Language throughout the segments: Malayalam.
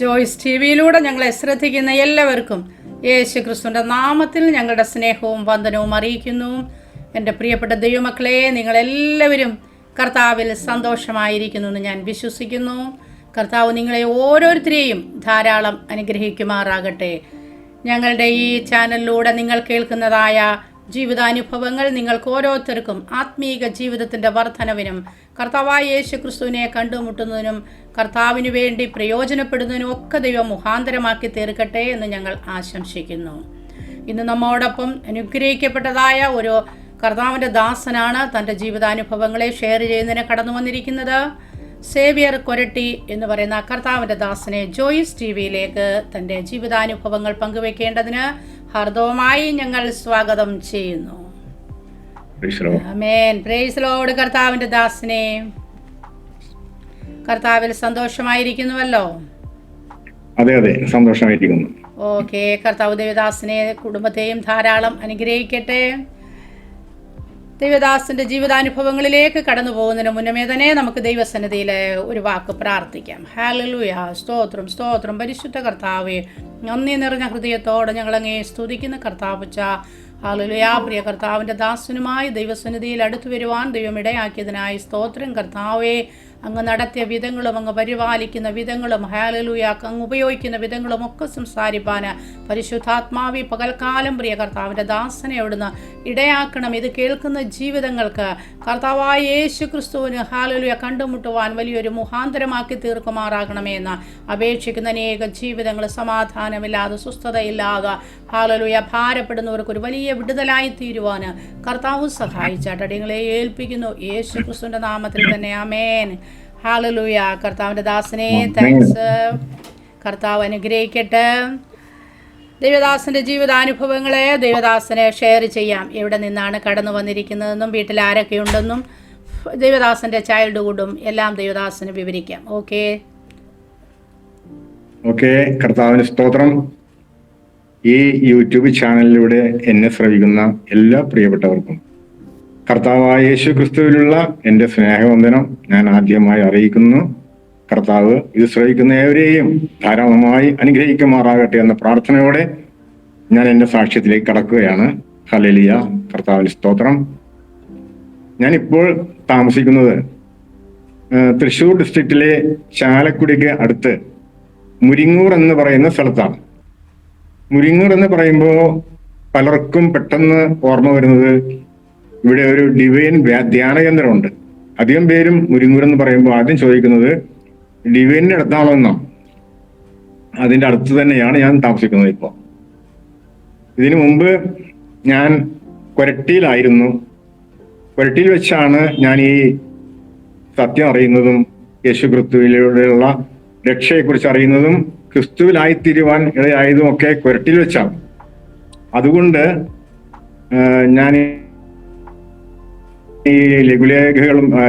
ജോയ്സ് ടി വിയിലൂടെ ഞങ്ങളെ ശ്രദ്ധിക്കുന്ന എല്ലാവർക്കും യേശു ക്രിസ്തുവിൻ്റെ നാമത്തിൽ ഞങ്ങളുടെ സ്നേഹവും വന്ദനവും അറിയിക്കുന്നു. എൻ്റെ പ്രിയപ്പെട്ട ദൈവമക്കളെ, നിങ്ങളെല്ലാവരും കർത്താവിൽ സന്തോഷമായിരിക്കുന്നു എന്ന് ഞാൻ വിശ്വസിക്കുന്നു. കർത്താവ് നിങ്ങളെ ഓരോരുത്തരെയും ധാരാളം അനുഗ്രഹിക്കുമാറാകട്ടെ. ഞങ്ങളുടെ ഈ ചാനലിലൂടെ നിങ്ങൾ കേൾക്കുന്നതായ ജീവിതാനുഭവങ്ങൾ നിങ്ങൾക്ക് ഓരോരുത്തർക്കും ആത്മീക ജീവിതത്തിൻ്റെ വർധനവിനും കർത്താവായ യേശു ക്രിസ്തുവിനെ കണ്ടുമുട്ടുന്നതിനും കർത്താവിന് വേണ്ടി പ്രയോജനപ്പെടുന്നതിനും ഒക്കെ ദൈവം മുഖാന്തരമാക്കി തീർക്കട്ടെ എന്ന് ഞങ്ങൾ ആശംസിക്കുന്നു. ഇന്ന് നമ്മോടൊപ്പം അനുഗ്രഹിക്കപ്പെട്ടതായ ഒരു കർത്താവിൻ്റെ ദാസനാണ് തൻ്റെ ജീവിതാനുഭവങ്ങളെ ഷെയർ ചെയ്യുന്നതിന് കടന്നു വന്നിരിക്കുന്നത്. സേവ്യർ കൊരട്ടി എന്ന് പറയുന്ന കർത്താവിൻ്റെ ദാസനെ ജോയ്സ് ടി വിയിലേക്ക് തൻ്റെ ജീവിതാനുഭവങ്ങൾ പങ്കുവെക്കേണ്ടതിന് ഹാർദവമായി ഞങ്ങൾ സ്വാഗതം ചെയ്യുന്നു. ആമേൻ. Praise Lord. കർത്താവിൻ്റെ ദാസനെ കർത്താവിൽ സന്തോഷമായിരിക്കുന്നുവല്ലോ? അതെ അതെ, സന്തോഷമായിരിക്കുന്നു. ഓക്കെ. കർത്താവ് ദേവദാസിനെ കുടുംബത്തെയും ധാരാളം അനുഗ്രഹിക്കട്ടെ. ദൈവദാസന്റെ ജീവിതാനുഭവങ്ങളിലേക്ക് കടന്നു പോകുന്നതിന് മുന്നമേ തന്നെ നമുക്ക് ദൈവസന്നിധിയിൽ ഒരു വാക്ക് പ്രാർത്ഥിക്കാം. ഹല്ലേലൂയ. സ്തോത്രം സ്തോത്രം. പരിശുദ്ധ കർത്താവേ, നന്ദി നിറഞ്ഞ ഹൃദയത്തോടെ ഞങ്ങളങ്ങേ സ്തുതിക്കുന്ന കർത്താവച്ച. ഹല്ലേലൂയ. പ്രിയ കർത്താവിൻ്റെ ദാസനുമായി ദൈവസന്നിധിയിൽ അടുത്തു വരുവാൻ ദൈവം ഇടയാക്കിയതിനായി സ്തോത്രം. കർത്താവേ, അങ്ങ് നടത്തിയ വിധങ്ങളും അങ്ങ് പരിപാലിക്കുന്ന വിധങ്ങളും ഹല്ലേലൂയ അങ്ങ് ഉപയോഗിക്കുന്ന വിധങ്ങളും ഒക്കെ സംസാരിപ്പാൻ പരിശുദ്ധാത്മാവി പകൽക്കാലം പ്രിയ കർത്താവിൻ്റെ ദാസനെ അവിടുന്ന് ഇടയാക്കണം. ഇത് കേൾക്കുന്ന ജീവിതങ്ങൾക്ക് കർത്താവായ യേശു ക്രിസ്തുവിന് ഹല്ലേലൂയ കണ്ടുമുട്ടുവാൻ വലിയൊരു മുഖാന്തരമാക്കി തീർക്കുമാറാകണമേ എന്ന് അപേക്ഷിക്കുന്ന അനേക ജീവിതങ്ങൾ സമാധാനമില്ലാതെ സ്വസ്ഥതയില്ലാതെ ഹല്ലേലൂയ ഭാരപ്പെടുന്നവർക്ക് ഒരു വലിയ വിടുതലായി തീരുവാൻ കർത്താവ് സഹായിച്ചാട്ടെ. നിങ്ങളെ ഏൽപ്പിക്കുന്നു യേശു ക്രിസ്തുവിൻ്റെ നാമത്തിൽ തന്നെ. ആമേൻ. ഹല്ലേലൂയ. കർത്താവിൻ്റെ ദാസനെ താങ്ക്സ്. കർത്താവ് അനുഗ്രഹിക്കട്ടെ. ദൈവദാസൻ്റെ ജീവിതാനുഭവങ്ങളെ ദൈവദാസനെ ഷെയർ ചെയ്യാം. എവിടെ നിന്നാണ് കടന്നു വന്നിരിക്കുന്നതെന്നും വീട്ടിൽ ആരൊക്കെയുണ്ടെന്നും ദൈവദാസൻ്റെ ചൈൽഡ്ഹുഡും എല്ലാം ദൈവദാസന് വിവരിക്കാം. ഓക്കെ. കർത്താവിന് സ്തോത്രം. ഈ യൂട്യൂബ് ചാനലിലൂടെ എന്നെ ശ്രവിക്കുന്ന എല്ലാ പ്രിയപ്പെട്ടവർക്കും കർത്താവായ യേശു ക്രിസ്തുവിലുള്ള എൻ്റെ സ്നേഹവന്ദനം ഞാൻ ആദ്യമായി അറിയിക്കുന്നു. കർത്താവ് ഇത് ശ്രവിക്കുന്ന ഏവരെയും ധാരാളമായി അനുഗ്രഹിക്കുമാറാകട്ടെ എന്ന പ്രാർത്ഥനയോടെ ഞാൻ എൻ്റെ സാക്ഷ്യത്തിലേക്ക് കടക്കുകയാണ്. ഹല്ലേലൂയ. കർത്താവിന് സ്തോത്രം. ഞാനിപ്പോൾ താമസിക്കുന്നത് തൃശ്ശൂർ ഡിസ്ട്രിക്റ്റിലെ ചാലക്കുടിക്ക് അടുത്ത് മുരിങ്ങൂർ എന്ന് പറയുന്ന സ്ഥലത്താണ്. മുരിങ്ങൂർ എന്ന് പറയുമ്പോൾ പലർക്കും പെട്ടെന്ന് ഓർമ്മ വരുന്നത് ഇവിടെ ഒരു ഡിവൈൻ ധ്യാന കേന്ദ്രമുണ്ട്. അധികം പേരും മുരിങ്ങൂർ എന്ന് പറയുമ്പോൾ ആദ്യം ചോദിക്കുന്നത് ഡിവൈനിന്റെ അടുത്താണോ എന്നാണ്. അതിന്റെ അടുത്ത് തന്നെയാണ് ഞാൻ താമസിക്കുന്നത് ഇപ്പോൾ. ഇതിനു മുമ്പ് ഞാൻ കൊരട്ടിയിലായിരുന്നു. കൊരട്ടിയിൽ വെച്ചാണ് ഞാൻ ഈ സത്യം അറിയുന്നതും യേശു ക്രിസ്തുവിലൂടെയുള്ള രക്ഷയെക്കുറിച്ച് അറിയുന്നതും ക്രിസ്തുവിലായിത്തീരുവാൻ ഇടയായതും ഒക്കെ കൊരട്ടിയിൽ വെച്ചാണ്. അതുകൊണ്ട് ഞാൻ ഈ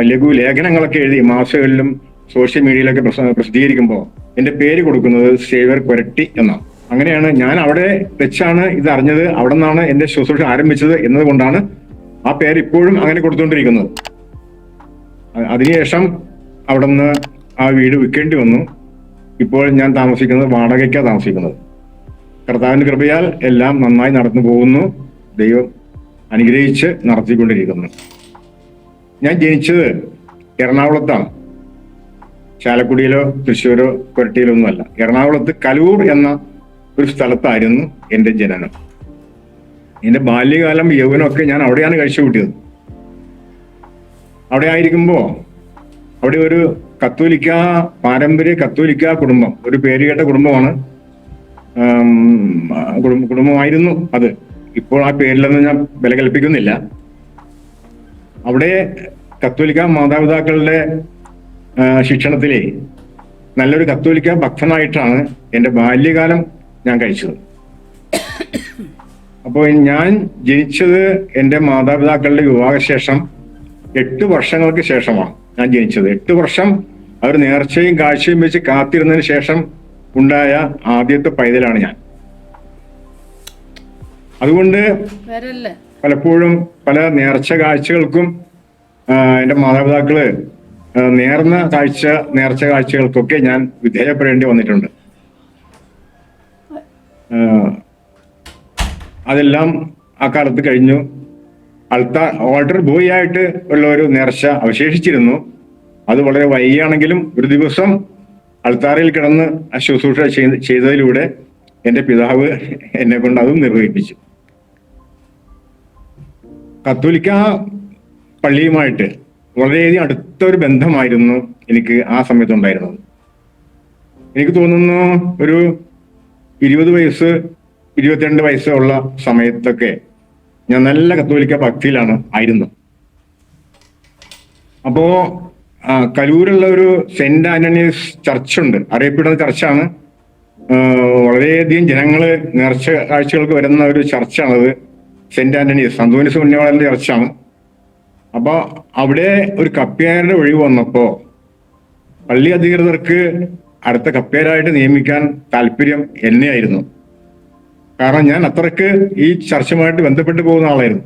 ലഘുലേഖനങ്ങളൊക്കെ എഴുതി മാസികകളിലും സോഷ്യൽ മീഡിയയിലൊക്കെ പ്രസിദ്ധീകരിക്കുമ്പോൾ എൻ്റെ പേര് കൊടുക്കുന്നത് സേവ്യർ കൊരട്ടി എന്നാണ്. അങ്ങനെയാണ് ഞാൻ അവിടെ വെച്ചാണ് ഇത് അറിഞ്ഞത്. അവിടെ നിന്നാണ് എൻ്റെ ശുശ്രൂഷ ആരംഭിച്ചത് എന്നതുകൊണ്ടാണ് ആ പേര് ഇപ്പോഴും അങ്ങനെ കൊടുത്തുകൊണ്ടിരിക്കുന്നത്. അതിനുശേഷം അവിടെ നിന്ന് ആ വീട് വിൽക്കേണ്ടി വന്നു. ഇപ്പോൾ ഞാൻ താമസിക്കുന്നത് വാടകയ്ക്കാണ് താമസിക്കുന്നത്. കർത്താവിന്റെ കൃപയാൽ എല്ലാം നന്നായി നടന്നു പോകുന്നു. ദൈവം അനുഗ്രഹിച്ച് നടത്തിക്കൊണ്ടിരിക്കുന്നു. ഞാൻ ജനിച്ചത് എറണാകുളത്താണ്. ചാലക്കുടിയിലോ തൃശ്ശൂരോ കൊരട്ടിയിലോ ഒന്നുമല്ല. എറണാകുളത്ത് കലൂർ എന്ന ഒരു സ്ഥലത്തായിരുന്നു എൻ്റെ ജനനം. എൻ്റെ ബാല്യകാലം യൗവനമൊക്കെ ഞാൻ അവിടെയാണ് കഴിച്ചു കൂട്ടിയത്. അവിടെ ആയിരിക്കുമ്പോൾ അവിടെ ഒരു പാരമ്പര്യ കത്തോലിക്ക കുടുംബം, ഒരു പേരുകേട്ട കുടുംബമാണ്, കുടുംബമായിരുന്നു അത്. ഇപ്പോൾ ആ പേരിലൊന്നും ഞാൻ വില കൽപ്പിക്കുന്നില്ല. അവിടെ കത്തോലിക്ക മാതാപിതാക്കളുടെ ശിക്ഷണത്തിലെ നല്ലൊരു കത്തോലിക്ക ഭക്തനായിട്ടാണ് എൻ്റെ ബാല്യകാലം ഞാൻ കഴിച്ചത്. അപ്പോൾ ഞാൻ ജനിച്ചത് എൻ്റെ മാതാപിതാക്കളുടെ വിവാഹശേഷം 8 വർഷങ്ങൾക്ക് ശേഷമാണ് ഞാൻ ജനിച്ചത്. 8 വർഷം അവർ നേർച്ചയും കാഴ്ചയും വെച്ച് കാത്തിരുന്നതിന് ശേഷം ഉണ്ടായ ആദ്യത്തെ പൈതലാണ് ഞാൻ. അതുകൊണ്ട് പലപ്പോഴും പല നേർച്ച കാഴ്ചകൾക്കും എൻ്റെ മാതാപിതാക്കള് നേർച്ച കാഴ്ചകൾക്കൊക്കെ ഞാൻ വിധേയപ്പെടേണ്ടി വന്നിട്ടുണ്ട്. അതെല്ലാം ആ കാലത്ത് കഴിഞ്ഞു. ഓൾട്ടർ ബോയ് ആയിട്ട് ഉള്ള ഒരു നേർച്ച അവശേഷിച്ചിരുന്നു. അത് വളരെ വൈകിയാണെങ്കിലും ഒരു ദിവസം അൾത്താരയിൽ കിടന്ന് ശുശ്രൂഷ ചെയ്തതിലൂടെ എൻ്റെ പിതാവ് എന്നെ കൊണ്ട് അതും നിർവഹിപ്പിച്ചു. കത്തോലിക്ക പള്ളിയുമായിട്ട് വളരെയധികം അടുത്ത ഒരു ബന്ധമായിരുന്നു എനിക്ക് ആ സമയത്തുണ്ടായിരുന്നത്. എനിക്ക് തോന്നുന്നു ഒരു 20 വയസ്സ് 22 വയസ്സുള്ള സമയത്തൊക്കെ ഞാൻ നല്ല കത്തോലിക്ക ഭക്തിയിലാണ് ആയിരുന്നു. അപ്പോ കലൂരുള്ള ഒരു സെന്റ് ആന്റണീസ് ചർച്ചുണ്ട്, അറിയപ്പെടുന്ന ചർച്ചാണ്. വളരെയധികം ജനങ്ങള് നേർച്ച കാഴ്ചകൾക്ക് വരുന്ന ഒരു ചർച്ചാണത്. സെന്റ് ആന്റണീസ് അന്തോണീസ് പുണ്യവാളന്റെ ചർച്ചാണ്. അപ്പൊ അവിടെ ഒരു കപ്പ്യാരുടെ ഒഴിവ് വന്നപ്പോ പള്ളി അധികൃതർക്ക് അടുത്ത കപ്പ്യാരായിട്ട് നിയമിക്കാൻ താല്പര്യം എന്നെയായിരുന്നു. കാരണം ഞാൻ അത്രക്ക് ഈ ചർച്ചുമായിട്ട് ബന്ധപ്പെട്ട് പോകുന്ന ആളായിരുന്നു.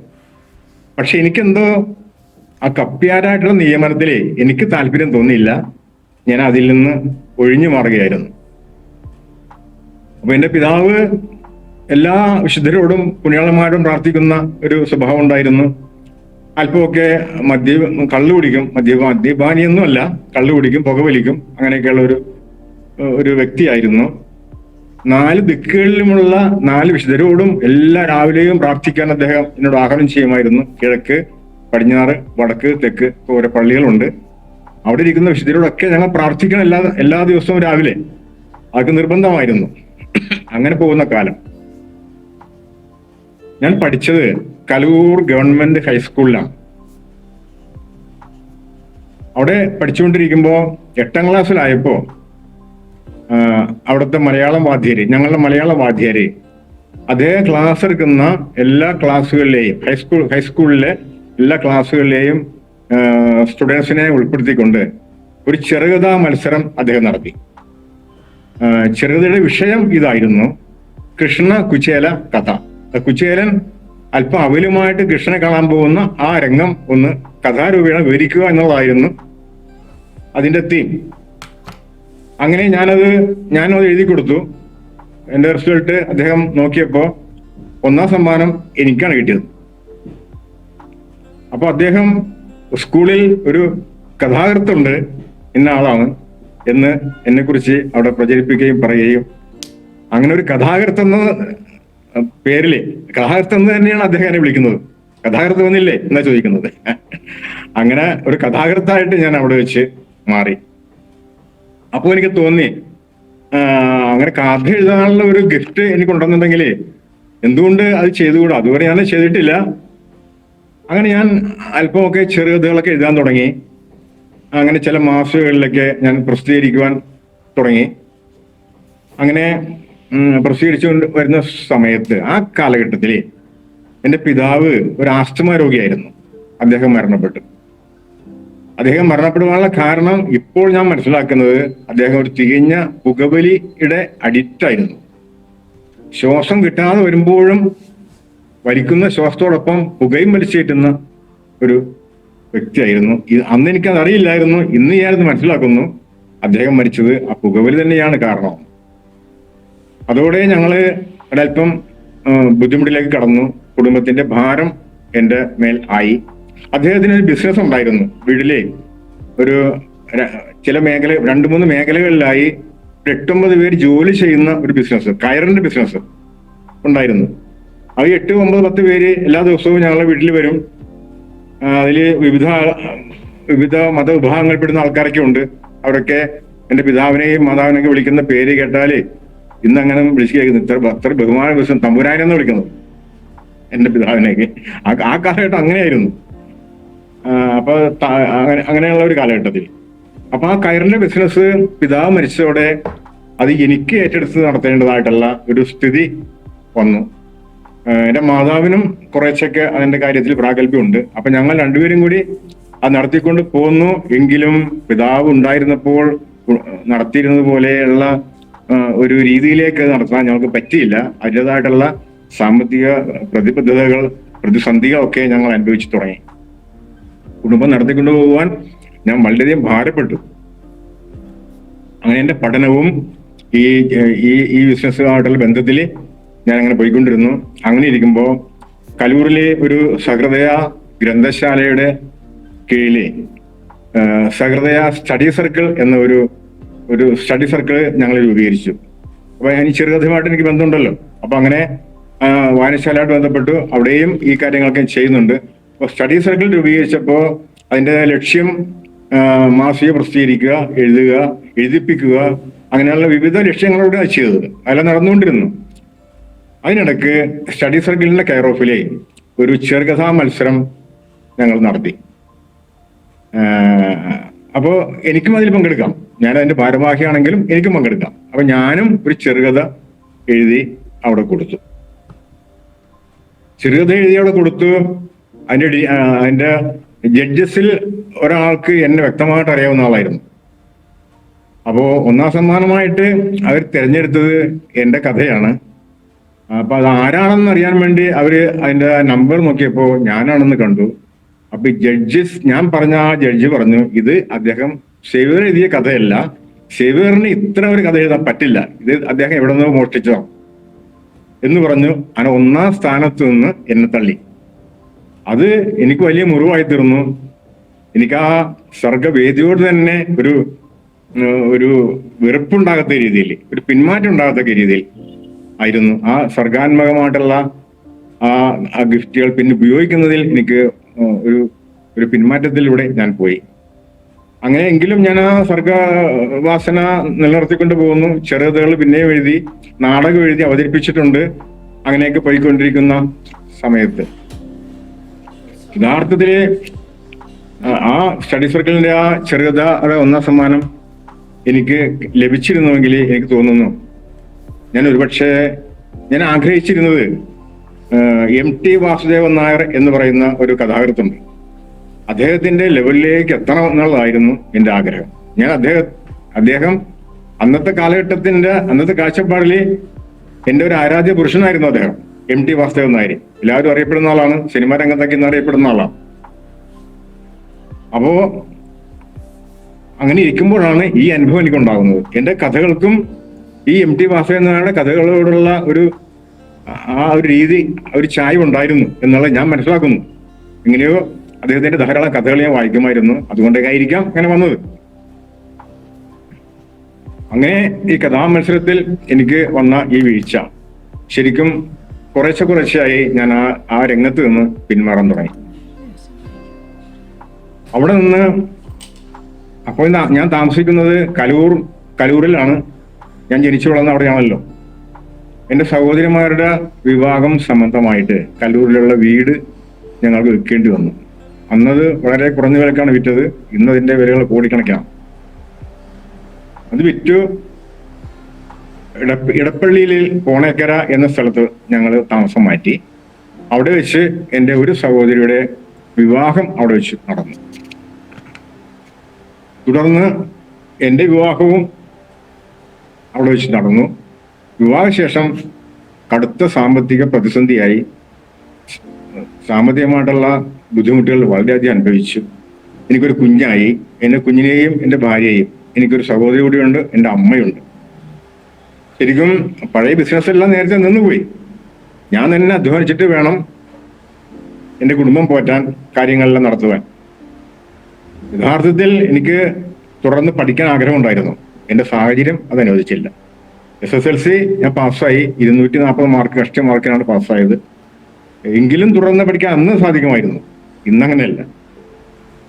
പക്ഷെ എനിക്കെന്തോ ആ കപ്പ്യാരായിട്ടുള്ള നിയമനത്തില് എനിക്ക് താല്പര്യം തോന്നിയില്ല. ഞാൻ അതിൽ നിന്ന് ഒഴിഞ്ഞു മാറുകയായിരുന്നു. അപ്പൊ എന്റെ പിതാവ് എല്ലാ വിശുദ്ധരോടും പുണ്യാളന്മാരോടും പ്രാർത്ഥിക്കുന്ന ഒരു സ്വഭാവം ഉണ്ടായിരുന്നു. അല്പമൊക്കെ കള്ളു കുടിക്കും, മദ്യപാനിയൊന്നുമല്ല, കള്ളു കുടിക്കും, പുകവലിക്കും, അങ്ങനെയൊക്കെയുള്ള ഒരു വ്യക്തിയായിരുന്നു. 4 ദിക്കുകളിലുമുള്ള 4 വിശുദ്ധരോടും എല്ലാ രാവിലെയും പ്രാർത്ഥിക്കാൻ അദ്ദേഹം എന്നോട് ആഹ്വാനം ചെയ്യുമായിരുന്നു. കിഴക്ക്, പടിഞ്ഞാറ്, വടക്ക്, തെക്ക് ഓരോ പള്ളികളുണ്ട്. അവിടെ ഇരിക്കുന്ന വിശുദ്ധരോടൊക്കെ ഞങ്ങൾ പ്രാർത്ഥിക്കണം എല്ലാ ദിവസവും രാവിലെ. അതൊക്കെ നിർബന്ധമായിരുന്നു. അങ്ങനെ പോകുന്ന കാലം. ഞാൻ പഠിച്ചത് കലൂർ ഗവൺമെന്റ് ഹൈസ്കൂളിലാണ്. അവിടെ പഠിച്ചുകൊണ്ടിരിക്കുമ്പോ 8ാം ക്ലാസ്സിലായപ്പോ അവിടുത്തെ മലയാളം വാദ്യര്, ഞങ്ങളുടെ മലയാള വാദ്യര് അതേ ക്ലാസ് എടുക്കുന്ന എല്ലാ ക്ലാസ്സുകളിലെയും ഹൈസ്കൂളിലെ എല്ലാ ക്ലാസ്സുകളിലെയും സ്റ്റുഡൻസിനെ ഉൾപ്പെടുത്തിക്കൊണ്ട് ഒരു ചെറുകഥാ മത്സരം അദ്ദേഹം നടത്തി. ചെറുകഥയുടെ വിഷയം ഇതായിരുന്നു: കൃഷ്ണ കുചേല കഥ. കുചേലൻ അല്പം അവലുമായിട്ട് കൃഷ്ണനെ കാണാൻ പോകുന്ന ആ രംഗം ഒന്ന് കഥാരൂപേണ വിവരിക്കുക എന്നുള്ളതായിരുന്നു അതിന്റെ തീം. അങ്ങനെ ഞാനത് എഴുതി കൊടുത്തു. എന്റെ റിസൾട്ട് അദ്ദേഹം നോക്കിയപ്പോ 1ാം സമ്മാനം എനിക്കാണ് കിട്ടിയത്. അപ്പൊ അദ്ദേഹം സ്കൂളിൽ ഒരു കഥാകൃത്തുണ്ട്, ഇന്ന ആളാണ് എന്ന് എന്നെ കുറിച്ച് അവിടെ പ്രചരിപ്പിക്കുകയും പറയുകയും, അങ്ങനെ ഒരു കഥാകൃത്തെന്ന പേരില്, കഥാകൃത്തെന്ന് തന്നെയാണ് അദ്ദേഹം എന്നെ വിളിക്കുന്നത്. കഥാകൃത്ത് വന്നില്ലേ എന്നാ ചോദിക്കുന്നത്. അങ്ങനെ ഒരു കഥാകൃത്തായിട്ട് ഞാൻ അവിടെ വെച്ച് മാറി. അപ്പോൾ എനിക്ക് തോന്നി, അങ്ങനെ കഥ എഴുതാനുള്ള ഒരു ഗിഫ്റ്റ് എനിക്കുണ്ടെന്നുണ്ടെങ്കിൽ എന്തുകൊണ്ട് അത് ചെയ്തുകൂടാ? അതുവരെ ഞാൻ ചെയ്തിട്ടില്ല. അങ്ങനെ ഞാൻ അല്പമൊക്കെ ചെറുകഥകളൊക്കെ എഴുതാൻ തുടങ്ങി. അങ്ങനെ ചില മാസികകളിലൊക്കെ ഞാൻ പ്രസിദ്ധീകരിക്കുവാൻ തുടങ്ങി. അങ്ങനെ പ്രസിദ്ധീകരിച്ചുകൊണ്ട് വരുന്ന സമയത്ത് ആ കാലഘട്ടത്തിൽ എൻ്റെ പിതാവ് ഒരു ആസ്തമ രോഗിയായിരുന്നു. അദ്ദേഹം മരണപ്പെട്ടു. അദ്ദേഹം മരണപ്പെടുവാനുള്ള കാരണം ഇപ്പോൾ ഞാൻ മനസ്സിലാക്കുന്നത്, അദ്ദേഹം ഒരു തികഞ്ഞ പുകവലിയുടെ അഡിക്റ്റായിരുന്നു. ശ്വാസം കിട്ടാതെ വരുമ്പോഴും വലിക്കുന്ന ശ്വാസത്തോടൊപ്പം പുകയും വലിച്ചേറ്റുന്ന ഒരു വ്യക്തിയായിരുന്നു. അന്ന് എനിക്കത് അറിയില്ലായിരുന്നു. ഇന്ന് ഞാനത് മനസ്സിലാക്കുന്നു. അദ്ദേഹം മരിച്ചത് ആ പുകവലി തന്നെയാണ് കാരണം. അതോടെ ഞങ്ങള് ഒരല്പം ബുദ്ധിമുട്ടിലേക്ക് കടന്നു. കുടുംബത്തിന്റെ ഭാരം എൻ്റെ മേൽ ആയി. അദ്ദേഹത്തിന് ഒരു ബിസിനസ് ഉണ്ടായിരുന്നു. വീട്ടിലെ ഒരു ചില 2-3 മേഖലകളിലായി 8-9 പേര് ജോലി ചെയ്യുന്ന ഒരു ബിസിനസ്, കയറിന്റെ ബിസിനസ് ഉണ്ടായിരുന്നു. അത് 8, 9, 10 പേര് എല്ലാ ദിവസവും ഞങ്ങളുടെ വീട്ടിൽ വരും. അതിൽ വിവിധ മതവിഭാഗങ്ങളിൽപ്പെടുന്ന ആൾക്കാരൊക്കെ ഉണ്ട്. അവരൊക്കെ എൻ്റെ പിതാവിനെയും മാതാവിനെയൊക്കെ വിളിക്കുന്ന പേര് കേട്ടാല് ഇന്നങ്ങനെ വിളിച്ചു കേൾക്കുന്നു. അത്ര ബഹുമാന ബിസിനസ്, തമ്പുരാനെന്ന് വിളിക്കുന്നത് എൻ്റെ പിതാവിനെയൊക്കെ. ആ കാലഘട്ടം അങ്ങനെയായിരുന്നു. അപ്പൊ അങ്ങനെയുള്ള ഒരു കാലഘട്ടത്തിൽ അപ്പൊ ആ കയറിന്റെ ബിസിനസ് പിതാവ് മരിച്ചതോടെ അത് എനിക്ക് ഏറ്റെടുത്ത് നടത്തേണ്ടതായിട്ടുള്ള ഒരു സ്ഥിതി വന്നു. എൻ്റെ മാതാവിനും കുറേശ്ശൊക്കെ അതിന്റെ കാര്യത്തിൽ പ്രാഗൽഭ്യമുണ്ട്. അപ്പൊ ഞങ്ങൾ രണ്ടുപേരും കൂടി അത് നടത്തിക്കൊണ്ട് പോന്നു. എങ്കിലും പിതാവ് ഉണ്ടായിരുന്നപ്പോൾ നടത്തിയിരുന്നത് പോലെയുള്ള ഒരു രീതിയിലേക്ക് നടത്താൻ ഞങ്ങൾക്ക് പറ്റിയില്ല. അതിൻ്റെതായിട്ടുള്ള സാമ്പത്തിക പ്രതിസന്ധികളൊക്കെ ഞങ്ങൾ അനുഭവിച്ചു തുടങ്ങി. കുടുംബം നടത്തിക്കൊണ്ടു പോകുവാൻ ഞാൻ വളരെയധികം ഭാരപ്പെട്ടു. അങ്ങനെ എൻ്റെ പഠനവും ഈ ബിസിനസ്സുമായിട്ടുള്ള ബന്ധത്തിൽ ഞാൻ അങ്ങനെ പോയിക്കൊണ്ടിരുന്നു. അങ്ങനെ ഇരിക്കുമ്പോൾ കലൂരിലെ ഒരു സഹൃദയ ഗ്രന്ഥശാലയുടെ കീഴിലെ സഹൃദയ സ്റ്റഡി സർക്കിൾ എന്ന ഒരു സ്റ്റഡി സർക്കിൾ ഞങ്ങൾ രൂപീകരിച്ചു. അപ്പൊ ഞാൻ ചെറുകഥയുമായിട്ട് എനിക്ക് ബന്ധമുണ്ടല്ലോ. അപ്പൊ അങ്ങനെ വായനശാലയായിട്ട് ബന്ധപ്പെട്ടു അവിടെയും ഈ കാര്യങ്ങളൊക്കെ ചെയ്യുന്നുണ്ട്. അപ്പൊ സ്റ്റഡി സർക്കിൾ രൂപീകരിച്ചപ്പോൾ അതിന്റെ ലക്ഷ്യം മാസിക പ്രസിദ്ധീകരിക്കുക, എഴുതുക, എഴുതിപ്പിക്കുക, അങ്ങനെയുള്ള വിവിധ ലക്ഷ്യങ്ങളോട് ചെയ്തത് അതെല്ലാം നടന്നുകൊണ്ടിരുന്നു. അതിനിടക്ക് സ്റ്റഡി സർക്കിളിന്റെ കെയർ ഓഫിലെ ഒരു ചെറുകഥാ മത്സരം ഞങ്ങൾ നടത്തി. അപ്പോൾ എനിക്കും അതിൽ പങ്കെടുക്കാം. ഞാൻ അതിന്റെ ഭാരവാഹിയാണെങ്കിലും എനിക്കും പങ്കെടുക്കാം. അപ്പൊ ഞാനും ഒരു ചെറുകഥ എഴുതി അവിടെ കൊടുത്തു. ചെറുകഥ എഴുതി അവിടെ കൊടുത്തു. അതിന്റെ ജഡ്ജസിൽ ഒരാൾക്ക് എന്നെ വ്യക്തമായിട്ട് അറിയാവുന്ന ആളായിരുന്നു. അപ്പോ ഒന്നാം സമ്മാനമായിട്ട് അവർ തിരഞ്ഞെടുത്തത് എന്റെ കഥയാണ്. അപ്പൊ അത് ആരാണെന്ന് അറിയാൻ വേണ്ടി അവര് അതിന്റെ നമ്പർ നോക്കിയപ്പോ ഞാനാണെന്ന് കണ്ടു. അപ്പൊ ജഡ്ജസ്, ഞാൻ പറഞ്ഞ ആ ജഡ്ജി പറഞ്ഞു, ഇത് അദ്ദേഹം സേവ്യർ എഴുതിയ കഥയല്ല, സേവ്യറിന് ഇത്ര ഒരു കഥ എഴുതാൻ പറ്റില്ല, ഇത് അദ്ദേഹം എവിടെ നിന്നോ മോഷ്ടിച്ചോ എന്ന് പറഞ്ഞു. അങ്ങനെ ഒന്നാം സ്ഥാനത്ത് നിന്ന് എന്നെ തള്ളി. അത് എനിക്ക് വലിയ മുറിവായി തീർന്നു. എനിക്ക് ആ സർഗവേദിയോട് തന്നെ ഒരു വെറുപ്പുണ്ടാകാത്ത രീതിയിൽ, ഒരു പിന്മാറ്റം ഉണ്ടാകത്തക്ക രീതിയിൽ ആയിരുന്നു. ആ സർഗാത്മകമായിട്ടുള്ള ആ ഗിഫ്റ്റുകൾ പിന്നെ ഉപയോഗിക്കുന്നതിൽ എനിക്ക് ഒരു പിന്മാറ്റത്തിലൂടെ ഞാൻ പോയി. അങ്ങനെയെങ്കിലും ഞാൻ ആ സർഗവാസന നിലനിർത്തിക്കൊണ്ട് പോകുന്നു. ചെറുകഥകൾ പിന്നെയും എഴുതി, നാടകം എഴുതി അവതരിപ്പിച്ചിട്ടുണ്ട്. അങ്ങനെയൊക്കെ പോയിക്കൊണ്ടിരിക്കുന്ന സമയത്ത് യഥാർത്ഥത്തില് ആ സ്റ്റഡി സർക്കിളിന്റെ ആ ചെറുകഥയുടെ ഒന്നാം സമ്മാനം എനിക്ക് ലഭിച്ചിരുന്നുവെങ്കിൽ എനിക്ക് തോന്നുന്നു ഞാൻ ആഗ്രഹിച്ചിരുന്നത് MT വാസുദേവൻ നായർ എന്ന് പറയുന്ന ഒരു കഥാകൃത്തുണ്ട്. അദ്ദേഹത്തിന്റെ ലെവലിലേക്ക് എത്തണം എന്നുള്ളതായിരുന്നു എന്റെ ആഗ്രഹം. ഞാൻ അദ്ദേഹം അന്നത്തെ കാഴ്ചപ്പാടിൽ എന്റെ ഒരു ആരാധ്യ പുരുഷനായിരുന്നു അദ്ദേഹം. MT വാസുദേവൻ നായർ എല്ലാവരും അറിയപ്പെടുന്ന ആളാണ്, സിനിമാ രംഗത്തൊക്കെ ഇന്ന് അറിയപ്പെടുന്ന ആളാണ്. അപ്പോ അങ്ങനെ ഇരിക്കുമ്പോഴാണ് ഈ അനുഭവം എനിക്കുണ്ടാകുന്നത്. എന്റെ കഥകൾക്കും ഈ MT വാസുദേവൻ നായരുടെ കഥകളോടുള്ള ഒരു രീതി, ഒരു ചായ്വ് ഉണ്ടായിരുന്നു എന്നുള്ളത് ഞാൻ മനസ്സിലാക്കുന്നു. എങ്ങനെയോ അദ്ദേഹത്തിന്റെ ധാരാളം കഥകൾ ഞാൻ വായിക്കുമായിരുന്നു. അതുകൊണ്ടൊക്കെ ആയിരിക്കാം അങ്ങനെ വന്നത്. അങ്ങനെ ഈ കഥാമത്സരത്തിൽ എനിക്ക് വന്ന ഈ വീഴ്ച ശരിക്കും കുറേശ്ശെയായി ഞാൻ ആ രംഗത്ത് നിന്ന് പിന്മാറാൻ തുടങ്ങി. അവിടെ നിന്ന് അപ്പോൾ ഞാൻ താമസിക്കുന്നത് കലൂരിലാണ്. ഞാൻ ജനിച്ചു വളർന്ന അവിടെയാണല്ലോ. എന്റെ സഹോദരിമാരുടെ വിവാഹം സംബന്ധമായിട്ട് കല്ലൂരിലുള്ള വീട് ഞങ്ങൾക്ക് വിൽക്കേണ്ടി വന്നു. അന്നത് വളരെ കുറഞ്ഞ വിലക്കാണ് വിറ്റത്. ഇന്ന് അതിന്റെ വിലകൾ കോടിക്കണക്കാണ്. അത് വിറ്റു ഇടപ്പള്ളിയിൽ കോണേക്കര എന്ന സ്ഥലത്ത് ഞങ്ങൾ താമസം മാറ്റി. അവിടെ വെച്ച് എൻ്റെ ഒരു സഹോദരിയുടെ വിവാഹം അവിടെ വെച്ച് നടന്നു. തുടർന്ന് എൻ്റെ വിവാഹവും അവിടെ വെച്ച് നടന്നു. വിവാഹശേഷം കടുത്ത സാമ്പത്തിക പ്രതിസന്ധിയായി. സാമ്പത്തികമായിട്ടുള്ള ബുദ്ധിമുട്ടുകൾ വളരെയധികം അനുഭവിച്ചു. എനിക്കൊരു കുഞ്ഞായി. എൻ്റെ കുഞ്ഞിനെയും എൻ്റെ ഭാര്യയെയും, എനിക്കൊരു സഹോദരി കൂടിയുണ്ട്, എൻ്റെ അമ്മയുണ്ട്. ശരിക്കും പഴയ ബിസിനസ് എല്ലാം നേരത്തെ നിന്നുപോയി. ഞാൻ തന്നെ അധ്വാനിച്ചിട്ട് വേണം എൻ്റെ കുടുംബം പോറ്റാൻ, കാര്യങ്ങളെല്ലാം നടത്തുവാൻ. യഥാർത്ഥത്തിൽ എനിക്ക് തുടർന്ന് പഠിക്കാൻ ആഗ്രഹമുണ്ടായിരുന്നു. എൻ്റെ സാഹചര്യം അത് അനുവദിച്ചില്ല. SSLC ഞാൻ പാസ്സായി. 240 മാർക്ക്, കഷ്ടി മാർക്കിനാണ് പാസ്സായത്. എങ്കിലും തുടർന്ന് പഠിക്കാൻ അന്ന് സാധിക്കുമായിരുന്നു. ഇന്നങ്ങനെയല്ല.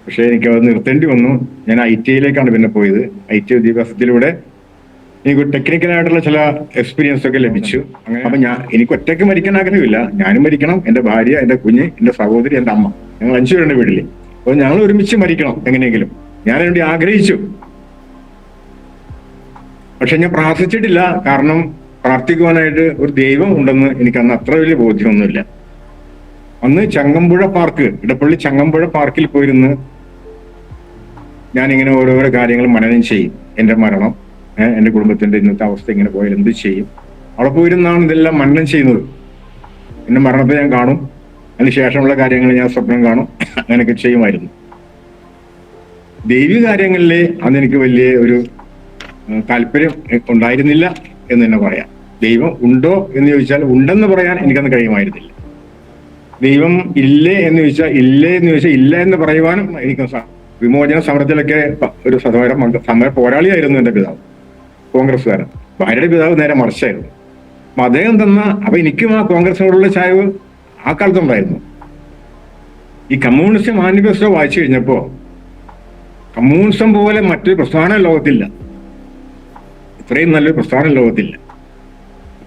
പക്ഷെ എനിക്ക് അത് നിർത്തേണ്ടി വന്നു. ഞാൻ ITIയിലേക്കാണ് പിന്നെ പോയത്. IT വിദ്യാഭ്യാസത്തിലൂടെ എനിക്ക് ടെക്നിക്കലായിട്ടുള്ള ചില എക്സ്പീരിയൻസ് ഒക്കെ ലഭിച്ചു. അങ്ങനെ അപ്പൊ എനിക്ക് ഒറ്റയ്ക്ക് മരിക്കാൻ ആഗ്രഹമില്ല. ഞാനും മരിക്കണം, എൻ്റെ ഭാര്യ, എൻ്റെ കുഞ്ഞ്, എൻ്റെ സഹോദരി, എൻ്റെ അമ്മ, ഞങ്ങൾ 5 പേരുടെ വീട്ടിൽ. അപ്പൊ ഞങ്ങൾ ഒരുമിച്ച് മരിക്കണം എങ്ങനെയെങ്കിലും. ഞാൻ അതിനുവേണ്ടി ആഗ്രഹിച്ചു. പക്ഷെ ഞാൻ പ്രാർത്ഥിച്ചിട്ടില്ല. കാരണം പ്രാർത്ഥിക്കുവാനായിട്ട് ഒരു ദൈവം ഉണ്ടെന്ന് എനിക്ക് അന്ന് അത്ര വലിയ ബോധ്യമൊന്നുമില്ല. അന്ന് ചങ്ങമ്പുഴ പാർക്ക്, ഇടപ്പള്ളി ചങ്ങമ്പുഴ പാർക്കിൽ പോയിരുന്ന് ഞാനിങ്ങനെ ഓരോരോ കാര്യങ്ങൾ മനനം ചെയ്യും. എൻ്റെ മരണം, എൻ്റെ കുടുംബത്തിന്റെ ഇന്നത്തെ അവസ്ഥ ഇങ്ങനെ പോയാൽ എന്ത് ചെയ്യും, അവിടെ പോയിരുന്നാണ് ഇതെല്ലാം മനനം ചെയ്യുന്നത്. എൻ്റെ മരണത്തെ ഞാൻ കാണും, അതിന് ശേഷമുള്ള കാര്യങ്ങൾ ഞാൻ സ്വപ്നം കാണും, അങ്ങനെയൊക്കെ ചെയ്യുമായിരുന്നു. ദൈവിക കാര്യങ്ങളിലെ അന്ന് എനിക്ക് വലിയ ഒരു താല്പര്യം ഉണ്ടായിരുന്നില്ല എന്ന് തന്നെ പറയാം. ദൈവം ഉണ്ടോ എന്ന് ചോദിച്ചാൽ ഉണ്ടെന്ന് പറയാൻ എനിക്കന്ന് കഴിയുമായിരുന്നില്ല. ദൈവം ഇല്ലേ എന്ന് ചോദിച്ചാൽ ഇല്ലേ എന്ന് ചോദിച്ചാൽ ഇല്ല എന്ന് പറയുവാനും എനിക്ക് വിമോചന സമരത്തിലൊക്കെ ഒരു സമര പോരാളിയായിരുന്നു എൻ്റെ പിതാവ്, കോൺഗ്രസ്സുകാരൻ. ഭാര്യയുടെ പിതാവ് നേരെ മറിച്ചായിരുന്നു. അപ്പൊ അദ്ദേഹം അപ്പൊ എനിക്കും ആ കോൺഗ്രസിനോടുള്ള ചായവ് ആ കാലത്തുണ്ടായിരുന്നു. ഈ കമ്മ്യൂണിസ്റ്റ് മാനിഫെസ്റ്റോ വായിച്ചു കഴിഞ്ഞപ്പോ കമ്മ്യൂണിസം പോലെ മറ്റൊരു പ്രസ്ഥാനം ലോകത്തില്ല, ഇത്രയും നല്ലൊരു പ്രസ്ഥാനം ലോകത്തില്ല,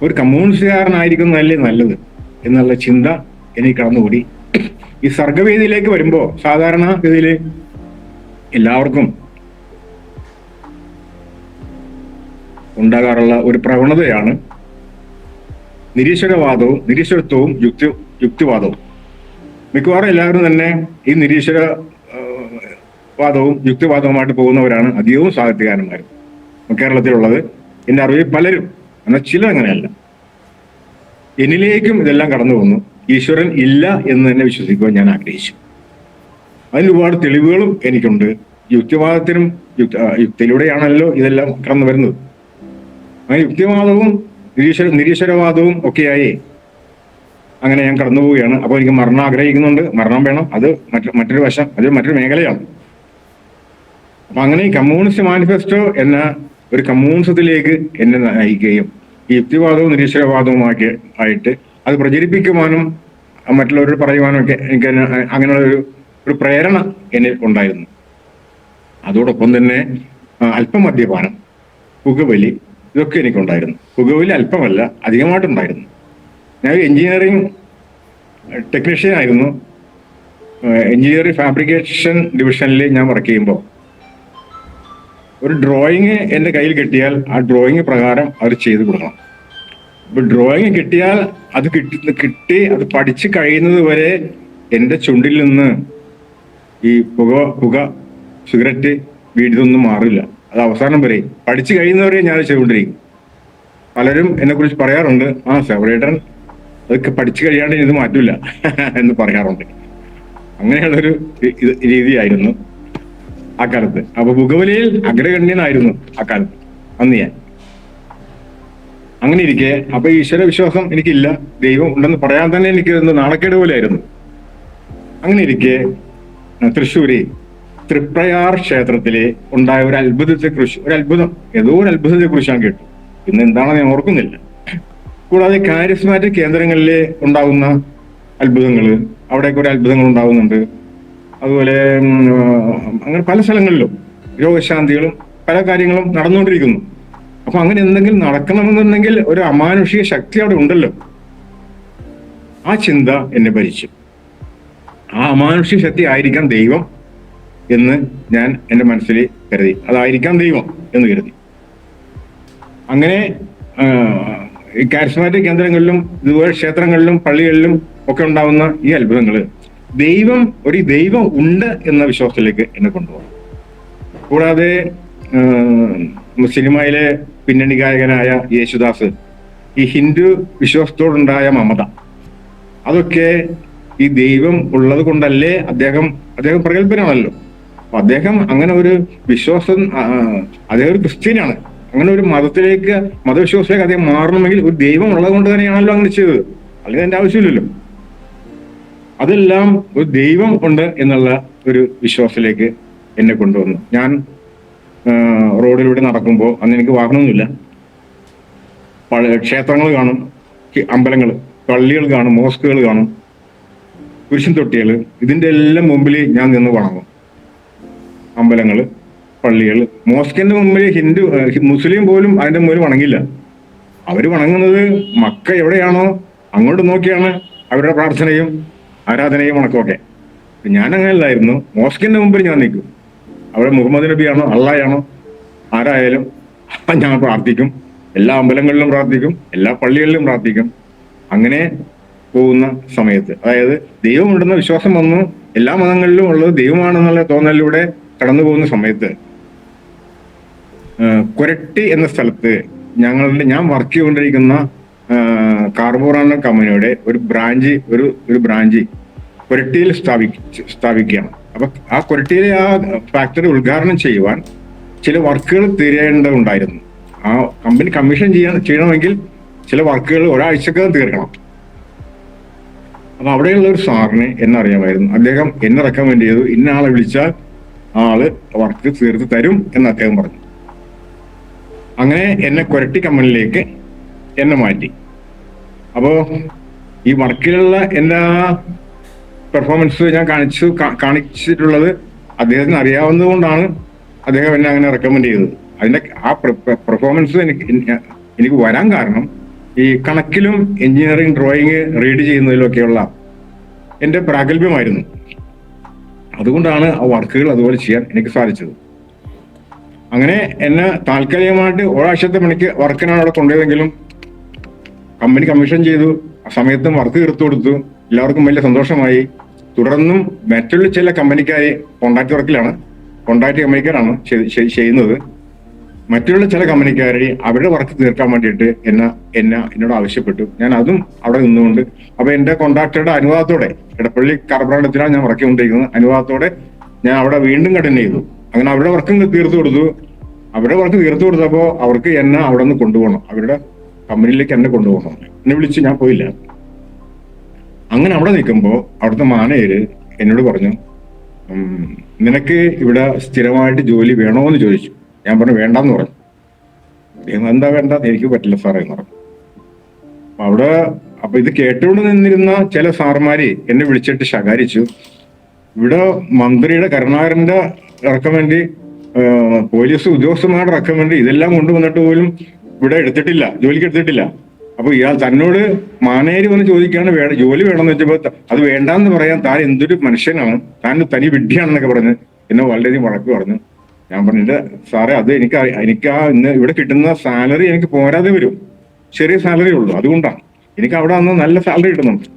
ഒരു കമ്മ്യൂണിസ്റ്റുകാരനായിരിക്കുന്നതല്ലേ നല്ലത് എന്നുള്ള ചിന്ത എനിക്ക് കടന്നുകൂടി. ഈ സർഗവേദിയിലേക്ക് വരുമ്പോ സാധാരണ ഗതിയില് എല്ലാവർക്കും ഉണ്ടാകാറുള്ള ഒരു പ്രവണതയാണ് നിരീശ്വരവാദവും നിരീശ്വരത്വവും യുക്തിവാദവും. മിക്കവാറും എല്ലാവരും തന്നെ ഈ നിരീശ്വരവാദവും യുക്തിവാദവുമായിട്ട് പോകുന്നവരാണ് അധികവും സാഹിത്യകാരന്മാരും കേരളത്തിലുള്ളത്. എന്റെ അറിവിൽ പലരും, എന്നാൽ ചിലർ അങ്ങനെയല്ല. എന്നിലേക്കും ഇതെല്ലാം കടന്നു വന്നു. ഈശ്വരൻ ഇല്ല എന്ന് തന്നെ വിശ്വസിക്കുവാൻ ഞാൻ ആഗ്രഹിച്ചു. അതിന് ഒരുപാട് തെളിവുകളും എനിക്കുണ്ട്. യുക്തിവാദത്തിനും യുക്തിയിലൂടെയാണല്ലോ ഇതെല്ലാം കടന്നു വരുന്നത്. അങ്ങനെ യുക്തിവാദവും നിരീശ്വരവാദവും ഒക്കെയായി അങ്ങനെ ഞാൻ കടന്നു പോവുകയാണ്. അപ്പോൾ എനിക്ക് മരണം ആഗ്രഹിക്കുന്നുണ്ട്, മരണം വേണം, അത് മറ്റൊരു വശം, അത് മറ്റൊരു മേഖലയാണ്. അപ്പൊ അങ്ങനെ ഈ കമ്മ്യൂണിസ്റ്റ് മാനിഫെസ്റ്റോ എന്ന ഒരു കമ്മ്യൂണിസത്തിലേക്ക് എന്നെ നയിക്കുകയും ഈ യുക്തിവാദവും നിരീശ്വരവാദവും ആയിട്ട് അത് പ്രചരിപ്പിക്കുവാനും മറ്റുള്ളവരോട് പറയുവാനും ഒക്കെ എനിക്ക് അങ്ങനെയുള്ള ഒരു പ്രേരണ എന്നിൽ ഉണ്ടായിരുന്നു. അതോടൊപ്പം തന്നെ അല്പം മദ്യപാനം, പുകവലി, ഇതൊക്കെ എനിക്കുണ്ടായിരുന്നു. പുകവലി അല്പമല്ല, അധികമായിട്ടുണ്ടായിരുന്നു. ഞാൻ ഒരു എഞ്ചിനീയറിംഗ് ടെക്നീഷ്യൻ ആയിരുന്നു. എഞ്ചിനീയറിംഗ് ഫാബ്രിക്കേഷൻ ഡിവിഷനിൽ ഞാൻ വർക്ക് ചെയ്യുമ്പോൾ ഒരു ഡ്രോയിങ് എൻ്റെ കയ്യിൽ കിട്ടിയാൽ ആ ഡ്രോയിങ് പ്രകാരം അവർ ചെയ്തു കൊടുക്കണം. അപ്പൊ ഡ്രോയിങ് കിട്ടിയാൽ അത് കിട്ടി അത് പഠിച്ചു കഴിയുന്നത് വരെ എൻ്റെ ചുണ്ടിൽ നിന്ന് ഈ പുക, സിഗരറ്റ്, വീടിതൊന്നും മാറില്ല. അത് അവസാനം വരെ പഠിച്ചു കഴിയുന്നവരെ ഞാൻ ചെയ്തുകൊണ്ടിരിക്കും. പലരും എന്നെ കുറിച്ച് പറയാറുണ്ട്, ആ സെവറേറ്റൻ അതൊക്കെ പഠിച്ചു കഴിയാണ്ട് ഇത് മാറ്റില്ല എന്ന് പറയാറുണ്ട്. അങ്ങനെയുള്ളൊരു രീതിയായിരുന്നു ആ കാലത്ത്. അപ്പൊ പുകവലിയിൽ അഗ്രഗണ്യനായിരുന്നു ആ കാലത്ത് അന്ന് ഞാൻ. അങ്ങനെ ഇരിക്കെ അപ്പൊ ഈശ്വര വിശ്വാസം എനിക്കില്ല, ദൈവം ഉണ്ടെന്ന് പറയാൻ തന്നെ എനിക്ക് നാണക്കേട് പോലെയായിരുന്നു. അങ്ങനെ ഇരിക്കെ തൃശ്ശൂര് തൃപ്രയാർ ക്ഷേത്രത്തില് ഉണ്ടായ ഒരു അത്ഭുതത്തെക്കുറിച്ച് ഏതോ ഒരു അത്ഭുതത്തെക്കുറിച്ച് ഞാൻ കേട്ടു. ഇന്ന് എന്താണെന്ന് ഞാൻ ഓർക്കുന്നില്ല. കൂടാതെ കാരിസ്മാറ്റിക് കേന്ദ്രങ്ങളിലെ ഉണ്ടാകുന്ന അത്ഭുതങ്ങള്, അവിടെയൊക്കെ ഒരു അത്ഭുതങ്ങൾ ഉണ്ടാകുന്നുണ്ട്. അതുപോലെ അങ്ങനെ പല സ്ഥലങ്ങളിലും രോഗശാന്തികളും പല കാര്യങ്ങളും നടന്നുകൊണ്ടിരിക്കുന്നു. അപ്പൊ അങ്ങനെ എന്തെങ്കിലും നടക്കണമെന്നുണ്ടെങ്കിൽ ഒരു അമാനുഷിക ശക്തി അവിടെ ഉണ്ടല്ലോ. ആ ചിന്ത എന്നെ ഭരിച്ചു. ആ അമാനുഷിക ശക്തി ആയിരിക്കാം ദൈവം എന്ന് ഞാൻ എൻ്റെ മനസ്സിൽ കരുതി. അതായിരിക്കാം ദൈവം എന്ന് കരുതി. അങ്ങനെ ഈ കാരിസ്മാറ്റിക് കേന്ദ്രങ്ങളിലും ഇതുപോലെ ക്ഷേത്രങ്ങളിലും പള്ളികളിലും ഒക്കെ ഉണ്ടാവുന്ന ഈ അത്ഭുതങ്ങള് ദൈവം ഉണ്ട് എന്ന വിശ്വാസത്തിലേക്ക് എന്നെ കൊണ്ടുപോകും. കൂടാതെ സിനിമയിലെ പിന്നണി ഗായകനായ യേശുദാസ് ഈ ഹിന്ദു വിശ്വാസത്തോടുണ്ടായ മമത, അതൊക്കെ ഈ ദൈവം ഉള്ളത് കൊണ്ടല്ലേ അദ്ദേഹം പ്രഗത്ഭനാണല്ലോ. അപ്പൊ അദ്ദേഹം അങ്ങനെ ഒരു വിശ്വാസം, അദ്ദേഹം ഒരു ക്രിസ്ത്യനാണ്. അങ്ങനെ ഒരു മതവിശ്വാസത്തിലേക്ക് അദ്ദേഹം മാറണമെങ്കിൽ ഒരു ദൈവം ഉള്ളത് കൊണ്ട് തന്നെയാണല്ലോ അങ്ങനെ ചെയ്തത്. അല്ലെങ്കിൽ അതിന്റെ ആവശ്യമില്ലല്ലോ. അതെല്ലാം ഒരു ദൈവം ഉണ്ട് എന്നുള്ള ഒരു വിശ്വാസത്തിലേക്ക് എന്നെ കൊണ്ടുവന്നു. ഞാൻ റോഡിലൂടെ നടക്കുമ്പോൾ അന്ന് എനിക്ക് വാഹനമൊന്നുമില്ല. ക്ഷേത്രങ്ങൾ കാണും, അമ്പലങ്ങൾ, പള്ളികൾ കാണും, മോസ്കുകൾ കാണും, കുരിശൻ തൊട്ടികൾ, ഇതിന്റെ എല്ലാം മുമ്പിൽ ഞാൻ നിന്ന് വണങ്ങും. അമ്പലങ്ങൾ, പള്ളികൾ, മോസ്കിന്റെ മുമ്പിൽ മുസ്ലിം പോലും അതിന്റെ മുമ്പിൽ വണങ്ങില്ല. അവര് വണങ്ങുന്നത് മക്ക എവിടെയാണോ അങ്ങോട്ട് നോക്കിയാണ് അവരുടെ പ്രാർത്ഥനയും ആരാധനയും വണക്കമൊക്കെ. ഞാൻ അങ്ങനെയല്ലായിരുന്നു. മോസ്കിന്റെ മുമ്പിൽ ഞാൻ നിൽക്കും. അവിടെ മുഹമ്മദ് നബിയാണോ അള്ളായാണോ ആരായാലും ഞാൻ പ്രാർത്ഥിക്കും. എല്ലാ അമ്പലങ്ങളിലും പ്രാർത്ഥിക്കും, എല്ലാ പള്ളികളിലും പ്രാർത്ഥിക്കും. അങ്ങനെ പോകുന്ന സമയത്ത്, അതായത് ദൈവമുണ്ടെന്ന വിശ്വാസം വന്നു, എല്ലാ മതങ്ങളിലും ഉള്ളത് ദൈവമാണെന്നുള്ള തോന്നലിലൂടെ കടന്നു പോകുന്ന സമയത്ത് കൊരട്ടി എന്ന സ്ഥലത്ത് ഞാൻ വർക്ക് ചെയ്തുകൊണ്ടിരിക്കുന്ന കാർബോറാന കമ്പനിയുടെ ഒരു ബ്രാഞ്ച് കൊരട്ടിയിൽ സ്ഥാപിക്കുകയാണ്. അപ്പൊ ആ കൊരട്ടിയിലെ ആ ഫാക്ടറി ഉദ്ഘാടനം ചെയ്യുവാൻ ചില വർക്കുകൾ തീരേണ്ടതുണ്ടായിരുന്നു. ആ കമ്പനി കമ്മീഷൻ ചെയ്യണമെങ്കിൽ ചില വർക്കുകൾ ഒരാഴ്ചക്കകം തീർക്കണം. അപ്പൊ അവിടെയുള്ള ഒരു സാറിനെ എന്നെ അറിയാമായിരുന്നു. അദ്ദേഹം എന്നെ റെക്കമെൻഡ് ചെയ്തു, ഇന്ന ആളെ വിളിച്ചാൽ ആള് വർക്ക് തീർത്ത് തരും എന്ന് അദ്ദേഹം പറഞ്ഞു. അങ്ങനെ എന്നെ കൊരട്ടി കമ്പനിയിലേക്ക് എന്നെ മാറ്റി. അപ്പോ ഈ വർക്കിലുള്ള എൻ്റെ പെർഫോമൻസ് ഞാൻ കാണിച്ചിട്ടുള്ളത് അദ്ദേഹത്തിന് അറിയാവുന്നത് കൊണ്ടാണ് അദ്ദേഹം എന്നെ അങ്ങനെ റെക്കമെൻഡ് ചെയ്തത്. അതിന്റെ ആ പെർഫോമൻസ് എനിക്ക് വരാൻ കാരണം ഈ കണക്കിലും എഞ്ചിനീയറിംഗ് ഡ്രോയിങ് റീഡ് ചെയ്യുന്നതിലൊക്കെയുള്ള എൻ്റെ പ്രാഗൽഭ്യമായിരുന്നു. അതുകൊണ്ടാണ് ആ വർക്കുകൾ അതുപോലെ ചെയ്യാൻ എനിക്ക് സാധിച്ചത്. അങ്ങനെ എന്നെ താൽക്കാലികമായിട്ട് ഒരാഴ്ചത്തെ പണിക്ക് വർക്കിനാണ് അവിടെ കൊണ്ടുപോയതെങ്കിലും കമ്പനി കമ്മീഷൻ ചെയ്തു. ആ സമയത്തും വർക്ക് തീർത്തു കൊടുത്തു. എല്ലാവർക്കും വലിയ സന്തോഷമായി. തുടർന്നും മറ്റുള്ള ചില കമ്പനിക്കാരെ കോൺട്രാക്ട് വർക്കിലാണ്, കോൺട്രാക്ട് കമ്പനിക്കാരാണ് ചെയ്യുന്നത്. മറ്റുള്ള ചില കമ്പനിക്കാരെ അവരുടെ വർക്ക് തീർക്കാൻ വേണ്ടിയിട്ട് എന്നോട് ആവശ്യപ്പെട്ടു. ഞാൻ അതും അവിടെ നിന്നുകൊണ്ട്, അപ്പൊ എന്റെ കോൺട്രാക്ടറുടെ അനുവാദത്തോടെ, എടപ്പള്ളി കാർബറേറ്റത്തിലാണ് ഞാൻ വർക്ക് ചെയ്തുകൊണ്ടിരിക്കുന്നത്, അനുവാദത്തോടെ ഞാൻ അവിടെ വീണ്ടും കണ്ടിന്യൂ ചെയ്തു. അങ്ങനെ അവരുടെ വർക്കും തീർത്തു കൊടുത്തു. അവരുടെ വർക്ക് തീർത്തു കൊടുത്തപ്പോൾ അവർക്ക് എന്നെ അവിടെ നിന്ന് കൊണ്ടുപോകണം, അവരുടെ കമ്പനിയിലേക്ക് എന്നെ കൊണ്ടുപോകണം. എന്നെ വിളിച്ച് ഞാൻ പോയില്ല. അങ്ങനെ അവിടെ നിൽക്കുമ്പോൾ അവിടുത്തെ മാനേജര് എന്നോട് പറഞ്ഞു, നിനക്ക് ഇവിടെ സ്ഥിരമായിട്ട് ജോലി വേണോ എന്ന് ചോദിച്ചു. ഞാൻ പറഞ്ഞു വേണ്ടെന്ന് പറഞ്ഞു. എന്താ വേണ്ട, എനിക്ക് പറ്റില്ല സാറേ എന്ന് പറഞ്ഞു. അപ്പൊ ഇത് കേട്ടുകൊണ്ട് നിന്നിരുന്ന ചില സാറുമാര് എന്നെ വിളിച്ചിട്ട് ശകാരിച്ചു. ഇവിടെ മന്ത്രിയുടെ കരുണാകരന്റെ റെക്കമെൻഡ്, പോലീസ് ഉദ്യോഗസ്ഥന്മാരുടെ റെക്കമെൻഡ്, ഇതെല്ലാം കൊണ്ടുവന്നിട്ട് പോലും ഇവിടെ എടുത്തിട്ടില്ല, ജോലിക്ക് എടുത്തിട്ടില്ല. അപ്പൊ ഇയാൾ തന്നോട് മാനേജർ വന്ന് ചോദിക്കാണ് ജോലി വേണമെന്ന് വെച്ചപ്പോ അത് വേണ്ടാന്ന് പറയാൻ താൻ എന്തൊരു മനുഷ്യനാണ്, താൻ തനി വിഡ്ഢിയാണെന്നൊക്കെ പറഞ്ഞ് എന്നെ വളരെയധികം വഴക്ക് പറഞ്ഞു. ഞാൻ പറഞ്ഞിട്ട് സാറേ, അത് എനിക്ക് ഇന്ന് ഇവിടെ കിട്ടുന്ന സാലറി എനിക്ക് പോരാതെ വരും, ചെറിയ സാലറി ഉള്ളൂ, അതുകൊണ്ടാണ്. എനിക്ക് അവിടെ വന്ന് നല്ല സാലറി കിട്ടുന്നുണ്ട്,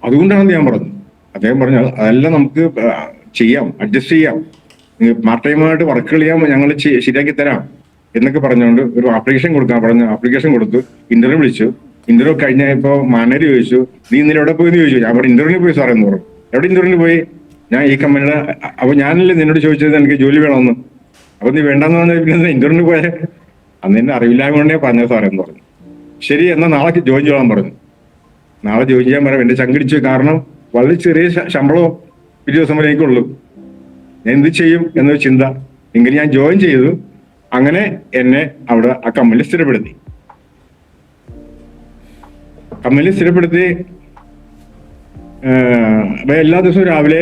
അതുകൊണ്ടാണെന്ന് ഞാൻ പറഞ്ഞു. അദ്ദേഹം പറഞ്ഞു അതെല്ലാം നമുക്ക് ചെയ്യാം, അഡ്ജസ്റ്റ് ചെയ്യാം, പാർട്ട് ടൈമായിട്ട് വർക്കുകൾ ചെയ്യാൻ ഞങ്ങൾ ശരിയാക്കി തരാം എന്നൊക്കെ പറഞ്ഞുകൊണ്ട് ഒരു ആപ്ലിക്കേഷൻ കൊടുക്കാൻ പറഞ്ഞു. ആപ്ലിക്കേഷൻ കൊടുത്തു. ഇന്റർവ്യൂ വിളിച്ചു. ഇന്റർവ്യൂ കഴിഞ്ഞപ്പോ മാനേജർ ചോദിച്ചു, നീ ഇന്നലെ എവിടെ പോയി എന്ന് ചോദിച്ചു. ഞാൻ പറഞ്ഞു ഇന്റർവ്യൂവിന് പോയി സാറേ എന്ന് പറഞ്ഞു. എവിടെ ഇന്റർവ്യൂവിന് പോയി? ഞാൻ ഈ കമ്പനിയുടെ. അപ്പൊ ഞാനല്ലേ നിന്നോട് ചോദിച്ചത് എനിക്ക് ജോലി വേണമെന്ന്. അപ്പൊ നീ വേണ്ടെന്ന് പറഞ്ഞാൽ പിന്നെ ഇന്റർവ്യൂവിന് പോയ അന്ന് എന്നെ അറിവില്ലായ്മ കൊണ്ടേ പറഞ്ഞത് സാറേ എന്ന് പറഞ്ഞു. ശരി, എന്നാൽ നാളെ ജോയിൻ ചെയ്യാൻ പറഞ്ഞു. നാളെ ജോയിൻ ചെയ്യാൻ പറയാം. എന്റെ ചങ്കിടിച്ചു. കാരണം വളരെ ചെറിയ ശമ്പളവും ഒരു ദിവസം വരെ എനിക്കുള്ളൂ. ഞാൻ എന്ത് ചെയ്യും എന്നൊരു ചിന്ത. എങ്കിലും ഞാൻ ജോയിൻ ചെയ്തു. അങ്ങനെ എന്നെ അവിടെ ആ കമ്പനിയിൽ സ്ഥിരപ്പെടുത്തി. എല്ലാ ദിവസവും രാവിലെ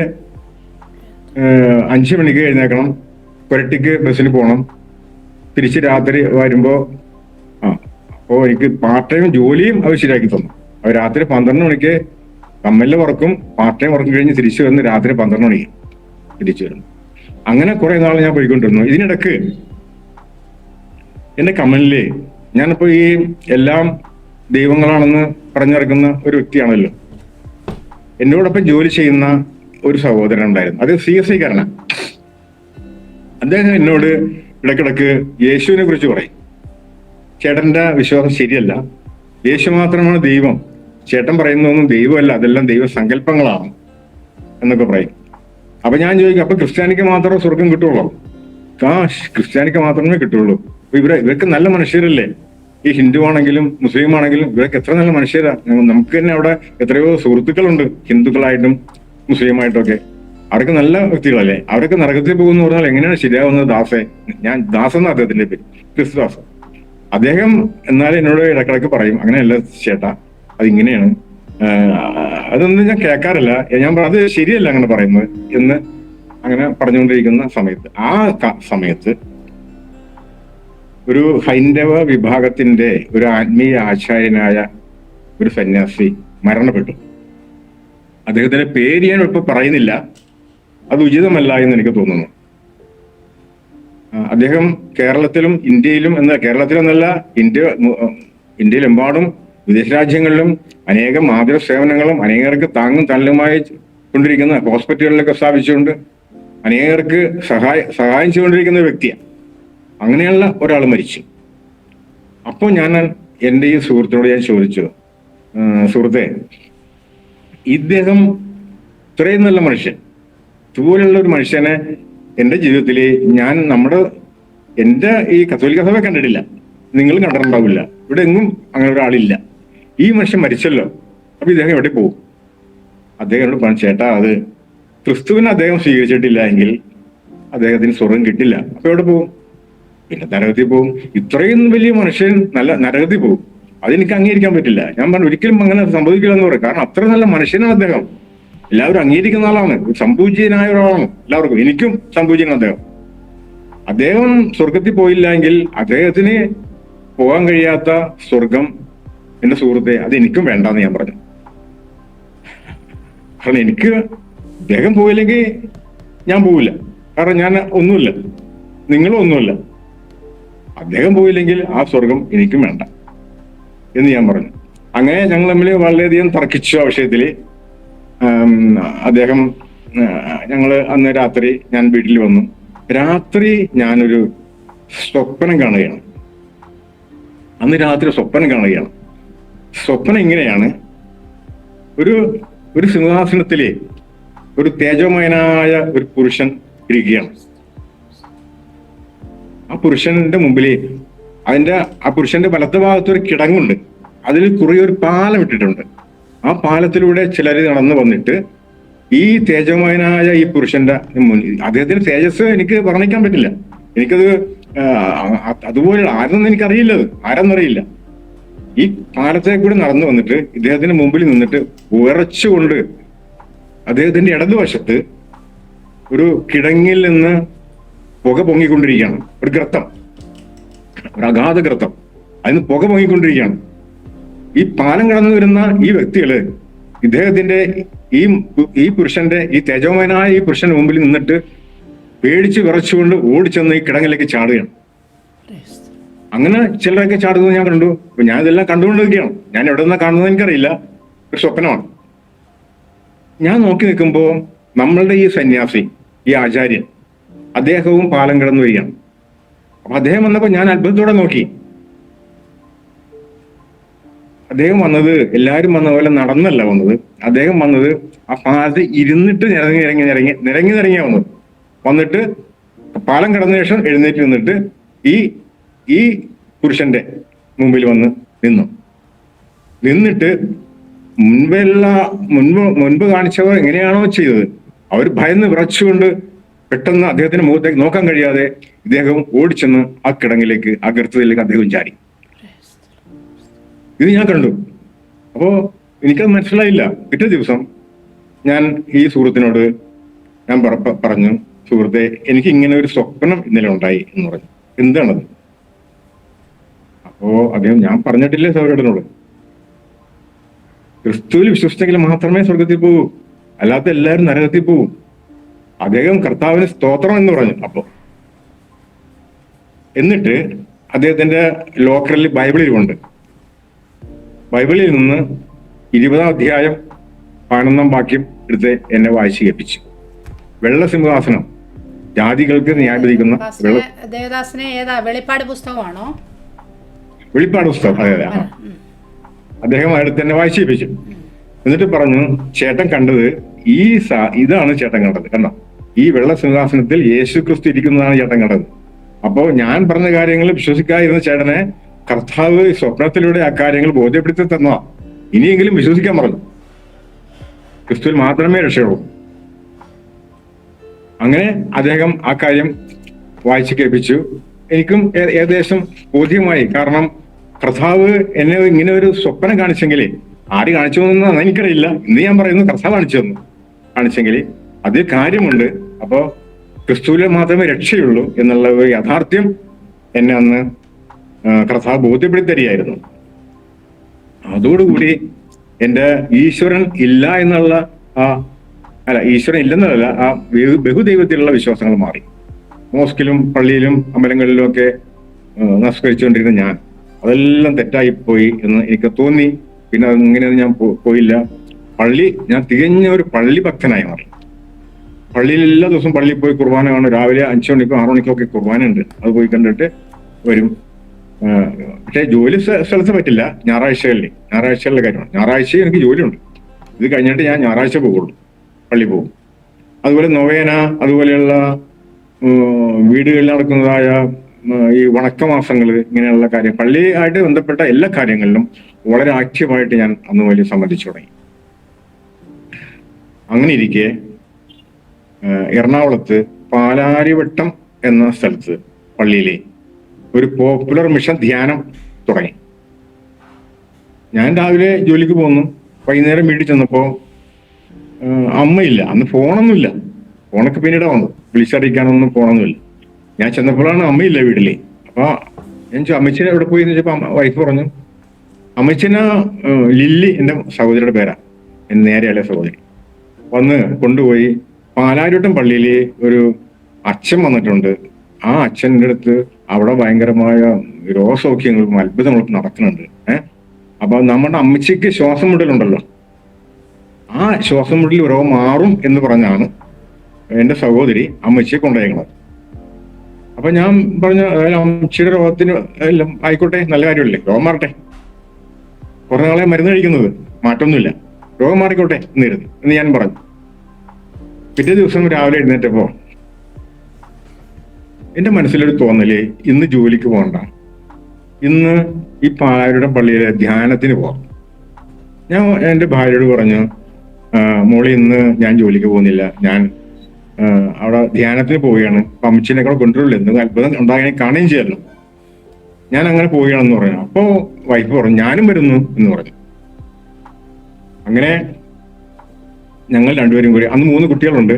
5 മണിക്ക് എഴുന്നേക്കണം, പുരട്ടിക്ക് ബസ്സിന് പോകണം, തിരിച്ച് രാത്രി വരുമ്പോ അപ്പോൾ എനിക്ക് പാർട്ട് ടൈം ജോലിയും അവർ ശരിയാക്കി തന്നു. അവർ രാത്രി 12 മണിക്ക് കമ്പനിലെ വർക്കും പാർട്ട് ടൈം വർക്കും കഴിഞ്ഞ് തിരിച്ചു വന്ന് രാത്രി 12 മണിക്ക് തിരിച്ചു വരുന്നു. അങ്ങനെ കുറെ നാൾ ഞാൻ പോയിക്കൊണ്ടിരുന്നു. ഇതിനിടക്ക് എന്റെ കമ്പനിയില് ഞാനിപ്പോ ഈ എല്ലാം ദൈവങ്ങളാണെന്ന് പറഞ്ഞിറക്കുന്ന ഒരു വ്യക്തിയാണല്ലോ. എന്നോടൊപ്പം ജോലി ചെയ്യുന്ന ഒരു സഹോദരൻ ഉണ്ടായിരുന്നു. അത് CSI കാരനാണ്. അദ്ദേഹം എന്നോട് ഇടക്കിടക്ക് യേശുവിനെ കുറിച്ച് പറയും. ചേട്ടന്റെ വിശ്വാസം ശരിയല്ല, യേശു മാത്രമാണ് ദൈവം, ചേട്ടൻ പറയുന്നതൊന്നും ദൈവമല്ല, അതെല്ലാം ദൈവസങ്കല്പങ്ങളാണ് എന്നൊക്കെ പറയും. അപ്പൊ ഞാൻ ചോദിക്കും, അപ്പൊ ക്രിസ്ത്യാനിക്ക് മാത്രമേ സ്വർഗം കിട്ടുള്ളൂ? ക്രിസ്ത്യാനിക്ക് മാത്രമേ കിട്ടുള്ളൂ. അപ്പൊ ഇവർക്ക് നല്ല മനുഷ്യരല്ലേ, ഈ ഹിന്ദു ആണെങ്കിലും മുസ്ലിം ആണെങ്കിലും ഇവരൊക്കെ എത്ര നല്ല മനുഷ്യരാ. നമുക്ക് തന്നെ അവിടെ എത്രയോ സുഹൃത്തുക്കളുണ്ട്, ഹിന്ദുക്കളായിട്ടും മുസ്ലിമായിട്ടും ഒക്കെ. അവരൊക്കെ നല്ല വ്യക്തികളല്ലേ. അവരൊക്കെ നരകത്തിൽ പോകുന്ന പറഞ്ഞാൽ എങ്ങനെയാണ് ശരിയാവുന്നത്? ദാസ് എന്ന അദ്ദേഹത്തിന്റെ പേര്, ക്രിസ്തുദാസ്. അദ്ദേഹം എന്നാലും എന്നോട് ഇടക്കിടക്ക് പറയും, അങ്ങനെയല്ല ചേട്ടാ, അതിങ്ങനെയാണ്, അതൊന്നും ഞാൻ കേൾക്കാറില്ല, ഞാൻ അത് ശരിയല്ല അങ്ങനെ പറയുന്നത് എന്ന് അങ്ങനെ പറഞ്ഞുകൊണ്ടിരിക്കുന്ന സമയത്ത് ഒരു ഹൈന്ദവ വിഭാഗത്തിന്റെ ഒരു ആത്മീയ ആചാര്യനായ ഒരു സന്യാസി മരണപ്പെട്ടു. അദ്ദേഹത്തിന്റെ പേര് ഞാൻ ഇപ്പൊ പറയുന്നില്ല, അത് ഉചിതമല്ല എന്ന് എനിക്ക് തോന്നുന്നു. അദ്ദേഹം കേരളത്തിലും ഇന്ത്യയിലും കേരളത്തിലെന്നല്ല, ഇന്ത്യയിലെമ്പാടും വിദേശ രാജ്യങ്ങളിലും അനേകം മാതൃ സേവനങ്ങളും അനേകർക്ക് താങ്ങും തണലുമായി കൊണ്ടിരിക്കുന്ന ഹോസ്പിറ്റലുകളിലൊക്കെ സ്ഥാപിച്ചുകൊണ്ട് അനേകർക്ക് സഹായം ചെയ്തുകൊണ്ടിരിക്കുന്ന വ്യക്തിയാണ്. അങ്ങനെയുള്ള ഒരാൾ മരിച്ചു. അപ്പോൾ ഞാൻ എൻ്റെ ഈ സുഹൃത്തിനോട് ഞാൻ ചോദിച്ചു, സുഹൃത്തെ, ഇദ്ദേഹം ഇത്രയും നല്ല മനുഷ്യൻ, ഇതുപോലുള്ള ഒരു മനുഷ്യനെ എൻ്റെ ജീവിതത്തിൽ എൻ്റെ ഈ കത്തോലിക്ക സഭ കണ്ടിട്ടില്ല, നിങ്ങളും കണ്ടിട്ടുണ്ടാവില്ല. ഇവിടെ എങ്ങും അങ്ങനെ ഒരാളില്ല. ഈ മനുഷ്യൻ മരിച്ചല്ലോ, അപ്പൊ ഇദ്ദേഹം എവിടെ പോകും? അദ്ദേഹം പറഞ്ഞു, ചേട്ടാ, അത് ക്രിസ്തുവിനെ അദ്ദേഹം സ്വീകരിച്ചിട്ടില്ല എങ്കിൽ അദ്ദേഹത്തിന് സ്വർഗം കിട്ടില്ല. അപ്പൊ എവിടെ പോകും? പിന്നെ നരകത്തിൽ പോകും. ഇത്രയും വലിയ മനുഷ്യൻ നരകത്തിൽ പോകും. അതെനിക്ക് അംഗീകരിക്കാൻ പറ്റില്ല. ഞാൻ പറഞ്ഞു, ഒരിക്കലും അങ്ങനെ സംഭവിക്കില്ല എന്ന് പറയും. കാരണം അത്ര നല്ല മനുഷ്യനാണ് അദ്ദേഹം. എല്ലാവരും അംഗീകരിക്കുന്ന ആളാണ്, സംപൂജ്യനായ ഒരാളാണ് എല്ലാവർക്കും. എനിക്കും സംപൂജ്യനാണ് അദ്ദേഹം സ്വർഗത്തിൽ പോയില്ല എങ്കിൽ അദ്ദേഹത്തിന് പോകാൻ കഴിയാത്ത സ്വർഗം, എന്റെ സുഹൃത്തെ, അത് എനിക്കും വേണ്ടാന്ന് ഞാൻ പറഞ്ഞു. കാരണം എനിക്ക് അദ്ദേഹം പോയില്ലെങ്കിൽ ഞാൻ പോവില്ല. കാരണം ഞാൻ ഒന്നുമില്ല, നിങ്ങളും ഒന്നുമില്ല. അദ്ദേഹം പോയില്ലെങ്കിൽ ആ സ്വർഗം എനിക്കും വേണ്ട എന്ന് ഞാൻ പറഞ്ഞു. അങ്ങനെ ഞങ്ങൾ തമ്മിൽ വളരെയധികം തർക്കിച്ചു ആ വിഷയത്തില്. അദ്ദേഹം അന്ന് രാത്രി ഞാൻ വീട്ടിൽ വന്നു. രാത്രി ഞാനൊരു സ്വപ്നം കാണുകയാണ്. അന്ന് രാത്രി സ്വപ്നം കാണുകയാണ്. സ്വപ്നം ഇങ്ങനെയാണ്: ഒരു സിംഹാസനത്തിലെ ഒരു തേജോമയനായ ഒരു പുരുഷൻ ഇരിക്കുകയാണ്. ആ പുരുഷന്റെ മുമ്പില് ആ പുരുഷന്റെ വലത്ത് ഭാഗത്ത് ഒരു കിടങ്ങുണ്ട്. അതിൽ ഒരു പാലം ഇട്ടിട്ടുണ്ട്. ആ പാലത്തിലൂടെ ചിലർ നടന്നു വന്നിട്ട് ഈ തേജോമയനായ ഈ പുരുഷന്റെ മുന്നിൽ, അദ്ദേഹത്തിന്റെ തേജസ് എനിക്ക് വർണ്ണിക്കാൻ പറ്റില്ല. എനിക്കത് അതുപോലെ ആരെന്ന് എനിക്കറിയില്ല, ആരെന്നറിയില്ല. ഈ പാലത്തെ കൂടി നടന്നു വന്നിട്ട് ഇദ്ദേഹത്തിന്റെ മുമ്പിൽ നിന്നിട്ട് ഉറച്ചുകൊണ്ട് അദ്ദേഹത്തിന്റെ ഇടതുവശത്ത് ഒരു കിടങ്ങിൽ നിന്ന് പുക പൊങ്ങിക്കൊണ്ടിരിക്കുകയാണ്. ഒരു ഗർത്തം, ഒരു അഗാധ ഗർത്തം, അതിന് പുക പൊങ്ങിക്കൊണ്ടിരിക്കുകയാണ്. ഈ പാലം കടന്നു വരുന്ന ഈ വ്യക്തികള് ഇദ്ദേഹത്തിന്റെ ഈ പുരുഷന്റെ, ഈ തേജോമയനായ ഈ പുരുഷന്റെ മുമ്പിൽ നിന്നിട്ട് പേടിച്ച് വിറച്ചുകൊണ്ട് ഓടിച്ചെന്ന് ഈ കിടങ്ങിലേക്ക് ചാടുകയാണ്. അങ്ങനെ ചിലരൊക്കെ ചാടുന്നത് ഞാൻ കണ്ടു. അപ്പൊ ഞാൻ ഇതെല്ലാം കണ്ടുകൊണ്ടിരിക്കുകയാണ്. ഞാൻ എവിടെ നിന്നാ കാണുന്നത് എനിക്കറിയില്ല, ഒരു സ്വപ്നമാണ്. ഞാൻ നോക്കി നിൽക്കുമ്പോ നമ്മളുടെ ഈ സന്യാസി, ഈ ആചാര്യൻ, അദ്ദേഹവും പാലം കടന്നു വരികയാണ്. അപ്പൊ അദ്ദേഹം വന്നപ്പോ ഞാൻ അത്ഭുതത്തോടെ നോക്കി. അദ്ദേഹം വന്നത് എല്ലാവരും വന്ന പോലെ നടന്നല്ല വന്നത്. അദ്ദേഹം വന്നത് ആ പാലത്ത് ഇരുന്നിട്ട് നിരങ്ങിയ വന്നിട്ട് പാലം കടന്ന ശേഷം എഴുന്നേറ്റ് നിന്നിട്ട് ഈ പുരുഷന്റെ മുമ്പിൽ വന്ന് നിന്നിട്ട് മുൻപ് കാണിച്ചവർ എങ്ങനെയാണോ ചെയ്തത്, അവർ ഭയന്ന് വിറച്ചുകൊണ്ട് പെട്ടെന്ന് അദ്ദേഹത്തിന്റെ മുഖത്തേക്ക് നോക്കാൻ കഴിയാതെ ഇദ്ദേഹം ഓടിച്ചെന്ന് ആ കിടങ്ങിലേക്ക്, ആ ഗർത്തത്തിലേക്ക് അദ്ദേഹം ചാടി. ഇത് ഞാൻ കണ്ടു. അപ്പോ എനിക്കത് മനസ്സിലായില്ല. പിറ്റേ ദിവസം ഞാൻ ഈ സുഹൃത്തിനോട് ഞാൻ പറഞ്ഞു, സുഹൃത്തെ, എനിക്ക് ഇങ്ങനെ ഒരു സ്വപ്നം ഇന്നലെ ഉണ്ടായി എന്ന് പറഞ്ഞു. എന്താണത്? അപ്പോ അദ്ദേഹം, ഞാൻ പറഞ്ഞിട്ടില്ലേ സഹോദരനോട്, ക്രിസ്തുവിൽ വിശ്വസിച്ചെങ്കിൽ മാത്രമേ സ്വർഗത്തിൽ പോകൂ, അല്ലാത്ത എല്ലാവരും നരകത്തിൽ പോകും. അദ്ദേഹം കർത്താവിന് സ്തോത്രം എന്ന് പറഞ്ഞു. എന്നിട്ട് അദ്ദേഹത്തിന്റെ ലോക്കറിൽ ബൈബിൾ ഇരിപ്പുണ്ട്. ബൈബിളിൽ നിന്ന് 20-ാം അധ്യായം 11-ാം വാക്യം എടുത്ത് എന്നെ വായിച്ചു കേൾപ്പിച്ചു. വെള്ള സിംഹാസനം, ജാതികൾക്ക് ന്യായം വിധിക്കുന്ന ദേവദാസനെ ഏതാ? വെളിപ്പാട് പുസ്തകമാണോ? വെളിപ്പാട് പുസ്തകം, അതെ അതെ. അദ്ദേഹം അടുത്ത് തന്നെ വായിച്ചു കേൾപ്പിച്ചു. എന്നിട്ട് പറഞ്ഞു, ചേട്ടൻ കണ്ടത് ഇതാണ് ചേട്ടൻ കണ്ടത്. കണ്ടോ, ഈ വെള്ള സിംഹാസനത്തിൽ യേശു ക്രിസ്തു ഇരിക്കുന്നതാണ് ചേട്ടൻ കണ്ടത്. അപ്പോ ഞാൻ പറഞ്ഞ കാര്യങ്ങൾ വിശ്വസിക്കാതിരുന്ന ചേട്ടനെ കർത്താവ് സ്വപ്നത്തിലൂടെ ആ കാര്യങ്ങൾ ബോധ്യപ്പെടുത്തി തന്നതാ. ഇനിയെങ്കിലും വിശ്വസിക്കാൻ പറഞ്ഞു. ക്രിസ്തുവിൽ മാത്രമേ രക്ഷയുള്ളൂ. അങ്ങനെ അദ്ദേഹം ആ കാര്യം വായിച്ചു കേൾപ്പിച്ചു. എനിക്കും ഏകദേശം ബോധ്യമായി. കാരണം കർത്താവ് എന്നെ ഇങ്ങനെ ഒരു സ്വപ്നം കാണിച്ചെങ്കിൽ, ആര് കാണിച്ചു തന്നെന്ന് എനിക്കറിയില്ല. ഇന്ന് ഞാൻ പറയുന്നു, കർത്താവ് കാണിച്ചെങ്കിൽ അതിൽ കാര്യമുണ്ട്. അപ്പോ ക്രിസ്തുവിൽ മാത്രമേ രക്ഷയുള്ളൂ എന്നുള്ള ഒരു യാഥാർത്ഥ്യം എന്നെ അന്ന് കർത്താവ് ബോധ്യപ്പെടുത്തി തരികയായിരുന്നു. അതോടുകൂടി എന്റെ ഈശ്വരൻ ഇല്ല എന്നുള്ള ഈശ്വരൻ ഇല്ലെന്നല്ല, ആ ബഹുദൈവത്തിലുള്ള വിശ്വാസങ്ങൾ മാറി. മോസ്കിലും പള്ളിയിലും അമ്പലങ്ങളിലും ഒക്കെ നമസ്കരിച്ചുകൊണ്ടിരുന്ന ഞാൻ അതെല്ലാം തെറ്റായിപ്പോയി എന്ന് എനിക്ക് തോന്നി. പിന്നെ അങ്ങനെയൊന്നും ഞാൻ പോയില്ല. ഞാൻ തികഞ്ഞ ഒരു പള്ളി ഭക്തനായി മാറി. പള്ളിയിൽ എല്ലാ ദിവസവും പള്ളിയിൽ പോയി കുർബാന കാണും. രാവിലെ 5 മണിക്കോ 6 മണിക്കോ ഒക്കെ കുർബാന ഉണ്ട്. അത് പോയി കണ്ടിട്ട് വരും. പക്ഷേ ജോലി സ്ഥലത്ത് പറ്റില്ല. ഞായറാഴ്ചകളിലെ കാര്യമാണ്. ഞായറാഴ്ച എനിക്ക് ജോലിയുണ്ട്. ഇത് കഴിഞ്ഞിട്ട് ഞാൻ ഞായറാഴ്ച പോകുള്ളൂ, പള്ളി പോകും. അതുപോലെ നൊവേന, അതുപോലെയുള്ള വീടുകളിൽ നടക്കുന്നതായ ഈ വണക്കമാസങ്ങൾ, ഇങ്ങനെയുള്ള കാര്യം, പള്ളിയായിട്ട് ബന്ധപ്പെട്ട എല്ലാ കാര്യങ്ങളിലും വളരെ ആക്റ്റീവായിട്ട് ഞാൻ അന്ന് വലിയ സംബന്ധിച്ചു തുടങ്ങി. അങ്ങനെ ഇരിക്കെ എറണാകുളത്ത് പാലാരിവട്ടം എന്ന സ്ഥലത്ത് പള്ളിയിലെ ഒരു പോപ്പുലർ മിഷൻ ധ്യാനം തുടങ്ങി. ഞാൻ രാവിലെ ജോലിക്ക് പോന്നു. വൈകുന്നേരം വീട്ടിൽ ചെന്നപ്പോ അമ്മയില്ല. അന്ന് ഫോണൊന്നുമില്ല. ഫോണൊക്കെ പിന്നീട് വന്നു. വിളിച്ചറിയിക്കാനൊന്നും ഫോണൊന്നുമില്ല. ഞാൻ ചെന്നപ്പോഴാണ് അമ്മയില്ല വീട്ടിലെ. അപ്പൊ ഞാൻ അമ്മച്ചിനെ എവിടെ പോയി എന്ന് വെച്ചപ്പോ വൈഫ് പറഞ്ഞു, അമ്മച്ചിനെ ലില്ലി, എന്റെ സഹോദരിയുടെ പേരാ, എന്റെ നേരെയല്ലേ സഹോദരി, വന്ന് കൊണ്ടുപോയി പാലാരിവട്ടം പള്ളിയിൽ ഒരു അച്ഛൻ വന്നിട്ടുണ്ട്. ആ അച്ഛൻ്റെ അടുത്ത് അവിടെ ഭയങ്കരമായ രോഗസൗഖ്യങ്ങളും അത്ഭുതങ്ങളൊക്കെ നടക്കുന്നുണ്ട്. അപ്പൊ നമ്മുടെ അമ്മച്ചിക്ക് ശ്വാസം മുട്ടലുണ്ടല്ലോ, ആ ശ്വാസം മുട്ടൽ രോഗം മാറും എന്ന് പറഞ്ഞാണ് എന്റെ സഹോദരി അമ്മച്ചിയെ കൊണ്ടുപോയത്. അപ്പൊ ഞാൻ പറഞ്ഞു, അമ്മച്ചിയുടെ രോഗത്തിന് എല്ലാം ആയിക്കോട്ടെ, നല്ല കാര്യമല്ലേ, രോഗം മാറട്ടെ, കുറെ നാളെ മരുന്ന് കഴിക്കുന്നത്, മാറ്റമൊന്നുമില്ല, രോഗം മാറിക്കോട്ടെ എന്ന് ഞാൻ പറഞ്ഞു. പിറ്റേ ദിവസം രാവിലെ എഴുന്നേറ്റപ്പോ എന്റെ മനസ്സിലൊരു തോന്നല്, ഇന്ന് ജോലിക്ക് പോകണ്ട, ഇന്ന് ഈ പാലാരിവട്ടം പള്ളിയിലെ ധ്യാനത്തിന് പോകാം. ഞാൻ എന്റെ ഭാര്യയോട് പറഞ്ഞു, മോളി ഇന്ന് ഞാൻ ജോലിക്ക് പോകുന്നില്ല, ഞാൻ അവിടെ ധ്യാനത്തിന് പോവുകയാണ്, അമ്മച്ചിനെ കൂടെ കൊണ്ടുവരില്ല, എന്തെങ്കിലും അത്ഭുതം ഉണ്ടാകാൻ കാണുകയും ചെയ്യാമല്ലോ, ഞാൻ അങ്ങനെ പോവുകയാണെന്ന് പറഞ്ഞു. അപ്പോ വൈഫ് പറഞ്ഞു, ഞാനും വരുന്നു എന്ന് പറഞ്ഞു. അങ്ങനെ ഞങ്ങൾ രണ്ടുപേരും കൂടി, അന്ന് 3 കുട്ടികളുണ്ട്,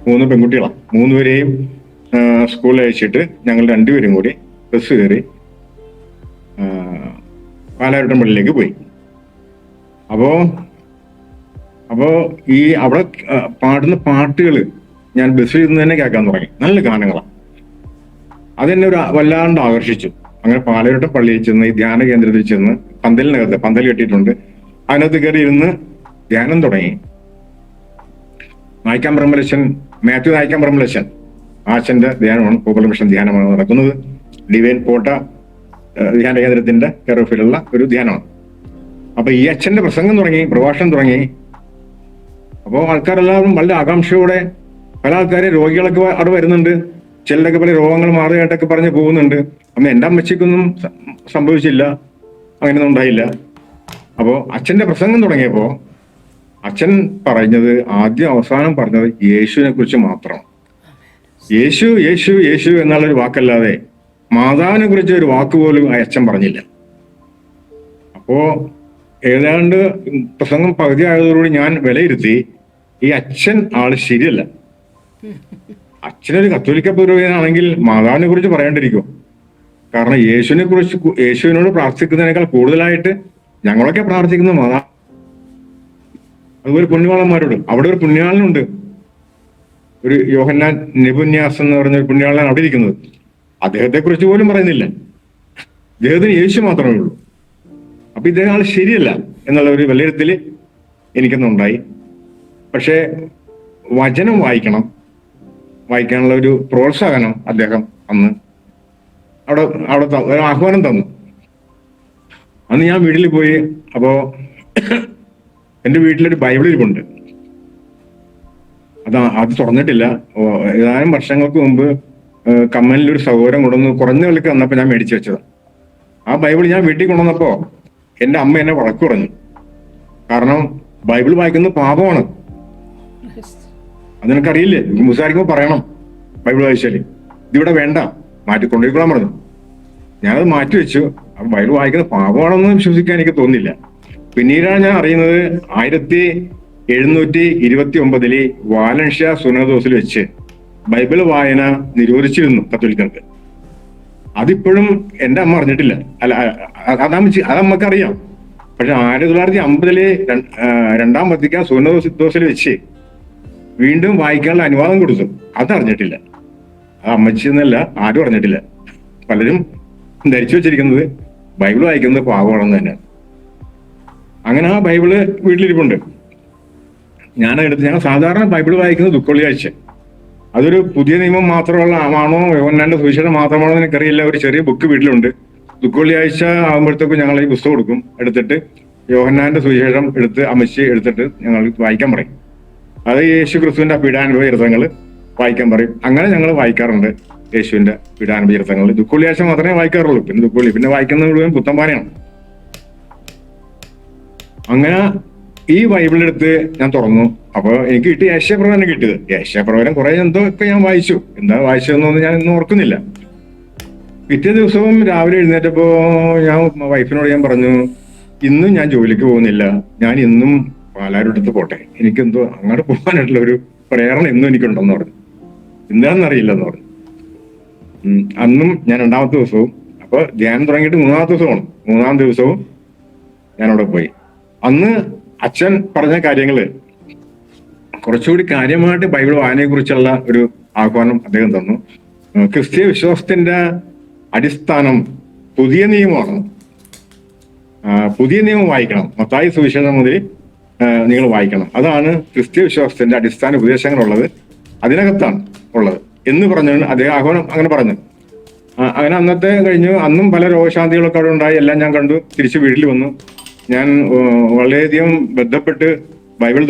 3 പെൺകുട്ടികളാണ്, 3 പേരെയും സ്കൂളിൽ അയച്ചിട്ട് ഞങ്ങൾ രണ്ടുപേരും കൂടി ബസ് കയറി പാലാരിവട്ടം പള്ളിയിലേക്ക് പോയി. അപ്പോ ഈ അവിടെ പാടുന്ന പാട്ടുകൾ ഞാൻ ബസ്സിൽ നിന്ന് തന്നെ കേൾക്കാൻ തുടങ്ങി. നല്ല ഗാനങ്ങളാണ്. അതെന്നെ വല്ലാണ്ട് ആകർഷിച്ചു. അങ്ങനെ പാലാരിവട്ടം പള്ളിയിൽ ചെന്ന്, ഈ ധ്യാന കേന്ദ്രത്തിൽ ചെന്ന്, പന്തൽ കെട്ടിയിട്ടുണ്ട്, അതിനകത്ത് കയറി ഇരുന്ന് ധ്യാനം തുടങ്ങി. മാത്യു നായിക്കാൻ പറമ്പലച്ചൻ അച്ഛന്റെ ധ്യാനമാണ്, പോപ്പുലർ മിഷൻ ധ്യാനമാണ് നടക്കുന്നത്. ഡിവൈൻ പോട്ട ധ്യാന കേന്ദ്രത്തിന്റെ കെയർഓഫിലുള്ള ഒരു ധ്യാനമാണ്. അപ്പൊ ഈ അച്ഛന്റെ പ്രസംഗം തുടങ്ങി, പ്രഭാഷണം തുടങ്ങി. അപ്പോൾ ആൾക്കാരെല്ലാവരും വളരെ ആകാംക്ഷയോടെ, പല ആൾക്കാരെ, രോഗികളൊക്കെ അവിടെ വരുന്നുണ്ട്, ചിലരൊക്കെ പല രോഗങ്ങൾ മാറുകയായിട്ടൊക്കെ പറഞ്ഞ് പോകുന്നുണ്ട്. അമ്മ എന്റെ അമ്മച്ചിക്കൊന്നും സംഭവിച്ചില്ല, അങ്ങനെയൊന്നും ഉണ്ടായില്ല. അപ്പോ അച്ഛന്റെ പ്രസംഗം തുടങ്ങിയപ്പോ അച്ഛൻ പറഞ്ഞത്, ആദ്യം അവസാനം പറഞ്ഞത് യേശുവിനെ കുറിച്ച് മാത്രം. യേശു യേശു യേശു എന്നുള്ളൊരു വാക്കല്ലാതെ മാതാവിനെ കുറിച്ച് ഒരു വാക്ക് പോലും അച്ഛൻ പറഞ്ഞില്ല. അപ്പോ ഏതാണ്ട് പ്രസംഗം പകുതി ആയതോടുകൂടി ഞാൻ വിലയിരുത്തി, ഈ അച്ഛൻ ആള് ശരിയല്ല. അച്ഛനൊരു കത്തോലിക്ക പുരോഹിതനാണെങ്കിൽ മാതാവിനെ കുറിച്ച് പറയാണ്ടിരിക്കും. കാരണം യേശുവിനോട് പ്രാർത്ഥിക്കുന്നതിനേക്കാൾ കൂടുതലായിട്ട് ഞങ്ങളൊക്കെ പ്രാർത്ഥിക്കുന്നത് മാതാ. അതുപോലെ പുണ്യവാളന്മാരോട്, അവിടെ ഒരു പുണ്യാളനുണ്ട്, ഒരു യോഹന്നാൻ നെബുന്യാസ് എന്ന് പറഞ്ഞ ഒരു പുണ്യാളനാണ് അവിടെ ഇരിക്കുന്നത്. അദ്ദേഹത്തെ കുറിച്ച് പോലും പറയുന്നില്ല. അദ്ദേഹത്തിന് യേശു മാത്രമേ ഉള്ളൂ. അപ്പൊ ഇദ്ദേഹം ആൾ ശരിയല്ല എന്നുള്ള ഒരു വിലയിരുത്തല് എനിക്കൊന്നുണ്ടായി. പക്ഷേ വചനം വായിക്കാനുള്ള ഒരു പ്രോത്സാഹനം അദ്ദേഹം അന്ന് അവിടെ ഒരു ആഹ്വാനം തന്നു. അന്ന് ഞാൻ വീട്ടിൽ പോയി. അപ്പോ എന്റെ വീട്ടിലൊരു ബൈബിൾ ഇരിപ്പുണ്ട്. അത് തുറന്നിട്ടില്ല. ഏതാനും വർഷങ്ങൾക്ക് മുമ്പ് കമ്മലിലൊരു സഹോദരൻ കൊണ്ടുവന്ന് കുറഞ്ഞ വിലക്ക് വന്നപ്പോ ഞാൻ മേടിച്ചു വെച്ചതാണ്. ആ ബൈബിൾ ഞാൻ വീട്ടിൽ കൊണ്ടുവന്നപ്പോ എന്റെ അമ്മ എന്നെ വഴക്ക് പറഞ്ഞു. കാരണം ബൈബിൾ വായിക്കുന്നത് പാപമാണ്. അത് നിനക്കറിയില്ലേ, മുസാരിക്കുമ്പോ പറയണം ബൈബിൾ വായിച്ചാല്, ഇതിവിടെ വേണ്ട, കൊണ്ടുപോയിക്കൊള്ളാൻ പറഞ്ഞു. ഞാനത് മാറ്റി വെച്ചു. അപ്പൊ ബൈബിൾ വായിക്കുന്നത് പാപമാണെന്ന് വിശ്വസിക്കാൻ എനിക്ക് തോന്നില്ല. പിന്നീടാണ് ഞാൻ അറിയുന്നത് 1729 വാലൻഷ്യ സുനദോസിൽ വെച്ച് ബൈബിൾ വായന നിരോധിച്ചിരുന്നു കത്തോലിക്കർക്ക്. അതിപ്പോഴും എന്റെ അമ്മ അറിഞ്ഞിട്ടില്ല. അതമ്മക്കറിയാം. പക്ഷെ 1950 രണ്ടാം വത്തിക്കാൻ സുനദോസിൽ വെച്ച് വീണ്ടും വായിക്കാനുള്ള അനുവാദം കൊടുത്തു. അതറിഞ്ഞിട്ടില്ല. അത് അമ്മച്ചി എന്നല്ല, ആരും അറിഞ്ഞിട്ടില്ല. പലരും ധരിച്ചു വെച്ചിരിക്കുന്നത് ബൈബിൾ വായിക്കുന്നത് പാവമാണെന്ന് തന്നെയാണ്. അങ്ങനെ ആ ബൈബിള് വീട്ടിലിരിപ്പുണ്ട്. ഞങ്ങൾ സാധാരണ ബൈബിൾ വായിക്കുന്നത് ദുഃഖവെള്ളിയാഴ്ച. അതൊരു പുതിയ നിയമം മാത്രമുള്ള ആണോ, യോഹന്നാന്റെ സുവിശേഷം മാത്രമാണോ എന്ന് എനിക്കറിയില്ല. ഒരു ചെറിയ ബുക്ക് വീട്ടിലുണ്ട്. ദുഃഖവെള്ളിയാഴ്ച ആകുമ്പോഴത്തേക്കും ഞങ്ങൾ ഈ പുസ്തകം കൊടുക്കും. എടുത്തിട്ട് യോഹന്നാന്റെ സുവിശേഷം അമ്മച്ചി എടുത്തിട്ട് ഞങ്ങൾ വായിക്കാൻ പറയും. അത് യേശു ക്രിസ്തുവിന്റെ പീഡാനുഭവ ചരിത്രങ്ങൾ വായിക്കാൻ പറയും. അങ്ങനെ ഞങ്ങൾ വായിക്കാറുണ്ട്. യേശുവിന്റെ പീഡാനുഭവ ചരിത്രങ്ങൾ. ദുഃഖവെള്ളിയാഴ്ച മാത്രമേ വായിക്കാറുള്ളൂ. പിന്നെ ദുഃഖവെള്ളി പിന്നെ വായിക്കുന്നത് മുഴുവൻ പുത്തൻപാനയാണ്. അങ്ങനെ ഈ ബൈബിളെടുത്ത് ഞാൻ തുറന്നു. അപ്പൊ എനിക്ക് കിട്ടിയ യേശയപ്രവചനം കിട്ടിയത്. യേശയപ്രവചനം കുറെ എന്തോ ഒക്കെ ഞാൻ വായിച്ചു. എന്താ വായിച്ചതെന്നൊന്നും ഞാൻ ഇന്ന് ഓർക്കുന്നില്ല. പിറ്റേ ദിവസവും രാവിലെ എഴുന്നേറ്റപ്പോ ഞാൻ വൈഫിനോട് ഞാൻ പറഞ്ഞു, ഇന്നും ഞാൻ ജോലിക്ക് പോകുന്നില്ല, ഞാൻ ഇന്നും പാലാരടുത്ത് പോട്ടെ, എനിക്കെന്തോ അങ്ങോട്ട് പോകാനായിട്ടുള്ള ഒരു പ്രേരണ ഇന്നും എനിക്കുണ്ടെന്ന് പറഞ്ഞു. എന്താണെന്നറിയില്ലെന്ന് പറഞ്ഞു. അന്നും ഞാൻ രണ്ടാമത്തെ ദിവസവും, അപ്പൊ ധ്യാനം തുടങ്ങിയിട്ട് മൂന്നാമത്തെ ദിവസമാണ്, മൂന്നാം ദിവസവും ഞാനവിടെ പോയി. അന്ന് അച്ഛൻ പറഞ്ഞ കാര്യങ്ങള് കുറച്ചുകൂടി കാര്യമായിട്ട് ബൈബിൾ വായനയെ കുറിച്ചുള്ള ഒരു ആഹ്വാനം അദ്ദേഹം തന്നു. ക്രിസ്തീയ വിശ്വാസത്തിന്റെ അടിസ്ഥാനം പുതിയ നിയമമാണ്. പുതിയ നിയമം വായിക്കണം. മത്തായി സുവിശേഷം മുതൽ നിങ്ങൾ വായിക്കണം. അതാണ് ക്രിസ്തീയ വിശ്വാസത്തിന്റെ അടിസ്ഥാന ഉപദേശങ്ങളുള്ളത്, അതിനകത്താണ് ഉള്ളത് എന്ന് പറഞ്ഞു അദ്ദേഹം ആഹ്വാനം അങ്ങനെ പറഞ്ഞു. അങ്ങനെ അന്നത്തെ കഴിഞ്ഞു. അന്നും പല രോഗശാന്തികളൊക്കെ അവിടെ ഉണ്ടായി. എല്ലാം ഞാൻ കണ്ടു. തിരിച്ച് വീട്ടിൽ വന്നു. ഞാൻ വളരെയധികം ബന്ധപ്പെട്ട് ബൈബിള്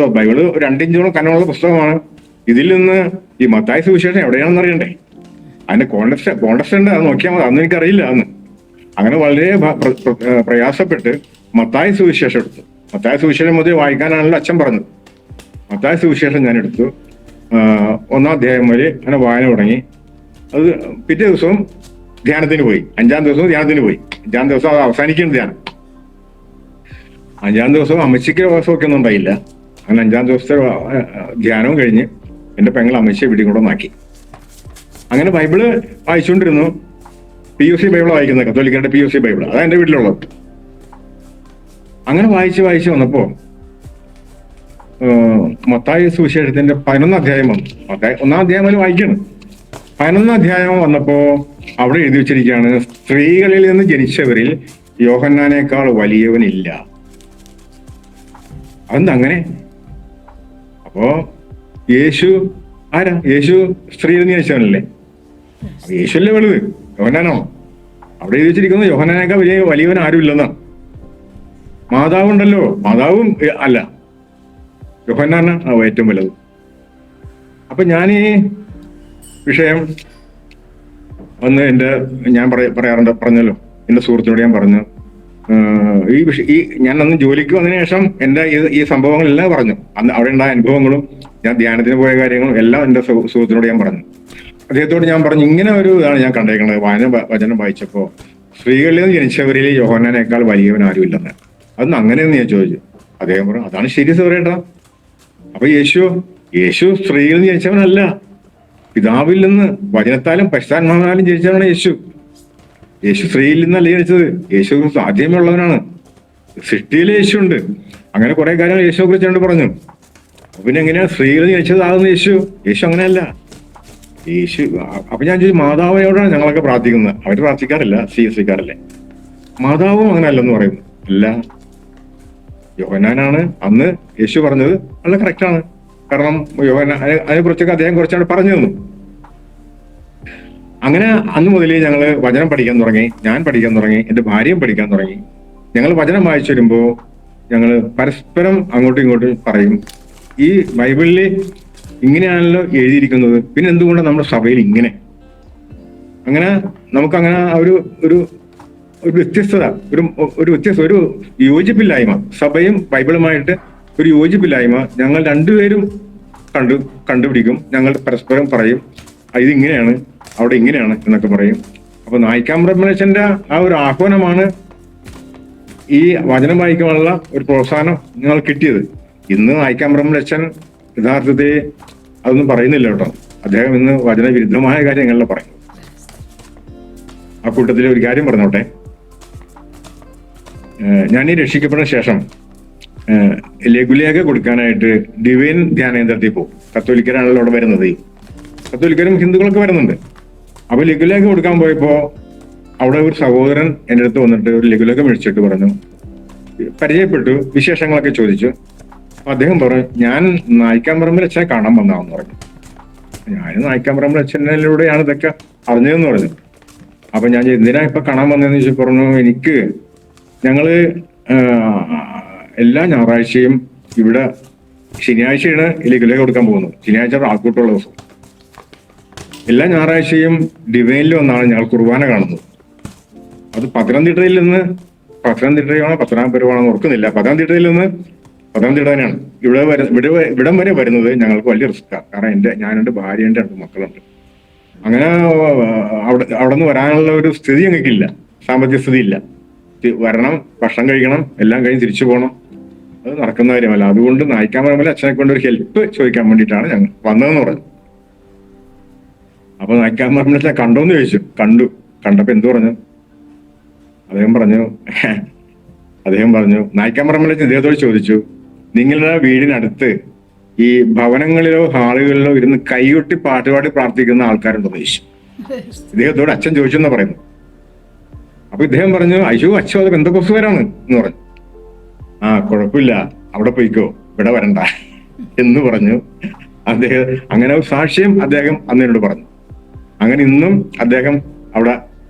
ഒരു 2 ഇഞ്ചോളം കനമുള്ള പുസ്തകമാണ്. ഇതിൽ നിന്ന് ഈ മത്തായി സുവിശേഷം എവിടെയാണെന്ന് അറിയണ്ടേ, അതിന്റെ കോണ്ടസ്റ്റ് അത് നോക്കിയാൽ മതി. അന്ന് എനിക്കറിയില്ല. അന്ന് അങ്ങനെ വളരെ പ്രയാസപ്പെട്ട് മത്തായി സുവിശേഷം എടുത്തു. മത്തായി സുവിശേഷം മുതൽ വായിക്കാനാണല്ലോ അച്ഛൻ പറഞ്ഞത്. മത്തായി സുവിശേഷം ഞാൻ എടുത്തു. 1-ാം അധ്യായം വരെ അങ്ങനെ വായന തുടങ്ങി. അത് പിറ്റേ ദിവസവും ധ്യാനത്തിന് പോയി. 5-ാം ദിവസവും ധ്യാനത്തിന് പോയി. 5-ാം ദിവസം അത് അവസാനിക്കുന്ന ധ്യാനം. 5-ാം ദിവസവും അമ്മച്ചിക്ക് ദിവസമൊക്കെ ഒന്നും ഉണ്ടായില്ല. അങ്ങനെ 5-ാം ദിവസത്തെ ധ്യാനവും കഴിഞ്ഞ് എന്റെ പെങ്ങൾ അമ്മച്ചിയെ വീട്ടിൽ കൂടെ നാക്കി. അങ്ങനെ ബൈബിള് വായിച്ചുകൊണ്ടിരുന്നു. PUC ബൈബിള് വായിക്കുന്നത്, കത്തോലിക്കരുടെ PUC ബൈബിള്, അതാ എന്റെ വീട്ടിലുള്ളത്. അങ്ങനെ വായിച്ച് വന്നപ്പോ മത്തായി സുവിശേഷത്തിന്റെ 11-ാം അധ്യായം വന്നു. 1-ാം അധ്യായം വരെ വായിക്കണം. 11-ാം അധ്യായം വന്നപ്പോ അവിടെ എഴുതി വെച്ചിരിക്കുകയാണ്, സ്ത്രീകളിൽ നിന്ന് ജനിച്ചവരിൽ യോഹന്നാനേക്കാൾ വലിയവനില്ല. അതെന്താ അങ്ങനെ? അപ്പോ യേശു ആരാ? യേശു സ്ത്രീയിൽ നിന്ന് ജനിച്ചവനല്ലേ? യേശുല്ലേ വലുത്? യോഹന്നാനോ? അവിടെ എഴുതി വെച്ചിരിക്കുന്നത് യോഹന്നാനേക്കാൾ വലിയവൻ ആരും ഇല്ലെന്നാണ്. മാതാവുണ്ടല്ലോ, മാതാവും അല്ല, യോഹന്നാനാ ഏറ്റവും വലുത്. അപ്പൊ ഞാൻ ഈ വിഷയം വന്ന് ഞാൻ പറഞ്ഞല്ലോ, എന്റെ സുഹൃത്തിനോട് ഞാൻ പറഞ്ഞു. ഞാൻ അന്ന് ജോലിക്ക് വന്നതിന് ശേഷം എന്റെ ഈ സംഭവങ്ങളെല്ലാം പറഞ്ഞു. അന്ന് അവിടെ ഉണ്ടായ അനുഭവങ്ങളും ഞാൻ ധ്യാനത്തിന് പോയ കാര്യങ്ങളും എല്ലാം എന്റെ സുഹൃത്തിനോട് ഞാൻ പറഞ്ഞു. അദ്ദേഹത്തോട് ഞാൻ പറഞ്ഞു, ഇങ്ങനെ ഒരു ഇതാണ് ഞാൻ കണ്ടേക്കുന്നത്. വചനം വായിച്ചപ്പോ സ്ത്രീകളിൽ നിന്ന് ജനിച്ചവരിൽ യോഹന്നാനേക്കാൾ വലിയവൻ ആരും ഇല്ലെന്ന്. അതൊന്നും അങ്ങനെയെന്ന് ഞാൻ ചോദിച്ചു. അദ്ദേഹം പറഞ്ഞു, അതാണ് ശരി സൗരേട്ടാ. അപ്പൊ യേശു സ്ത്രീയിൽ നിന്ന് ജനിച്ചവനല്ല, പിതാവിൽ നിന്ന് വചനത്താലും പരിശുദ്ധാത്മാവിനാലും ജനിച്ചവനാണ് യേശു. യേശു സ്ത്രീയിൽ നിന്നല്ല ജനിച്ചത്. യേശു ആദ്യമേയുള്ളവനാണ്. സൃഷ്ടിയിലെ യേശു ഉണ്ട്. അങ്ങനെ കുറെ കാര്യങ്ങൾ യേശുവിനെ കുറിച്ച് പറഞ്ഞു. പിന്നെ എങ്ങനെയാണ് സ്ത്രീയിൽ ജനിച്ചതാകുന്ന യേശു അങ്ങനെയല്ല. അപ്പൊ ഞാൻ ചോദിച്ചു, മാതാവിനോടാണ് ഞങ്ങളൊക്കെ പ്രാർത്ഥിക്കുന്നത്. അവര് പ്രാർത്ഥിക്കാറില്ല, CSCക്കാരല്ലേ. മാതാവും അങ്ങനെയല്ലെന്ന് പറയുന്നു. അല്ല, യോഹന്നാനാണ് അന്ന് യേശു പറഞ്ഞത്. നല്ല കറക്റ്റാണ്. കാരണം അതിനെ കുറിച്ചൊക്കെ അദ്ദേഹം കുറച്ചാണ് പറഞ്ഞു തന്നു. അങ്ങനെ അന്ന് മുതലേ ഞങ്ങള് വചനം പഠിക്കാൻ തുടങ്ങി. ഞാൻ പഠിക്കാൻ തുടങ്ങി, എന്റെ ഭാര്യയും പഠിക്കാൻ തുടങ്ങി. ഞങ്ങൾ വചനം വായിച്ചു വരുമ്പോ ഞങ്ങൾ പരസ്പരം അങ്ങോട്ടും ഇങ്ങോട്ടും പറയും, ഈ ബൈബിളില് ഇങ്ങനെയാണല്ലോ എഴുതിയിരിക്കുന്നത്, പിന്നെ എന്തുകൊണ്ടാണ് നമ്മുടെ സഭയിൽ ഇങ്ങനെ? അങ്ങനെ നമുക്കങ്ങനെ ഒരു വ്യത്യസ്തത, ഒരു യോജിപ്പില്ലായ്മ, സഭയും ബൈബിളുമായിട്ട് ഒരു യോജിപ്പില്ലായ്മ ഞങ്ങൾ രണ്ടുപേരും കണ്ടുപിടിക്കും. ഞങ്ങൾ പരസ്പരം പറയും, ഇതിങ്ങനെയാണ്, അവിടെ ഇങ്ങനെയാണ് എന്നൊക്കെ പറയും. അപ്പൊ നായിക്കാം ബ്രഹ്മണേശന്റെ ആ ഒരു ആഹ്വാനമാണ് ഈ വചനം വായിക്കാനുള്ള ഒരു പ്രോത്സാഹനം ഞങ്ങൾ കിട്ടിയത്. ഇന്ന് നായിക്കാം ബ്രഹ്മണേശൻ യഥാർത്ഥത്തിൽ അതൊന്നും പറയുന്നില്ല കേട്ടോ. അദ്ദേഹം ഇന്ന് വചനവിരുദ്ധമായ കാര്യങ്ങളെല്ലാം പറയും. ആ കൂട്ടത്തിൽ ഒരു കാര്യം പറഞ്ഞോട്ടെ. ഞാൻ ഈ രക്ഷിക്കപ്പെട്ട ശേഷം ലഘുലേഖ കൊടുക്കാനായിട്ട് ഡിവൈൻ ധ്യാനേന്ദ്രത്തിൽ പോകും. കത്തോലിക്കരാണല്ലോ അവിടെ വരുന്നത്. കത്തോലിക്കരും ഹിന്ദുക്കളൊക്കെ വരുന്നുണ്ട്. അപ്പൊ ലഘുലേഖ കൊടുക്കാൻ പോയപ്പോ അവിടെ ഒരു സഹോദരൻ എൻ്റെ അടുത്ത് വന്നിട്ട് ഒരു ലഘുലേഖ മേടിച്ചിട്ട് പറഞ്ഞു, പരിചയപ്പെട്ടു, വിശേഷങ്ങളൊക്കെ ചോദിച്ചു. അദ്ദേഹം പറഞ്ഞു, ഞാൻ നായിക്കാമ്പറമ്പിൽ അച്ഛനെ കാണാൻ വന്നതാന്ന് പറഞ്ഞു. ഞാൻ നായിക്കാമ്പറമ്പിൽ അച്ഛനിലൂടെയാണ് ഇതൊക്കെ അറിഞ്ഞതെന്ന് പറഞ്ഞു. അപ്പൊ ഞാൻ എന്തിനാ ഇപ്പൊ കാണാൻ വന്നതെന്ന് ചോദിച്ചു. പറഞ്ഞു, എനിക്ക് ഞങ്ങള് എല്ലാ ഞായറാഴ്ചയും ഇവിടെ ശനിയാഴ്ചയാണ് ലഘുലേഖ കൊടുക്കാൻ പോകുന്നത്. ശനിയാഴ്ച ആൾക്കൂട്ടമുള്ള ദിവസം. എല്ലാ ഞായറാഴ്ചയും ഡിവൈനിൽ വന്നാണ് ഞങ്ങൾ കുർബാന കാണുന്നത്. അത് പത്തനംതിട്ടയിൽ നിന്ന്, പത്തനംതിട്ടയാണോ പത്തനാപുരമാണോ ഓർക്കുന്നില്ല, പത്തനംതിട്ടയിൽ നിന്ന് പത്തനംതിട്ട തന്നെയാണ്. ഇവിടം വരെ വരുന്നത് ഞങ്ങൾക്ക് വലിയ റിസ്ക്കാണ്. കാരണം ഞാൻ എൻ്റെ ഭാര്യ, എൻ്റെ 2 മക്കളുണ്ട്. അങ്ങനെ അവിടെ നിന്ന് വരാനുള്ള ഒരു സ്ഥിതി ഞങ്ങൾക്കില്ല, സാമ്പത്തിക സ്ഥിതി ഇല്ല. വരണം, ഭക്ഷണം കഴിക്കണം, എല്ലാം കഴിഞ്ഞ് തിരിച്ചു പോകണം, അത് നടക്കുന്ന കാര്യമല്ല. അതുകൊണ്ട് നായിക്കാൻ പറയുമ്പോൾ അച്ഛനെ കൊണ്ട് ഒരു ഹെൽപ്പ് ചോദിക്കാൻ വേണ്ടിയിട്ടാണ് ഞങ്ങൾ വന്നതെന്ന് പറഞ്ഞു. അപ്പൊ നായിക്കാൻ പറയുമ്പോൾ കണ്ടോന്ന് ചോദിച്ചു. കണ്ടപ്പോ എന്തു പറഞ്ഞു? അദ്ദേഹം പറഞ്ഞു നായിക്കാൻ പറയുമ്പോൾ ഇദ്ദേഹത്തോട് ചോദിച്ചു, നിങ്ങളുടെ വീടിനടുത്ത് ഈ ഭവനങ്ങളിലോ ഹാളുകളിലോ ഇരുന്ന് കൈകൊട്ടി പാട്ടുപാടി പ്രാർത്ഥിക്കുന്ന ആൾക്കാരുണ്ടെന്ന് ചോദിച്ചു. ഇദ്ദേഹത്തോട് അച്ഛൻ ചോദിച്ചു എന്നാ പറയുന്നു. അപ്പൊ ഇദ്ദേഹം പറഞ്ഞു, അയ്യോ അച്ഛൻ അത് ബന്ധുക്കോസുകാരാണ് എന്ന് പറഞ്ഞു. കുഴപ്പമില്ല, അവിടെ പോയിക്കോ, ഇവിടെ വരണ്ട എന്ന് പറഞ്ഞു. അദ്ദേഹം അങ്ങനെ ഒരു സാക്ഷ്യം അദ്ദേഹം അന്നേരോട് പറഞ്ഞു. അങ്ങനെ ഇന്നും അദ്ദേഹം അവിടെ,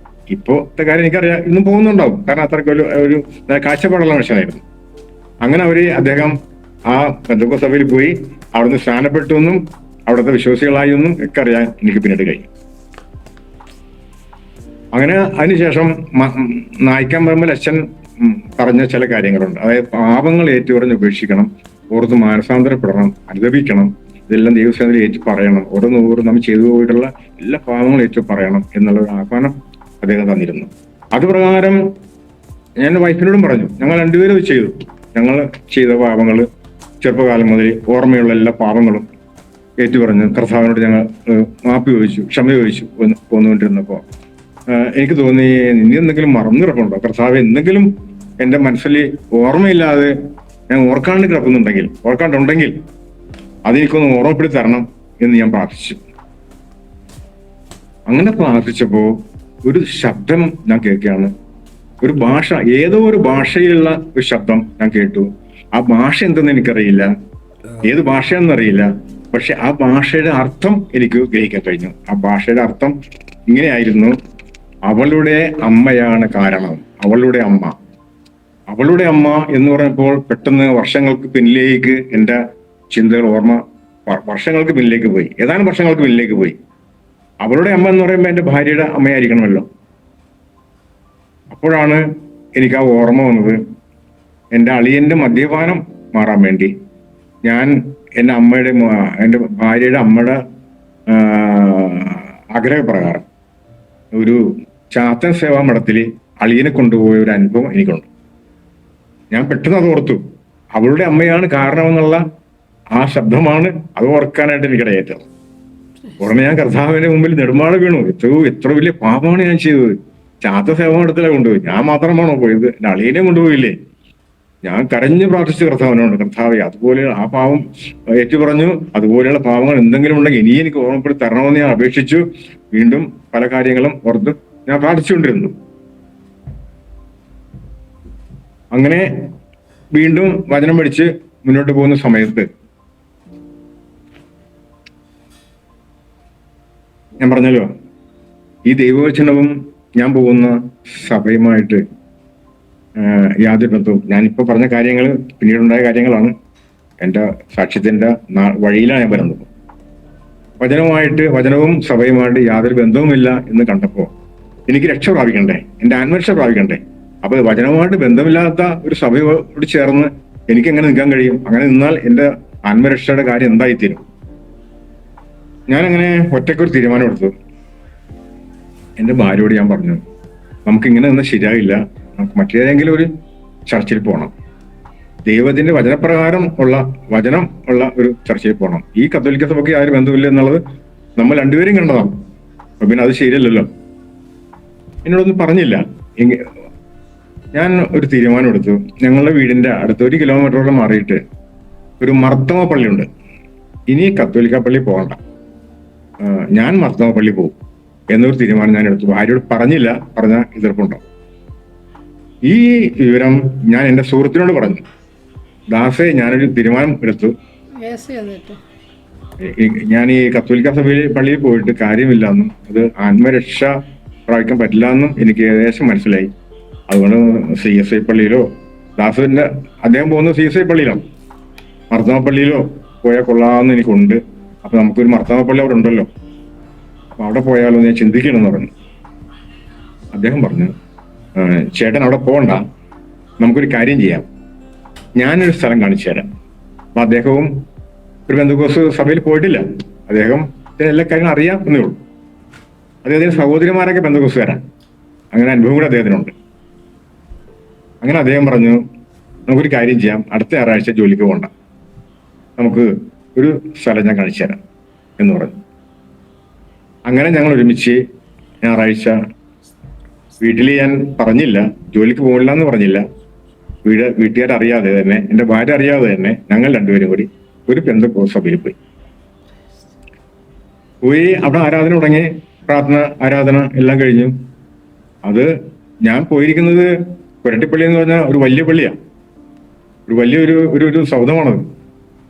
ഇപ്പോഴത്തെ കാര്യം എനിക്കറിയാം, ഇന്നും പോകുന്നുണ്ടാവും, കാരണം അത്രയ്ക്ക് ഒരു കാഴ്ചപ്പാടുള്ള മനുഷ്യനായിരുന്നു. അങ്ങനെ അദ്ദേഹം ആ പെന്തക്കോസ്ത് സഭയിൽ പോയി അവിടുന്ന് സ്നാനപ്പെട്ടു എന്നും അവിടുത്തെ വിശ്വാസികളായി എന്നും ഒക്കെ അറിയാൻ എനിക്ക് പിന്നീട് കഴിയും. അങ്ങനെ അതിനുശേഷം നായിക്കാൻ പറയുമ്പോൾ അച്ഛൻ പറഞ്ഞ ചില കാര്യങ്ങളുണ്ട്. അതായത് പാപങ്ങൾ ഏറ്റുപറഞ്ഞ് ഉപേക്ഷിക്കണം, ഓർത്ത് മാനസാന്തരപ്പെടണം, അനുദപിക്കണം, ഇതെല്ലാം ദൈവസേനയിൽ ഏറ്റു പറയണം, ഓരോന്നോറും നമ്മൾ ചെയ്തു പോയിട്ടുള്ള എല്ലാ പാപങ്ങളും ഏറ്റു പറയണം എന്നുള്ള ഒരു ആഹ്വാനം അദ്ദേഹം തന്നിരുന്നു. അത് പ്രകാരം ഞാൻ വൈഫിനോടും പറഞ്ഞു, ഞങ്ങൾ 2 പേരും ഇത് ചെയ്തു. ഞങ്ങൾ ചെയ്ത പാപങ്ങൾ, ചെറുപ്പകാലം മുതൽ ഓർമ്മയുള്ള എല്ലാ പാപങ്ങളും ഏറ്റുപറഞ്ഞ് കർത്താവിനോട് ഞങ്ങൾ മാപ്പ് ചോദിച്ചു, ക്ഷമ ചോദിച്ചു പോന്നുകൊണ്ടിരുന്നപ്പോ എനിക്ക് തോന്നി, ഇനി എന്തെങ്കിലും മറന്നു കിടപ്പുണ്ടോ കർത്താവ്? എന്തെങ്കിലും എൻ്റെ മനസ്സിൽ ഓർമ്മയില്ലാതെ ഞാൻ ഓർക്കാണ്ടുണ്ടെങ്കിൽ അതെനിക്കൊന്ന് ഓർമ്മപ്പെടുത്തി തരണം എന്ന് ഞാൻ പ്രാർത്ഥിച്ചു. അങ്ങനെ പ്രാർത്ഥിച്ചപ്പോ ഒരു ശബ്ദം ഞാൻ കേൾക്കുകയാണ്. ഒരു ഭാഷ, ഏതോ ഒരു ഭാഷയിലുള്ള ഒരു ശബ്ദം ഞാൻ കേട്ടു. ആ ഭാഷ എന്തെന്ന് എനിക്കറിയില്ല, ഏത് ഭാഷയെന്നറിയില്ല, പക്ഷെ ആ ഭാഷയുടെ അർത്ഥം എനിക്ക് ഗ്രഹിക്കാൻ കഴിഞ്ഞു. ആ ഭാഷയുടെ അർത്ഥം ഇങ്ങനെയായിരുന്നു: അവളുടെ അമ്മയാണ് കാരണം. അവളുടെ അമ്മ എന്ന് പറഞ്ഞപ്പോൾ പെട്ടെന്ന് വർഷങ്ങൾക്ക് പിന്നിലേക്ക് എൻ്റെ ചിന്തകൾ, ഓർമ്മ വർഷങ്ങൾക്ക് പിന്നിലേക്ക് പോയി, ഏതാനും വർഷങ്ങൾക്ക് പിന്നിലേക്ക് പോയി. അവളുടെ അമ്മ എന്ന് പറയുമ്പോൾ എൻ്റെ ഭാര്യയുടെ അമ്മയായിരിക്കണമല്ലോ. അപ്പോഴാണ് എനിക്ക് ആ ഓർമ്മ വന്നത്, എൻ്റെ അളിയന്റെ മദ്യപാനം മാറാൻ വേണ്ടി ഞാൻ എൻ്റെ ഭാര്യയുടെ അമ്മയുടെ ആഗ്രഹപ്രകാരം ഒരു ചാത്തൻ സേവാ മഠത്തിൽ അളിയനെ കൊണ്ടുപോയ ഒരു അനുഭവം എനിക്കുണ്ട്. ഞാൻ പെട്ടെന്ന് അത് ഓർത്തു. അവളുടെ അമ്മയാണ് കാരണമെന്നുള്ള ആ ശബ്ദമാണ് അത് ഓർക്കാനായിട്ട് എനിക്കിടയേറ്റത്. ഉടനെ ഞാൻ കർത്താവിന്റെ മുമ്പിൽ നെടുമാറ വീണു. എത്ര വലിയ പാപമാണ് ഞാൻ ചെയ്തത്. ചാത്ത സേവാ മഠത്തിലാണ് കൊണ്ടുപോയി. ഞാൻ മാത്രമാണോ പോയത്? എൻ്റെ അളിയനെ കൊണ്ടുപോയില്ലേ? ഞാൻ കരഞ്ഞു പ്രാർത്ഥിച്ചു കർത്താവിനോട്, കർത്താവെ അതുപോലെ ആ പാവം ഏറ്റുപറഞ്ഞു. അതുപോലെയുള്ള പാവങ്ങൾ എന്തെങ്കിലും ഉണ്ടെങ്കിൽ ഇനി എനിക്ക് ഓർമ്മപ്പെടുത്തി തരണമെന്ന് ഞാൻ അപേക്ഷിച്ചു. വീണ്ടും പല കാര്യങ്ങളും ഓർത്ത് ഞാൻ പ്രാർത്ഥിച്ചുകൊണ്ടിരുന്നു. അങ്ങനെ വീണ്ടും വചനം പഠിച്ച് മുന്നോട്ട് പോകുന്ന സമയത്ത് ഞാൻ പറഞ്ഞല്ലോ, ഈ ദൈവവചനവും ഞാൻ പോകുന്ന സഭയുമായിട്ട് യാതൊരു ബന്ധവും, ഞാനിപ്പോൾ പറഞ്ഞ കാര്യങ്ങൾ പിന്നീടുണ്ടായ കാര്യങ്ങളാണ്. എൻ്റെ സാക്ഷ്യത്തിന്റെ വഴിയിലാണ് ഞാൻ വരുന്നത്. വചനവും സഭയുമായിട്ട് യാതൊരു ബന്ധവുമില്ല എന്ന് കണ്ടപ്പോൾ എനിക്ക് രക്ഷ പ്രാപിക്കണ്ടേ, എൻ്റെ ആത്മരക്ഷ പ്രാപിക്കണ്ടേ? അപ്പൊ വചനവുമായിട്ട് ബന്ധമില്ലാത്ത ഒരു സഭയോട് ചേർന്ന് എനിക്ക് എങ്ങനെ നിൽക്കാൻ കഴിയും? അങ്ങനെ നിന്നാൽ എൻ്റെ ആത്മരക്ഷയുടെ കാര്യം എന്തായിത്തീരും? ഞാനങ്ങനെ ഒറ്റയ്ക്കൊരു തീരുമാനമെടുത്തു. എൻ്റെ ഭാര്യയോട് ഞാൻ പറഞ്ഞു, നമുക്കിങ്ങനെ നിന്നാൽ ശരിയാകില്ല, നമുക്ക് മറ്റേതെങ്കിലും ഒരു ചർച്ചിൽ പോകണം, ദൈവത്തിന്റെ വചനപ്രകാരം വചനം ഉള്ള ഒരു ചർച്ചയിൽ പോകണം. ഈ കത്തോലിക്ക സഭയ്ക്ക് യാതൊരു ബന്ധമില്ല എന്നുള്ളത് നമ്മൾ 2 പേരും കണ്ടതാണ്. അപ്പൊ പിന്നെ അത് ശരിയല്ലല്ലോ. എന്നോടൊന്നും പറഞ്ഞില്ല. ഞാൻ ഒരു തീരുമാനം എടുത്തു. ഞങ്ങളുടെ വീടിന്റെ അടുത്ത് 1 കിലോമീറ്ററോളം മാറിയിട്ട് ഒരു മർത്തമ പള്ളിയുണ്ട്. ഇനി കത്തോലിക്ക പള്ളി പോകണ്ട, ഞാൻ മർത്തമ പള്ളി പോകും എന്നൊരു തീരുമാനം ഞാൻ എടുത്തു. ഭാര്യയോട് പറഞ്ഞില്ല, പറഞ്ഞാൽ എതിർപ്പുണ്ടോ. ഈ വിവരം ഞാൻ എൻ്റെ സുഹൃത്തിനോട് പറഞ്ഞു. ദാസേ, ഞാനൊരു തീരുമാനം എടുത്തു. ഞാൻ ഈ കത്തോലിക്ക പള്ളിയിൽ പോയിട്ട് കാര്യമില്ല എന്നും അത് ആത്മരക്ഷ പ്രാപിക്കാൻ പറ്റില്ല എന്നും എനിക്ക് ഏകദേശം മനസ്സിലായി. അതുകൊണ്ട് CSI പള്ളിയിലോ, ദാസുവിന്റെ അദ്ദേഹം പോകുന്ന CSI പള്ളിയിലാണ്, മർത്തമ പള്ളിയിലോ പോയാൽ കൊള്ളാമെന്ന് എനിക്കുണ്ട്. അപ്പൊ നമുക്കൊരു മർത്തമ പള്ളി അവിടെ ഉണ്ടല്ലോ. അപ്പൊ അവിടെ പോയാലോ ഞാൻ ചിന്തിക്കണമെന്ന് പറഞ്ഞു. അദ്ദേഹം പറഞ്ഞു, ചേട്ടൻ അവിടെ പോകണ്ട, നമുക്കൊരു കാര്യം ചെയ്യാം, ഞാനൊരു സ്ഥലം കാണിച്ചു തരാം. അപ്പൊ അദ്ദേഹവും ഒരു പെന്തക്കോസ്ത് സഭയിൽ പോയിട്ടില്ല, അദ്ദേഹം എല്ലാ കാര്യങ്ങളും അറിയാം എന്നേ ഉള്ളൂ. അദ്ദേഹത്തിന്റെ സഹോദരിമാരൊക്കെ പെന്തക്കോസ്തുകാരാണ്, അങ്ങനെ അനുഭവം കൂടെ അദ്ദേഹത്തിനുണ്ട്. അങ്ങനെ അദ്ദേഹം പറഞ്ഞു, നമുക്കൊരു കാര്യം ചെയ്യാം, അടുത്ത ഞായറാഴ്ച ജോലിക്ക് പോകണ്ട, നമുക്ക് ഒരു സ്ഥലം ഞാൻ കാണിച്ചു തരാം എന്ന് പറഞ്ഞു. അങ്ങനെ ഞങ്ങൾ ഒരുമിച്ച് ഞായറാഴ്ച, വീട്ടിൽ ഞാൻ പറഞ്ഞില്ല, ജോലിക്ക് പോകില്ല എന്ന് പറഞ്ഞില്ല, വീട്ടുകാരറിയാതെ തന്നെ, എന്റെ ഭാര്യ അറിയാതെ തന്നെ ഞങ്ങൾ രണ്ടുപേരും കൂടി ഒരു പെന്തക്കോസ്ത് സഭയിൽ പോയി. അവിടെ ആരാധന തുടങ്ങി, പ്രാർത്ഥന, ആരാധന എല്ലാം കഴിഞ്ഞു. അത് ഞാൻ പോയിരിക്കുന്നത് പുരട്ടിപ്പള്ളി എന്ന് പറഞ്ഞാൽ ഒരു വലിയ പള്ളിയാണ്, ഒരു വലിയൊരു ഒരു സൗധമാണത്.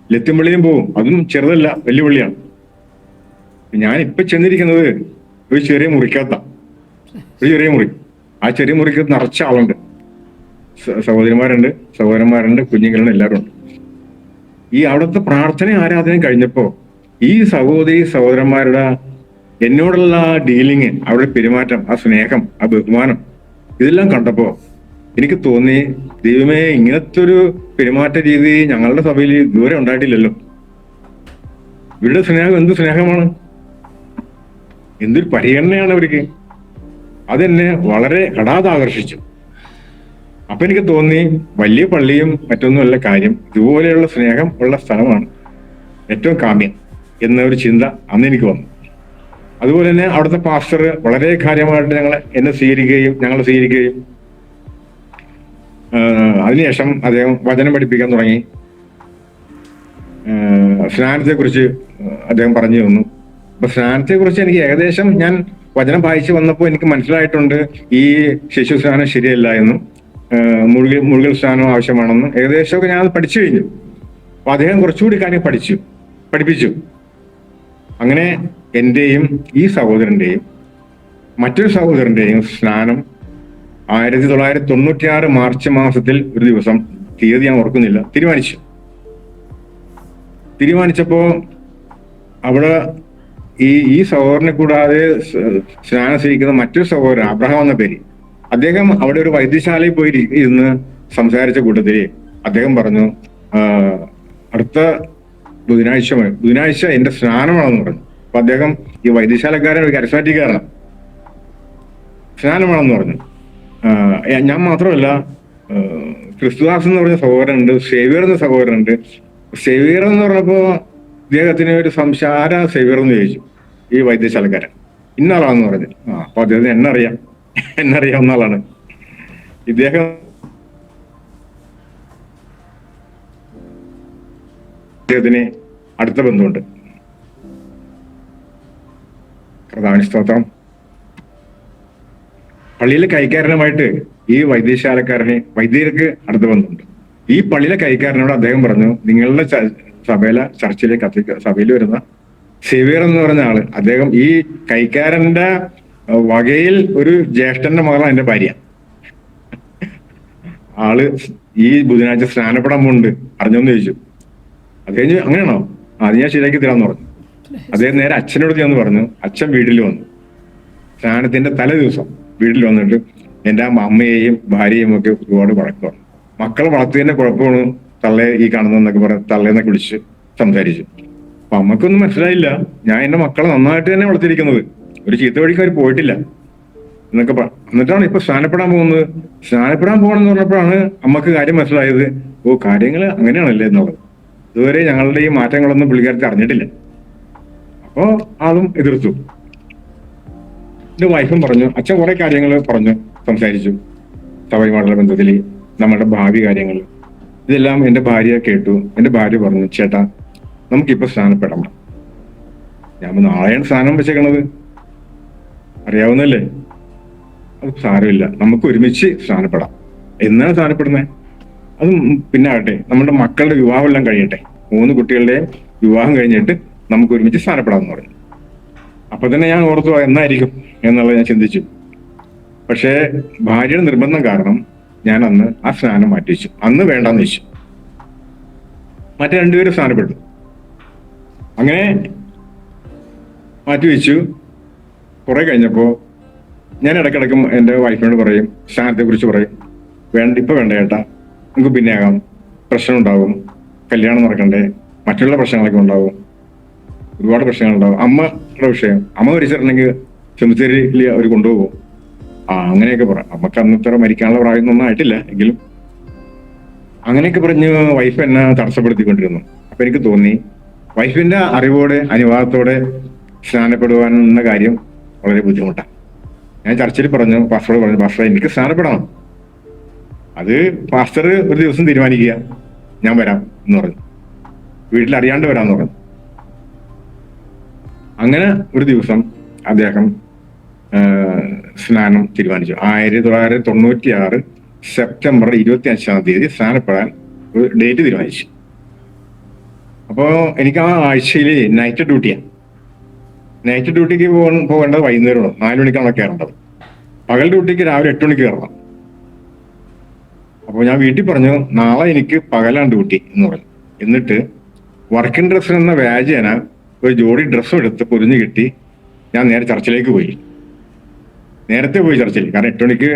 ലത്തിമ്പള്ളിയും പോകും, അതും ചെറുതല്ല, വലിയ പള്ളിയാണ്. ഞാൻ ഇപ്പൊ ചെന്നിരിക്കുന്നത് ഒരു ചെറിയ മുറിക്കകത്ത, ഒരു ചെറിയ മുറി. ആ ചെറിയ മുറിക്കകത്ത് നിറച്ച ആളുണ്ട്, സഹോദരിമാരുണ്ട്, സഹോദരന്മാരുണ്ട്, കുഞ്ഞുങ്ങളുണ്ട്, എല്ലാവരും ഉണ്ട്. ഈ അവിടുത്തെ പ്രാർത്ഥന ആരാധനയും കഴിഞ്ഞപ്പോ ഈ സഹോദരന്മാരുടെ എന്നോടുള്ള ആ ഡീലിങ്, അവരുടെ പെരുമാറ്റം, ആ സ്നേഹം, ആ ബഹുമാനം, ഇതെല്ലാം കണ്ടപ്പോ എനിക്ക് തോന്നി, ദൈവമേ, ഇങ്ങനത്തെ ഒരു പെരുമാറ്റ രീതി ഞങ്ങളുടെ സഭയിൽ ഇതുവരെ ഉണ്ടായിട്ടില്ലല്ലോ. ഇവരുടെ സ്നേഹം എന്ത് സ്നേഹമാണ്, എന്തൊരു പരിഗണനയാണ് അവർക്ക്. അതെന്നെ വളരെ ആകർഷിച്ചു. അപ്പൊ എനിക്ക് തോന്നി, വലിയ പള്ളിയും മറ്റൊന്നുമല്ല കാര്യം, ഇതുപോലെയുള്ള സ്നേഹം ഉള്ള സ്ഥലമാണ് ഏറ്റവും കാമ്യം എന്നൊരു ചിന്ത അന്ന് എനിക്ക് വന്നു. അതുപോലെ തന്നെ അവിടുത്തെ പാസ്റ്റർ വളരെ കാര്യമായിട്ട് ഞങ്ങളെ സ്വീകരിക്കുകയും അതിനുശേഷം അദ്ദേഹം വചനം പഠിപ്പിക്കാൻ തുടങ്ങി. സ്നാനത്തെ കുറിച്ച് അദ്ദേഹം പറഞ്ഞു തന്നു. അപ്പൊ സ്നാനത്തെ കുറിച്ച് എനിക്ക് ഏകദേശം, ഞാൻ വചനം വായിച്ചു വന്നപ്പോൾ എനിക്ക് മനസ്സിലായിട്ടുണ്ട്, ഈ ശിശു സ്നാനം ശരിയല്ല എന്നും മുഴുകൽ സ്നാനം ആവശ്യമാണെന്നും ഏകദേശമൊക്കെ ഞാൻ അത് പഠിച്ചു കഴിഞ്ഞു. അപ്പൊ അദ്ദേഹം കുറച്ചുകൂടി കാര്യം പഠിപ്പിച്ചു. അങ്ങനെ എന്റെയും ഈ സഹോദരന്റെയും മറ്റൊരു സഹോദരന്റെയും സ്നാനം 1996 മാർച്ച് മാസത്തിൽ ഒരു ദിവസം, തീയതി ഞാൻ ഓർക്കുന്നില്ല, തീരുമാനിച്ചപ്പോ അവിടെ ഈ സഹോദരനെ കൂടാതെ സ്നാനം സ്വീകരിക്കുന്ന മറ്റൊരു സഹോദരൻ, അബ്രഹാം എന്ന പേര്, അദ്ദേഹം അവിടെ ഒരു വൈദ്യശാലയിൽ പോയി ഇരുന്ന് സംസാരിച്ച കൂട്ടത്തില് അദ്ദേഹം പറഞ്ഞു, അടുത്ത ബുധനാഴ്ച എന്റെ സ്നാനമാണെന്ന് പറഞ്ഞു. അപ്പൊ അദ്ദേഹം ഈ വൈദ്യശാലക്കാരൻ ഒരു കരിസ്മാറ്റിക്കാരനാണ്, സ്നാനമാണെന്ന് പറഞ്ഞു. ഞാൻ മാത്രമല്ല, ക്രിസ്തുദാസ് എന്ന് പറഞ്ഞ സഹോദരനുണ്ട്, സേവ്യർ എന്ന സഹോദരനുണ്ട്. സേവ്യർ എന്ന് പറഞ്ഞപ്പോ ഇദ്ദേഹത്തിന് ഒരു സംശാര സേവ്യർ എന്ന് ചോദിച്ചു ഈ വൈദ്യശാലക്കാരൻ. ഇന്നാളാന്ന് പറഞ്ഞു. അപ്പൊ അദ്ദേഹത്തിന് എന്നറിയാവുന്ന ആളാണ് ഇദ്ദേഹം. അദ്ദേഹത്തിന് അടുത്ത ബന്ധമുണ്ട്. കർത്താവിന് സ്തോത്രം. പള്ളിയിലെ കൈക്കാരനുമായിട്ട് ഈ വൈദ്യർക്ക് അടുത്ത ബന്ധമുണ്ട്. ഈ പള്ളിയിലെ കൈക്കാരനോട് അദ്ദേഹം പറഞ്ഞു, നിങ്ങളുടെ സഭയിൽ വരുന്ന സേവ്യർ എന്ന് പറഞ്ഞ ആള്, അദ്ദേഹം ഈ കൈക്കാരന്റെ വകയിൽ ഒരു ജ്യേഷ്ഠന്റെ മകളാണ് എന്റെ ഭാര്യ. ആള് ഈ ബുധനാഴ്ച സ്നാനപ്പെടാൻ പോകുന്നുണ്ട്, അറിഞ്ഞോന്ന് ചോദിച്ചു. അത് കഴിഞ്ഞ്, അങ്ങനെയാണോ, അത് ഞാൻ ശരിയാക്കി തരാമെന്ന് പറഞ്ഞു. അദ്ദേഹം നേരെ അച്ഛനോട് ചെന്ന് പറഞ്ഞു. അച്ഛൻ വീട്ടിൽ വന്നു. സ്നാനത്തിന്റെ തലേ ദിവസം വീട്ടിൽ വന്നിട്ട് എന്റെ അമ്മയെയും ഭാര്യയെയും ഒക്കെ ഒരുപാട് വഴക്ക് പറഞ്ഞു. മക്കളെ വളർത്തിയതിന്റെ കുഴപ്പമാണ് തള്ളെ ഈ കാണുന്നതെന്നൊക്കെ പറഞ്ഞ് തള്ളേന്നൊക്കെ വിളിച്ച് സംസാരിച്ചു. അപ്പൊ അമ്മക്കൊന്നും മനസ്സിലായില്ല, ഞാൻ എന്റെ മക്കളെ നന്നായിട്ട് തന്നെ വളർത്തിയിരിക്കുന്നത്, ഒരു ചീത്ത വഴിക്ക് അവർ പോയിട്ടില്ല എന്നൊക്കെ എന്നിട്ടാണ് ഇപ്പൊ സ്നാനപ്പെടാൻ പോകണമെന്ന് പറഞ്ഞപ്പോഴാണ് അമ്മക്ക് കാര്യം മനസ്സിലായത്. ഓ, കാര്യങ്ങൾ അങ്ങനെയാണല്ലേ എന്നുള്ളത്. ഇതുവരെ ഞങ്ങളുടെ ഈ മാറ്റങ്ങളൊന്നും പുള്ളിക്കാരത്തെ അറിഞ്ഞിട്ടില്ല. അപ്പോ ആളും എതിർത്തു. എന്റെ വൈഫും പറഞ്ഞു, അച്ഛൻ കുറെ കാര്യങ്ങൾ സംസാരിച്ചു, സഭയുമായിട്ടുള്ള ബന്ധത്തിൽ, നമ്മുടെ ഭാവി കാര്യങ്ങൾ, ഇതെല്ലാം എന്റെ ഭാര്യ കേട്ടു. എന്റെ ഭാര്യ പറഞ്ഞു, ചേട്ടാ നമുക്കിപ്പോ സ്നാനപ്പെടണം. ഞാൻ നാളെയാണ് സ്നാനം വെച്ചേക്കണത്, അറിയാവുന്നല്ലേ, അത് സാരമില്ല, നമുക്ക് ഒരുമിച്ച് സ്നാനപ്പെടാം. എന്നാണ് സ്നാനപ്പെടുന്നത്? അത് പിന്നെ ആകട്ടെ, നമ്മുടെ മക്കളുടെ വിവാഹം എല്ലാം കഴിയട്ടെ, 3 കുട്ടികളുടെയും വിവാഹം കഴിഞ്ഞിട്ട് നമുക്ക് ഒരുമിച്ച് സ്നാനപ്പെടാമെന്ന് പറഞ്ഞു. അപ്പൊ തന്നെ ഞാൻ ഓർത്തു എന്നായിരിക്കും എന്നുള്ളത് ഞാൻ ചിന്തിച്ചു. പക്ഷേ ഭാര്യയുടെ നിർബന്ധം കാരണം ഞാൻ അന്ന് ആ സ്നാനം മാറ്റിവെച്ചു. അന്ന് വേണ്ടാന്ന് വെച്ചു. മറ്റേ 2 പേരും സ്നാനപ്പെട്ടു. അങ്ങനെ മാറ്റിവെച്ചു. കുറെ കഴിഞ്ഞപ്പോൾ ഞാൻ ഇടയ്ക്കിടയ്ക്കും എൻ്റെ വൈഫിനോട് പറയും, സ്നാനത്തെ കുറിച്ച് പറയും, ഇപ്പൊ വേണ്ട ചേട്ടാ, നമുക്ക് പിന്നെ ആകാം, പ്രശ്നം ഉണ്ടാവും, കല്യാണം നടക്കണ്ടേ, മറ്റുള്ള പ്രശ്നങ്ങളൊക്കെ ഉണ്ടാവും, ഒരുപാട് പ്രശ്നങ്ങളുണ്ടാവും. അമ്മയുടെ വിഷയം, അമ്മ മരിച്ചിട്ടുണ്ടെങ്കിൽ സെമിത്തേരിയിൽ അവർ കൊണ്ടുപോകും. അങ്ങനെയൊക്കെ പറയാം. നമുക്ക് അന്നത്തെ മരിക്കാനുള്ള പ്രായമൊന്നും ആയിട്ടില്ല, എങ്കിലും അങ്ങനെയൊക്കെ പറഞ്ഞ് വൈഫ് എന്നെ തടസ്സപ്പെടുത്തിക്കൊണ്ടിരുന്നു. അപ്പൊ എനിക്ക് തോന്നി വൈഫിന്റെ അറിവോടെ അനുവാദത്തോടെ സ്നാനപ്പെടുവാനെന്ന കാര്യം വളരെ ബുദ്ധിമുട്ടാണ്. ഞാൻ ചർച്ചിൽ പറഞ്ഞു, പാസ്റ്ററോട് പറഞ്ഞു, പാസ്റ്റർ എനിക്ക് സ്നാനപ്പെടണം, അത് പാസ്റ്റർ ഒരു ദിവസം തീരുമാനിക്കുക, ഞാൻ വരാം എന്ന് പറഞ്ഞു. വീട്ടിൽ അറിയാണ്ട് വരാമെന്ന് പറഞ്ഞു. അങ്ങനെ ഒരു ദിവസം അദ്ദേഹം സ്നാനം തീരുമാനിച്ചു. 1996 സെപ്റ്റംബർ 25 സ്നാനപ്പെടാൻ ഒരു ഡേറ്റ് തീരുമാനിച്ചു. അപ്പോ എനിക്ക് ആ ആഴ്ചയിൽ നൈറ്റ് ഡ്യൂട്ടിയാണ്. നൈറ്റ് ഡ്യൂട്ടിക്ക് പോകേണ്ടത് വൈകുന്നേരമാണ്, 4 മണിക്കാണ് കയറേണ്ടത്. പകൽ ഡ്യൂട്ടിക്ക് രാവിലെ 8 മണിക്ക് കയറണം. അപ്പോൾ ഞാൻ വീട്ടിൽ പറഞ്ഞു, നാളെ എനിക്ക് പകലാണ് ഡ്യൂട്ടി എന്ന് പറഞ്ഞു. എന്നിട്ട് വർക്കിംഗ് ഡ്രസ്സ് എന്ന വ്യാജേന ഒരു ജോഡി ഡ്രസ്സും എടുത്ത് പൊതിഞ്ഞ് കിട്ടി ഞാൻ നേരെ ചർച്ചിലേക്ക് പോയി. നേരത്തെ പോയി ചർച്ചിൽ, കാരണം 8 മണിക്ക്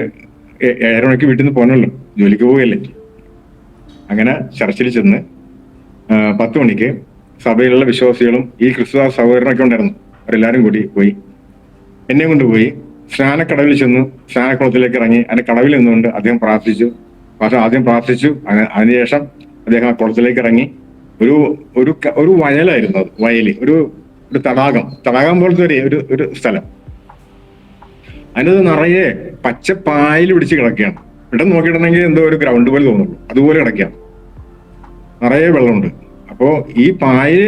7 മണിക്ക് വീട്ടിൽ നിന്ന് പോകണമല്ലോ, ജോലിക്ക് പോവുകയല്ലേ. അങ്ങനെ ചർച്ചിൽ ചെന്ന് 10 മണിക്ക് സഭയിലുള്ള വിശ്വാസികളും ഈ ക്രിസ്തുദാസ സഹോദരനൊക്കെ ഉണ്ടായിരുന്നു, അവരെല്ലാവരും കൂടി പോയി. എന്നെ കൊണ്ടുപോയി സ്നാനക്കടവിൽ ചെന്ന് സ്നാനക്കുളത്തിലേക്ക് ഇറങ്ങി. അതിന്റെ കടവിൽ നിന്നുകൊണ്ട് അദ്ദേഹം പ്രാർത്ഥിച്ചു. പക്ഷെ ആദ്യം പ്രാർത്ഥിച്ചു, അതിനുശേഷം അദ്ദേഹം ആ കുളത്തിലേക്ക് ഇറങ്ങി. ഒരു വയലായിരുന്നു അത്, വയല്, ഒരു തടാകം പോലത്തെ ഒരു സ്ഥലം. അതിനത് നിറയെ പച്ച പായൽ പിടിച്ച് കിടക്കുകയാണ്. ഇവിടെ നോക്കിയിട്ടുണ്ടെങ്കിൽ എന്തോ ഒരു ഗ്രൗണ്ട് പോലെ തോന്നുള്ളൂ, അതുപോലെ കിടക്കുകയാണ്, നിറയെ വെള്ളമുണ്ട്. അപ്പോ ഈ പായല്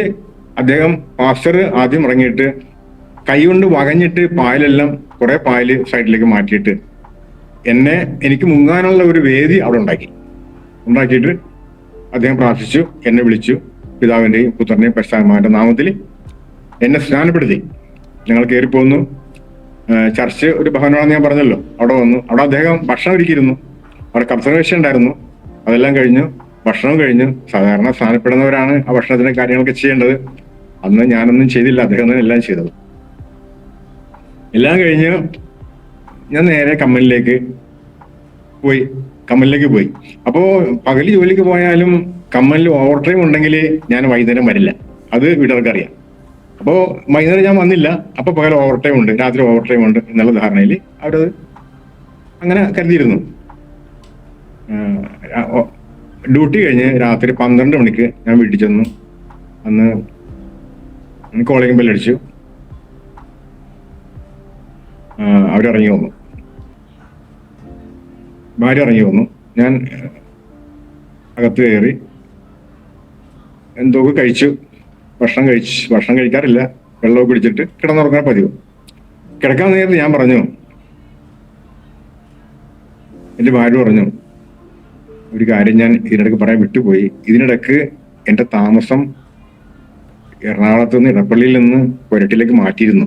അദ്ദേഹം പാസ്റ്റർ ആദ്യം ഇറങ്ങിയിട്ട് കൈകൊണ്ട് വകഞ്ഞിട്ട് പായലെല്ലാം കുറെ പായല് സൈഡിലേക്ക് മാറ്റിയിട്ട് എനിക്ക് മുങ്ങാനുള്ള ഒരു വേദി അവിടെ ഉണ്ടാക്കിയിട്ട് അദ്ദേഹം പ്രാർത്ഥിച്ചു, എന്നെ വിളിച്ചു, പിതാവിന്റെയും പുത്രന്റെയും പരിശുദ്ധാത്മാവിന്റെ നാമത്തിൽ എന്നെ സ്നാനപ്പെടുത്തി. ഞങ്ങൾ കയറിപ്പോന്നു. ചർച്ച് ഒരു ഭവനമാണെന്ന് ഞാൻ പറഞ്ഞല്ലോ, അവിടെ വന്നു. അവിടെ അദ്ദേഹം ഭക്ഷണം ഒരുക്കിയിരുന്നു, അവിടെ കർത്തവ്യം ഉണ്ടായിരുന്നു. അതെല്ലാം കഴിഞ്ഞു, ഭക്ഷണം കഴിഞ്ഞു. സാധാരണ സ്നാനപ്പെടുന്നവരാണ് ആ ഭക്ഷണത്തിന്റെ കാര്യങ്ങളൊക്കെ ചെയ്യേണ്ടത്. അന്ന് ഞാനൊന്നും ചെയ്തില്ല, അദ്ദേഹം തന്നെ എല്ലാം ചെയ്തത്. എല്ലാം കഴിഞ്ഞ് ഞാൻ നേരെ കമ്മലിലേക്ക് പോയി. അപ്പോ പകല് ജോലിക്ക് പോയാലും കമ്മലിൽ ഓവർ ടൈം ഉണ്ടെങ്കിൽ ഞാൻ വൈകുന്നേരം വരില്ല, അത് വീട്ടുകാർക്ക് അറിയാം. അപ്പോ വൈകുന്നേരം ഞാൻ വന്നില്ല, അപ്പൊ പകൽ ഓവർ ടൈം ഉണ്ട്, രാത്രി ഓവർ ടൈം ഉണ്ട് എന്നുള്ള ധാരണയിൽ അവരത് അങ്ങനെ കരുതിയിരുന്നു. ഡ്യൂട്ടി കഴിഞ്ഞ് രാത്രി 12 മണിക്ക് ഞാൻ വീട്ടിൽ ചെന്നു. അന്ന് കോളിംഗ് ബെല്ലടിച്ചു. അവരിറങ്ങി വന്നു, ഭാര്യ ഇറങ്ങി വന്നു. ഞാൻ അകത്ത് കയറി എന്തോ കഴിച്ചു, ഭക്ഷണം കഴിക്കാറില്ല, വെള്ളമൊക്കെ കുടിച്ചിട്ട് കിടന്നുറങ്ങാൻ പതിവ്. കിടക്കാൻ നേരത്ത് ഞാൻ പറഞ്ഞു, എൻ്റെ ഭാര്യ പറഞ്ഞു, ഒരു കാര്യം ഞാൻ ഇതിനിടയ്ക്ക് പറയാൻ വിട്ടുപോയി. ഇതിനിടയ്ക്ക് എൻ്റെ താമസം എറണാകുളത്ത് നിന്ന് ഇടപ്പള്ളിയിൽ നിന്ന് കൊരട്ടിലേക്ക് മാറ്റിയിരുന്നു.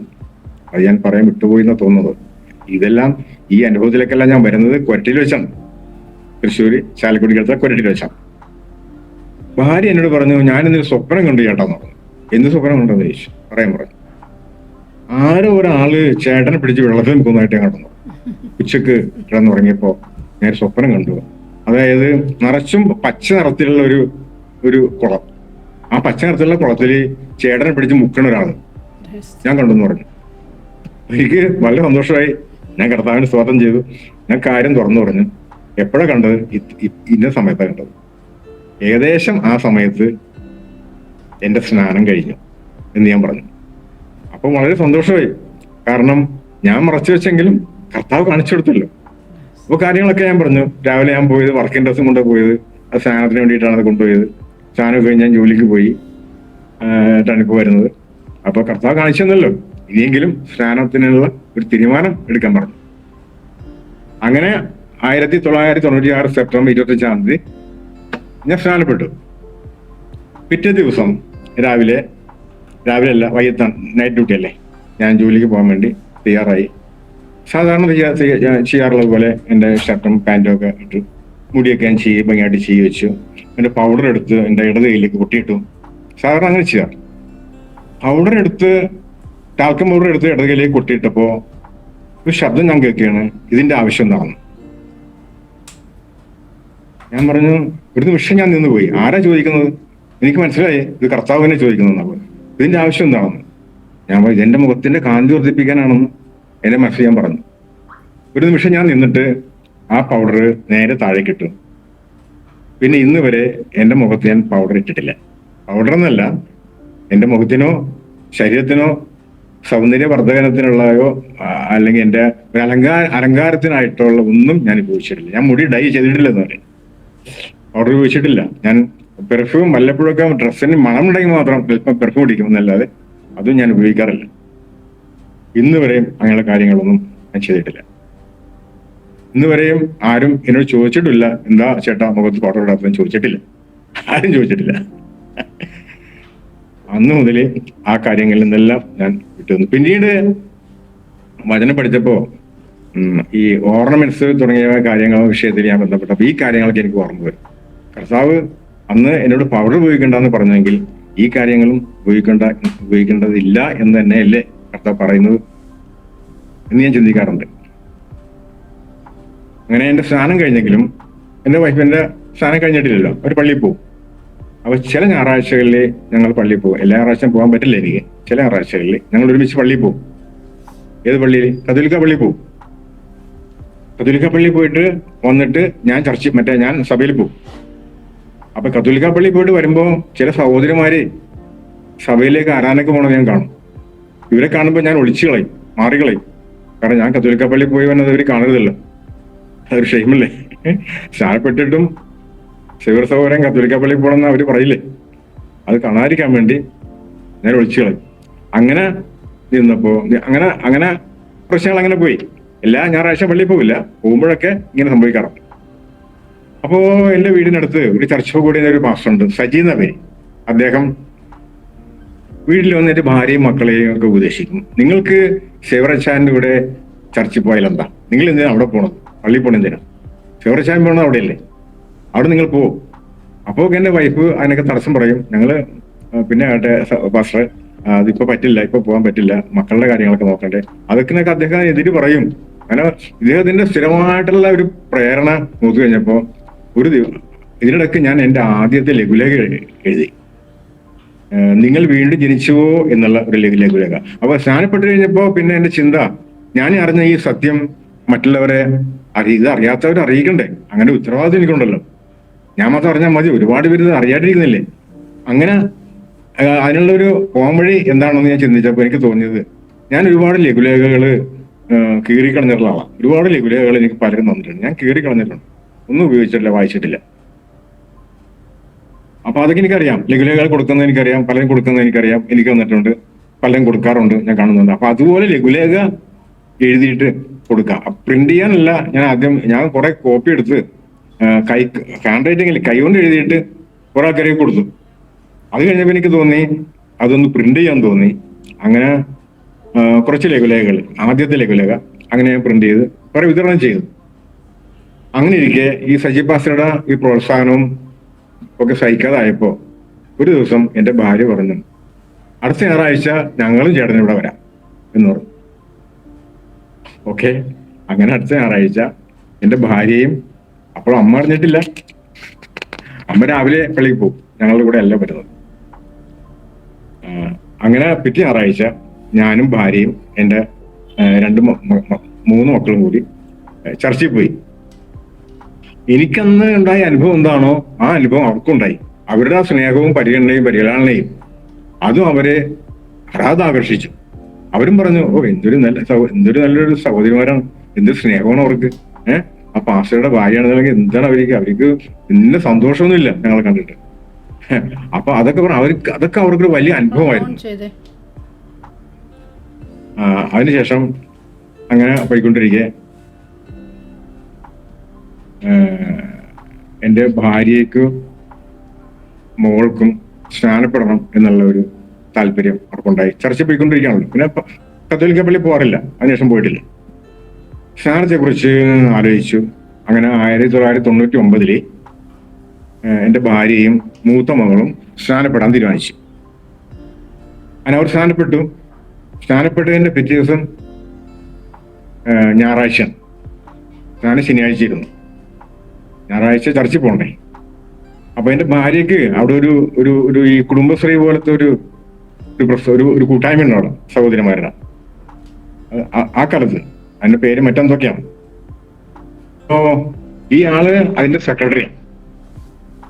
അത് ഞാൻ പറയാൻ വിട്ടുപോയി എന്നാണ് തോന്നുന്നത്. ഇതെല്ലാം ഈ അനുഭവത്തിലേക്കെല്ലാം ഞാൻ വരുന്നത് കൊരട്ടിയിൽ വെച്ചാണ്, തൃശ്ശൂര് ചാലക്കുടിക്കടുത്ത കൊരട്ടിയിൽ വെച്ചാണ്. ഭാര്യ എന്നോട് പറഞ്ഞു, ഞാനിന്നൊരു സ്വപ്നം കണ്ടു ചേട്ടാന്ന് പറഞ്ഞു. എന്ത് സ്വപ്നം കണ്ടെന്ന് ചോദിച്ചു. പറയാൻ പറഞ്ഞു, ആരോ ഒരാള് ചേട്ടനെ പിടിച്ച് വെള്ളത്തിൽ നിൽക്കുന്നതായിട്ട് ഞാൻ കണ്ടു. ഉച്ചക്ക് കിടന്നുറങ്ങിയപ്പോ ഞാൻ സ്വപ്നം കണ്ടു. അതായത് നിറച്ചും പച്ച നിറത്തിലുള്ള ഒരു കുളം. ആ പച്ച നിറത്തിലുള്ള കുളത്തിൽ ചേട്ടനെ പിടിച്ച് മുക്കണ ഒരാള് ഞാൻ കണ്ടു എന്ന് പറഞ്ഞു. എനിക്ക് വളരെ സന്തോഷമായി. ഞാൻ കർത്താവിന് സ്തോത്രം ചെയ്തു. ഞാൻ കാര്യം തുറന്നു പറഞ്ഞു. എപ്പോഴാണ് കണ്ടത്? ഇന്ന സമയത്താണ് കണ്ടത്. ഏകദേശം ആ സമയത്ത് എന്റെ സ്നാനം കഴിഞ്ഞു എന്ന് ഞാൻ പറഞ്ഞു. അപ്പൊ വളരെ സന്തോഷമായി. കാരണം ഞാൻ മറച്ചു വെച്ചെങ്കിലും കർത്താവ് കാണിച്ചു കൊടുത്തല്ലോ. അപ്പൊ കാര്യങ്ങളൊക്കെ ഞാൻ പറഞ്ഞു. രാവിലെ ഞാൻ പോയത് വർക്കിംഗ് ഡ്രസ്സും കൊണ്ട് പോയത്, അത് സ്നാനത്തിന് വേണ്ടിയിട്ടാണ് അത് കൊണ്ടുപോയത്. സ്നാനം കഴിഞ്ഞ് ഞാൻ ജോലിക്ക് പോയി ാണിപ്പോ വരുന്നത്. അപ്പൊ കർത്താവ് കാണിച്ചു തന്നല്ലോ, ഇനിയെങ്കിലും സ്നാനത്തിനുള്ള ഒരു തീരുമാനം എടുക്കാൻ പറഞ്ഞു. അങ്ങനെ 1996 സെപ്റ്റംബർ 25 ഞാൻ സ്നാനപ്പെട്ടു. പിറ്റേ ദിവസം രാവിലെ അല്ല, വൈകിട്ടാണ്, നൈറ്റ് ഡ്യൂട്ടി അല്ലേ, ഞാൻ ജോലിക്ക് പോകാൻ വേണ്ടി തയ്യാറായി. സാധാരണ ചെയ്യാറുള്ളത് പോലെ എൻ്റെ ഷർട്ടും പാൻറ്റും ഒക്കെ ഇട്ടു, മുടിയൊക്കെ ഞാൻ ഭംഗിയായിട്ട് വെച്ചു. എൻ്റെ പൗഡർ എടുത്ത് എൻ്റെ ഇടത് കൈയിലേക്ക് പൊട്ടിയിട്ടു. സാധാരണ അങ്ങനെ ചെയ്യാറ്. പൗഡർ എടുത്ത് ടാൽക്കം പൗഡർ എടുത്ത് ഇടതുകയിലേക്ക് കൊട്ടിയിട്ടപ്പോ ഒരു ശബ്ദം ഞാൻ കേൾക്കുകയാണ്, ഇതിന്റെ ആവശ്യം എന്താണെന്ന്. ഞാൻ പറഞ്ഞു, ഒരു നിമിഷം ഞാൻ നിന്നുപോയി. ആരാ ചോദിക്കുന്നത്? എനിക്ക് മനസ്സിലായി ഇത് കർത്താവിനെ ചോദിക്കുന്നതെന്നാണ്. ഇതിന്റെ ആവശ്യം എന്താണെന്ന് ഞാൻ പറഞ്ഞു. ഇതെന്റെ മുഖത്തിന്റെ കാന്തി വർദ്ധിപ്പിക്കാനാണെന്ന് എന്റെ മനസ്സിൽ ഞാൻ പറഞ്ഞു. ഒരു നിമിഷം ഞാൻ നിന്നിട്ട് ആ പൗഡർ നേരെ താഴേക്കിട്ടു. പിന്നെ ഇന്ന് വരെ എന്റെ മുഖത്ത് ഞാൻ പൗഡർ ഇട്ടിട്ടില്ല. പൗഡർ എന്നല്ല, എന്റെ മുഖത്തിനോ ശരീരത്തിനോ സൗന്ദര്യവർദ്ധകനത്തിനുള്ളയോ അല്ലെങ്കിൽ എന്റെ ഒരു അലങ്കാരത്തിനായിട്ടുള്ള ഒന്നും ഞാൻ ഉപയോഗിച്ചിട്ടില്ല. ഞാൻ മുടി ഡൈ ചെയ്തിട്ടില്ല എന്ന് പറയും. പൗഡർ ഉപയോഗിച്ചിട്ടില്ല. ഞാൻ പെർഫ്യൂം വല്ലപ്പോഴൊക്കെ ഡ്രസ്സിന് മണം ഉണ്ടെങ്കിൽ മാത്രം അല്പം പെർഫ്യൂം അടിക്കുമെന്നല്ലാതെ അതും ഞാൻ ഉപയോഗിക്കാറില്ല. ഇന്ന് വരെയും അങ്ങനെയുള്ള കാര്യങ്ങളൊന്നും ഞാൻ ചെയ്തിട്ടില്ല. ഇന്ന് വരെയും ആരും എന്നോട് ചോദിച്ചിട്ടില്ല, എന്താ ചേട്ടാ മുഖത്ത് പൗഡർ ഇടാത്തതെന്ന് ചോദിച്ചിട്ടില്ല. ആരും ചോദിച്ചിട്ടില്ല. അന്ന് മുതലേ ആ കാര്യങ്ങളിൽ നിന്നെല്ലാം ഞാൻ വിട്ടുവന്നു. പിന്നീട് വചനം പഠിച്ചപ്പോ ഈ ഓർണമെന്റ്സ് തുടങ്ങിയ കാര്യങ്ങൾ വിഷയത്തിൽ ഞാൻ ബന്ധപ്പെട്ടപ്പോൾ ഈ കാര്യങ്ങളൊക്കെ എനിക്ക് ഓർമ്മ വരും. കർത്താവ് അന്ന് എന്നോട് പൗഡർ ഉപയോഗിക്കേണ്ടെന്ന് പറഞ്ഞെങ്കിൽ ഈ കാര്യങ്ങളും ഉപയോഗിക്കേണ്ടതില്ല എന്ന് തന്നെയല്ലേ കർത്താവ് പറയുന്നത് എന്ന് ഞാൻ ചിന്തിക്കാറുണ്ട്. അങ്ങനെ എന്റെ സ്നാനം കഴിഞ്ഞെങ്കിലും എന്റെ വൈഫിന്റെ സ്നാനം കഴിഞ്ഞിട്ടില്ലല്ലോ, അവർ പള്ളിയിൽ പോകും. അപ്പൊ ചില ഞായറാഴ്ചകളിൽ ഞങ്ങൾ പള്ളിയിൽ പോകും. എല്ലാ ഞായറാഴ്ചയും പോകാൻ പറ്റില്ല എനിക്ക്. ചില ഞായറാഴ്ചകളിൽ ഞങ്ങൾ ഒരുമിച്ച് പള്ളിയിൽ പോകും. ഏത് പള്ളിയിൽ? കത്തോലിക്ക പള്ളിയിൽ പോകും. കത്തോലിക്ക പള്ളിയിൽ പോയിട്ട് വന്നിട്ട് ഞാൻ സഭയിൽ പോകും. അപ്പൊ കത്തോലിക്ക പള്ളിയിൽ പോയിട്ട് വരുമ്പോ ചില സഹോദരിമാര് സഭയിലേക്ക് ആരാധനയ്ക്ക് പോകണമെന്ന് ഞാൻ കാണും. ഇവരെ കാണുമ്പോൾ ഞാൻ ഒളിച്ചു കളയും, മാറികളയും. കാരണം ഞാൻ കത്തോലിക്ക പള്ളിയിൽ പോയി വന്നത് ഇവർ കാണരുതല്ലോ, അതൊരു ഷെയിമല്ലേ. സ്നാനപ്പെട്ടിട്ടും ശിവർ സഹോദരൻ കത്തോലിക്ക പള്ളിയിൽ പോകണമെന്ന് അവര് പറയില്ലേ, അത് കാണാതിരിക്കാൻ വേണ്ടി ഞാൻ ഒളിച്ചു കളയും. അങ്ങനെ നിന്നപ്പോ അങ്ങനെ പ്രശ്നങ്ങൾ അങ്ങനെ പോയി. എല്ലാ ഞായറാഴ്ച പള്ളിയിൽ പോവില്ല, പോകുമ്പോഴൊക്കെ ഇങ്ങനെ സംഭവിക്കാറുണ്ട്. അപ്പോ എന്റെ വീടിനടുത്ത് ഒരു ചർച്ച കൂടിയ ഒരു പാസ്റ്റർ ഉണ്ട്, സജി എന്ന പേര്. അദ്ദേഹം വീട്ടിൽ വന്നിട്ട് ഭാര്യയും മക്കളെയും ഒക്കെ ഉപദേശിക്കും. നിങ്ങൾക്ക് ശിവറച്ചാന്റെ കൂടെ ചർച്ചിൽ പോയാൽ എന്താ, നിങ്ങൾ എന്തിനാ അവിടെ പോണത്, പള്ളിയിൽ പോകണം എന്തിനാ, ശിവറച്ചാൻ പോകണത് അവിടെയല്ലേ, അവിടെ നിങ്ങൾ പോകും. അപ്പോൾ എന്റെ വൈഫ് അതിനൊക്കെ തടസ്സം പറയും. ഞങ്ങള് പിന്നെ ആട്ടെ പാസ്റ്റർ, അതിപ്പോ പറ്റില്ല, ഇപ്പൊ പോകാൻ പറ്റില്ല, മക്കളുടെ കാര്യങ്ങളൊക്കെ നോക്കണ്ടേ, അതൊക്കെ അദ്ദേഹം എതിര് പറയും. അങ്ങനെ ഇദ്ദേഹത്തിന്റെ സ്ഥിരമായിട്ടുള്ള ഒരു പ്രേരണ നോക്കി കഴിഞ്ഞപ്പോ ഇതിനിടയ്ക്ക് ഞാൻ എന്റെ ആദ്യത്തെ ലഘുലേഖ എഴുതി, നിങ്ങൾ വീണ്ടും ജനിച്ചുവോ എന്നുള്ള ഒരു ലഘുലേഖ. അപ്പൊ സ്നാനപ്പെട്ട് കഴിഞ്ഞപ്പോ പിന്നെ എന്റെ ചിന്ത, ഞാൻ അറിഞ്ഞ ഈ സത്യം മറ്റുള്ളവരെ ഇത് അറിയാത്തവരെ അറിയിക്കണ്ടേ, അങ്ങനെ ഉത്തരവാദിത്വം എനിക്കുണ്ടല്ലോ. ഞാൻ മാത്രം അറിഞ്ഞാൽ മതി, ഒരുപാട് പേര് ഇത് അറിയാണ്ടിരിക്കുന്നില്ലേ. അങ്ങനെ അതിനുള്ള ഒരു പോംവഴി എന്താണെന്ന് ഞാൻ ചിന്തിച്ചപ്പോൾ എനിക്ക് തോന്നിയത്, ഞാൻ ഒരുപാട് ലഘുലേഖകള് കീറിക്കളഞ്ഞിട്ടുള്ള ആളാണ്. ഒരുപാട് ലഘുലേഖകൾ എനിക്ക് പലരും തന്നിട്ടുണ്ട്, ഞാൻ കീറിക്കളഞ്ഞിട്ടുണ്ട്, ഒന്നും ഉപയോഗിച്ചിട്ടില്ല, വായിച്ചിട്ടില്ല. അപ്പൊ അതൊക്കെ എനിക്കറിയാം, ലഘുലേഖകൾ കൊടുക്കുന്നത് എനിക്കറിയാം, പലരും കൊടുക്കുന്നത് എനിക്കറിയാം, എനിക്ക് വന്നിട്ടുണ്ട്, പലരും കൊടുക്കാറുണ്ട്, ഞാൻ കാണുന്നുണ്ട്. അപ്പൊ അതുപോലെ ലഘുലേഖ എഴുതിയിട്ട് കൊടുക്കാം. പ്രിന്റ് ചെയ്യാനല്ല, ഞാൻ കുറെ കോപ്പി എടുത്ത് ഹാൻഡ് റൈറ്റിംഗിൽ കൈകൊണ്ട് എഴുതിയിട്ട് കുറെ ആൾക്കാർക്ക് കൊടുത്തു. അത് കഴിഞ്ഞപ്പോൾ എനിക്ക് തോന്നി അതൊന്ന് പ്രിന്റ് ചെയ്യാൻ തോന്നി. അങ്ങനെ കുറച്ച് ലഘുലേഖകൾ, ആദ്യത്തെ ലഘുലേഖ അങ്ങനെ ഞാൻ പ്രിന്റ് ചെയ്ത് കുറെ വിതരണം ചെയ്തു. അങ്ങനെ ഇരിക്കെ ഈ സജി പാസ്റ്ററുടെ ഈ പ്രോത്സാഹനവും ഒക്കെ സഹിക്കാതായപ്പോ ഒരു ദിവസം എന്റെ ഭാര്യ പറഞ്ഞു, അടുത്ത ഞായറാഴ്ച ഞങ്ങളും ചേട്ടനും ഇവിടെ വരാം എന്ന് പറഞ്ഞു. ഓക്കെ, അങ്ങനെ അടുത്ത ഞായറാഴ്ച എന്റെ ഭാര്യയും, അപ്പോൾ അമ്മ അറിഞ്ഞിട്ടില്ല, അമ്മ രാവിലെ പള്ളിയിൽ പോകും, ഞങ്ങളുടെ കൂടെ അല്ല വരുന്നത്. അങ്ങനെ പിറ്റേ ഞായറാഴ്ച ഞാനും ഭാര്യയും എൻ്റെ 3 മക്കളും കൂടി ചർച്ചിൽ പോയി. എനിക്കന്ന് ഉണ്ടായ അനുഭവം എന്താണോ ആ അനുഭവം അവർക്കുണ്ടായി. അവരുടെ ആ സ്നേഹവും പരിഗണനയും അതും അവരെ ആകർഷിച്ചു. അവരും പറഞ്ഞു, ഓ എന്തൊരു നല്ലൊരു സഹോദരിമാരാണ്, എന്തൊരു സ്നേഹമാണ് അവർക്ക്. ആ പാസ്റ്ററുടെ ഭാര്യയാണെന്നുണ്ടെങ്കിൽ എന്താണ് അവർക്ക് ഇന്ന സന്തോഷമൊന്നുമില്ല ഞങ്ങളെ കണ്ടിട്ട്. അപ്പൊ അതൊക്കെ അവർക്ക് വലിയ അനുഭവമായിരുന്നു. അതിനുശേഷം അങ്ങനെ പോയിക്കൊണ്ടിരിക്കെ എൻ്റെ ഭാര്യയ്ക്കും മോൾക്കും സ്നാനപ്പെടണം എന്നുള്ള ഒരു താല്പര്യം അവർക്കുണ്ടായി. ചർച്ച പോയിക്കൊണ്ടിരിക്കുകയാണല്ലോ. പിന്നെ കത്തോലിക്ക പള്ളി പോകാറില്ല, അതിനുശേഷം പോയിട്ടില്ല. സ്നാനത്തെ കുറിച്ച് ആലോചിച്ചു. അങ്ങനെ 1999 എൻ്റെ ഭാര്യയും മൂത്ത മകളും സ്നാനപ്പെടാൻ തീരുമാനിച്ചു. അങ്ങനെ അവർ സ്നാനപ്പെട്ടു. സ്നാനപ്പെട്ടതിന്റെ പിറ്റേ ദിവസം ഞായറാഴ്ച, സ്നാനം ശനിയാഴ്ചയായിരുന്നു. ഞായറാഴ്ച ചർച്ചിൽ പോകണ്ടേ. അപ്പൊ എന്റെ ഭാര്യക്ക് അവിടെ ഒരു ഈ കുടുംബശ്രീ പോലത്തെ ഒരു കൂട്ടായ്മ ഉണ്ട് അവിടെ, സഹോദരിമാരുടെ. ആ കാലത്ത് അതിന്റെ പേര് മറ്റെന്തൊക്കെയാണ്. അപ്പോ ഈ ആള് അതിന്റെ സെക്രട്ടറിയാണ്.